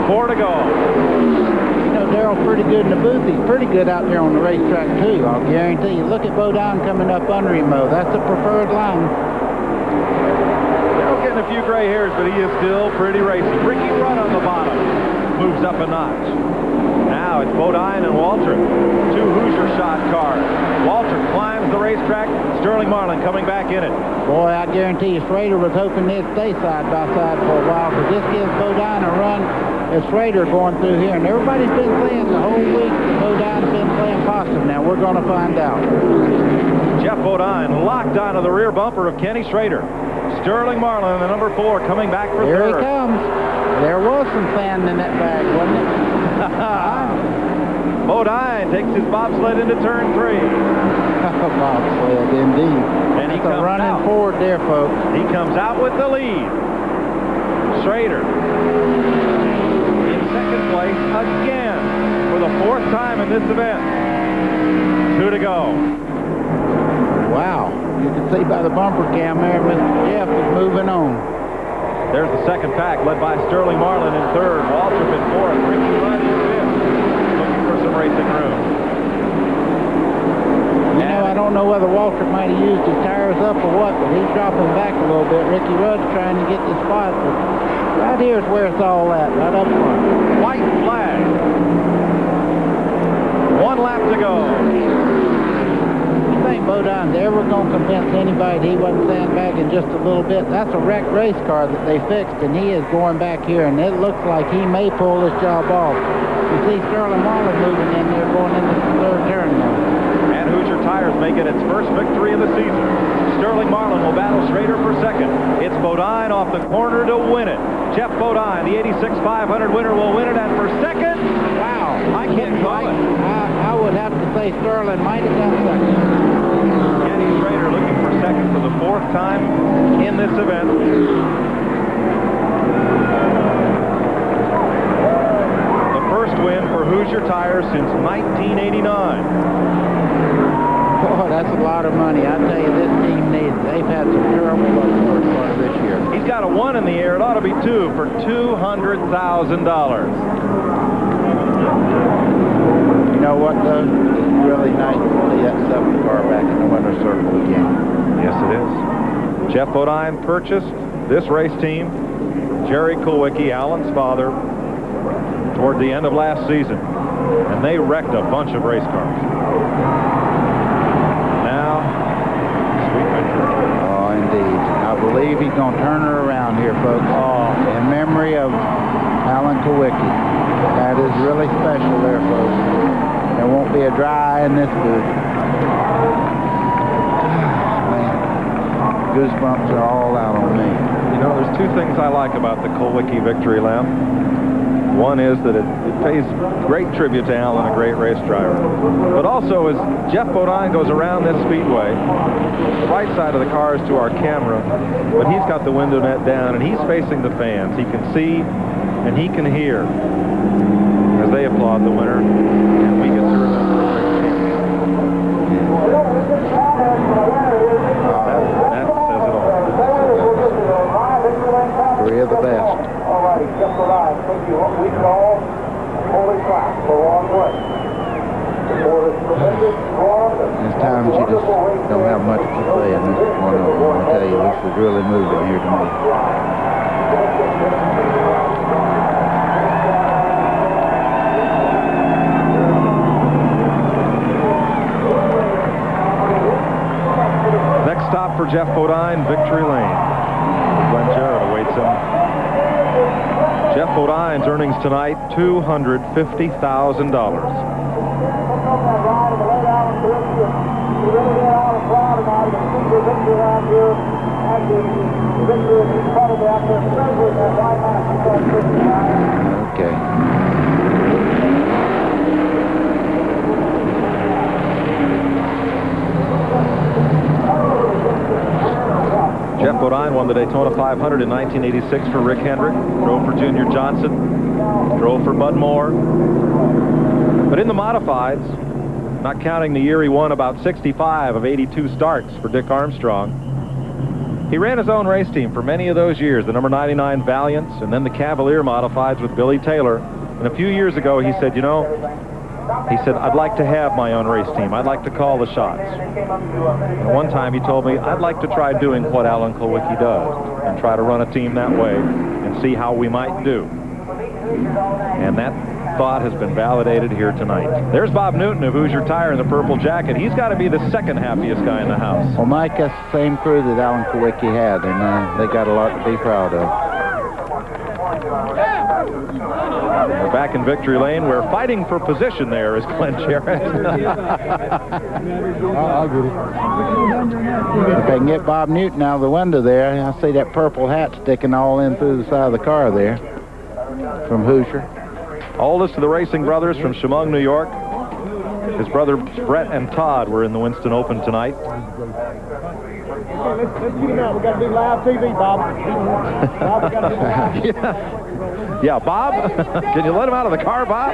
4 to go. You know, Darrell's pretty good in the booth. He's pretty good out there on the racetrack, too. I'll guarantee you. Look at Bodine coming up under him, though. That's the preferred line. Darrell getting a few gray hairs, but he is still pretty racy. Ricky Rudd on the bottom. Moves up a notch. Now it's Bodine and Waltrip. 2 Hoosier shot cars. Waltrip climbs the racetrack. Sterling Marlin coming back in it. Boy, I guarantee you Schrader was hoping they'd stay side by side for a while, because this gives Bodine a run as Schrader going through here. And everybody's been saying the whole week that Bodine's been playing possum. Now we're going to find out. Jeff Bodine locked onto the rear bumper of Kenny Schrader. Sterling Marlin, the number 4, coming back for Here third. he comes. There was some sand in that bag, wasn't it? Bodine takes his bobsled into turn 3. Bobsled, indeed. And he comes comes running out. forward there, folks. He comes out with the lead. Schrader in 2nd place again for the 4th time in this event. 2 to go. Wow. You can see by the bumper cam there, Mr. Jeff is moving on. There's the 2nd pack, led by Sterling Marlin in 3rd, Waltrip in 4th, Ricky Rudd in 5th, looking for some racing room. You know, I don't know whether Waltrip might have used his tires up or what, but he's dropping back a little bit. Ricky Rudd's trying to get the spot, but right here is where it's all at, right up front. White flag. 1 lap to go. You think Bodine's ever going to convince anybody that he wasn't sandbagging just a little bit? That's a wrecked race car that they fixed, and he is going back here, and it looks like he may pull this job off. You see Sterling Marlin moving in there, going into the 3rd turn now. And Hoosier Tires making its first victory of the season. Sterling Marlin will battle Schrader for 2nd. It's Bodine off the corner to win it. Jeff Bodine, the 86 500 winner, will win it, and for 2nd, wow, I can't call it. I would have to say Sterling might have done 2nd. Kenny Schrader looking for 2nd for the 4th time in this event. The first win for Hoosier Tires since 1989. Boy, that's a lot of money. I tell you, this team needs it. They've had some terrible luck for this year. He's got a 1 in the air. It ought to be 2 for $200,000. You know what, though? It's really nice to see that 7th car back in the winner's circle again. Yes, it is. Jeff Bodine purchased this race team, Jerry Kulwicki, Alan's father, toward the end of last season. And they wrecked a bunch of race cars. Now, sweet victory. Oh, indeed. I believe he's going to turn her around here, folks. Oh. In memory of Alan Kulwicki. That is really special there, folks. There won't be a dry eye in this booth. Man. goosebumps are all out on me. You know, there's two things I like about the Kulwicki victory lap. One is that it pays great tribute to Alan, a great race driver. But also, as Jeff Bodine goes around this speedway, the right side of the car is to our camera, but he's got the window net down, and he's facing the fans. He can see and he can hear as they applaud the winner, and we get to remember a great team. That says it all. Three of the best. There's times you just don't have much to say, and this is one of them. I tell you, this is really moving here to me. Next stop for Jeff Bodine, Victory Lane. Glenn Jarrett awaits him. Jeff Bodine's earnings tonight, $250,000. Okay. Jeff Bodine won the Daytona 500 in 1986 for Rick Hendrick, drove for Junior Johnson, drove for Bud Moore. But in the modifieds, not counting the year he won about 65 of 82 starts for Dick Armstrong, he ran his own race team for many of those years, the number 99 Valiants, and then the Cavalier modifieds with Billy Taylor. And a few years ago, he said, you know, I'd like to have my own race team. I'd like to call the shots. And one time he told me, I'd like to try doing what Alan Kulwicki does and try to run a team that way and see how we might do. And that thought has been validated here tonight. There's Bob Newton of Hoosier Tire in the purple jacket. He's got to be the second happiest guy in the house. Well, Mike, that's the same crew that Alan Kulwicki had, and they got a lot to be proud of. We're back in Victory Lane. We're fighting for position there, is Glenn Jarrett. I'll get it. If they can get Bob Newton out of the window there, I see that purple hat sticking all in through the side of the car there from Hoosier. Oldest of the racing brothers from Chemung, New York. His brothers Brett and Todd were in the Winston Open tonight. Let's get him out. We got to do live TV, Bob. Bob, we got to do live. Yeah, Bob? Can you let him out of the car, Bob?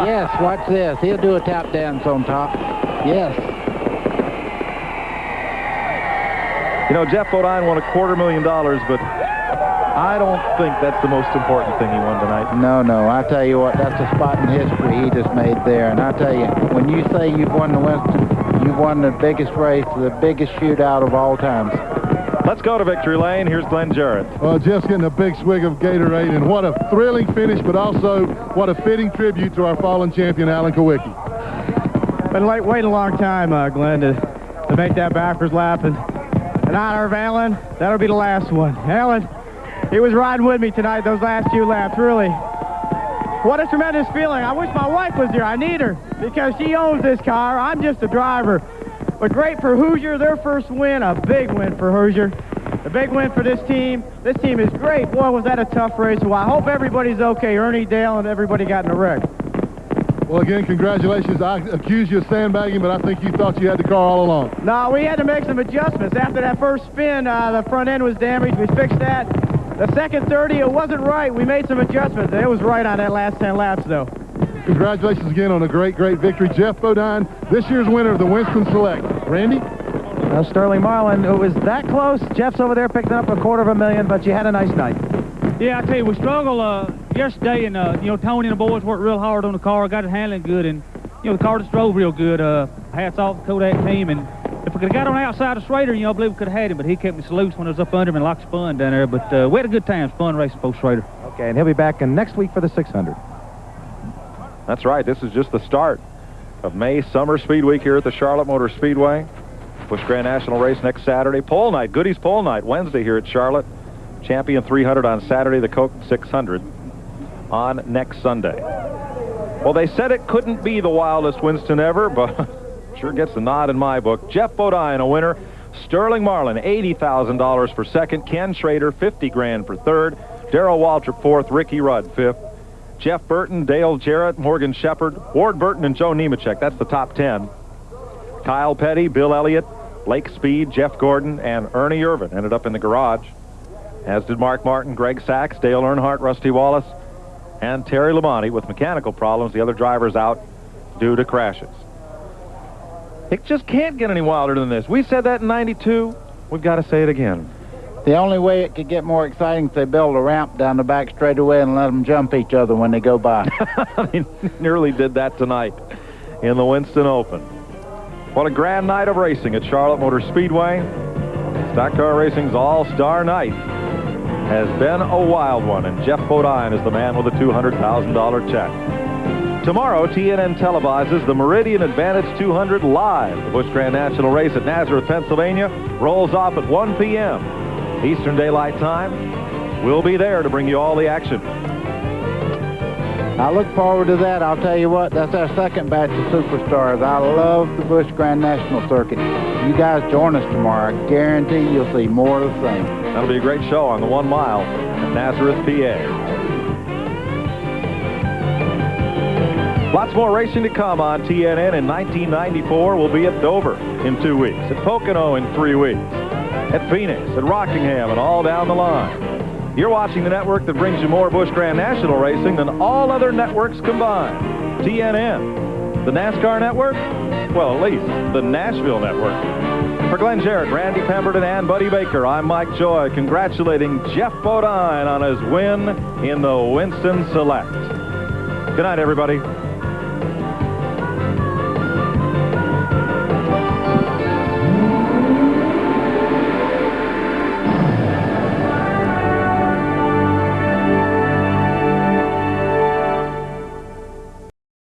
Yes, watch this. He'll do a tap dance on top. Yes. You know, Jeff Bodine won $250,000, but I don't think that's the most important thing he won tonight. No, I tell you what, that's a spot in history he just made there. And I tell you, when you say you've won the Winston, you've won the biggest race, the biggest shootout of all times. Let's go to Victory Lane. Here's Glenn Jarrett. Well, Jeff's getting a big swig of Gatorade, and what a thrilling finish, but also what a fitting tribute to our fallen champion, Alan Kulwicki. Been waiting a long time, Glenn, to make that backwards lap. And in honor of Alan, that'll be the last one. Alan, he was riding with me tonight, those last few laps, really. What a tremendous feeling. I wish my wife was here. I need her because she owns this car. I'm just a driver. But great for Hoosier, their first win, a big win for Hoosier. A big win for this team. This team is great. Boy, was that a tough race. Well, I hope everybody's okay. Ernie, Dale, and everybody got in a wreck. Well, again, congratulations. I accuse you of sandbagging, but I think you thought you had the car all along. No, we had to make some adjustments. After that first spin, the front end was damaged. We fixed that. The second 30, it wasn't right. We made some adjustments. It was right on that last 10 laps, though. Congratulations again on a great victory. Jeff Bodine, this year's winner of the Winston Select. Randy? Sterling Marlin, it was that close. Jeff's over there picking up $250,000, but you had a nice night. Yeah, I tell you, we struggled yesterday, and, you know, Tony and the boys worked real hard on the car, got it handling good, and, you know, the car just drove real good. Hats off to the Kodak team, and if we could have got on the outside of Schrader, you know, I believe we could have had him, but he kept me loose when I was up under him and locked spun down there, but we had a good time, fun racing for Schrader. Okay, and he'll be back next week for the 600. That's right. This is just the start of May Summer Speed Week here at the Charlotte Motor Speedway. Busch Grand National race next Saturday. Pole night, Goodies Pole night, Wednesday here at Charlotte. Champion 300 on Saturday, the Coke 600 on next Sunday. Well, they said it couldn't be the wildest Winston ever, but sure gets a nod in my book. Jeff Bodine, a winner. Sterling Marlin, $80,000 for second. Ken Schrader, $50,000 for third. Darrell Waltrip, fourth. Ricky Rudd, fifth. Jeff Burton, Dale Jarrett, Morgan Shepard, Ward Burton, and Joe Nemechek. That's the top 10. Kyle Petty, Bill Elliott, Lake Speed, Jeff Gordon, and Ernie Irvin ended up in the garage, as did Mark Martin, Greg Sachs, Dale Earnhardt, Rusty Wallace, and Terry Labonte with mechanical problems. The other drivers out due to crashes. It just can't get any wilder than this. We said that in 92. We've got to say it again. The only way it could get more exciting is they build a ramp down the back straightaway and let them jump each other when they go by. They nearly did that tonight in the Winston Open. What a grand night of racing at Charlotte Motor Speedway. Stock car racing's all-star night has been a wild one, and Jeff Bodine is the man with a $200,000 check. Tomorrow, TNN televises the Meridian Advantage 200 live. The Busch Grand National race at Nazareth, Pennsylvania rolls off at 1 p.m. Eastern Daylight Time. We'll be there to bring you all the action. I look forward to that. I'll tell you what, that's our second batch of superstars. I love the Busch Grand National Circuit. You guys join us tomorrow. I guarantee you'll see more of the same. That'll be a great show on the 1 mile at Nazareth, PA. Lots more racing to come on TNN in 1994. We'll be at Dover in 2 weeks, at Pocono in 3 weeks, at Phoenix, at Rockingham, and all down the line. You're watching the network that brings you more Busch Grand National racing than all other networks combined. TNN. The NASCAR network? Well, at least the Nashville network. For Glenn Jarrett, Randy Pemberton, and Buddy Baker, I'm Mike Joy, congratulating Jeff Bodine on his win in the Winston Select. Good night, everybody.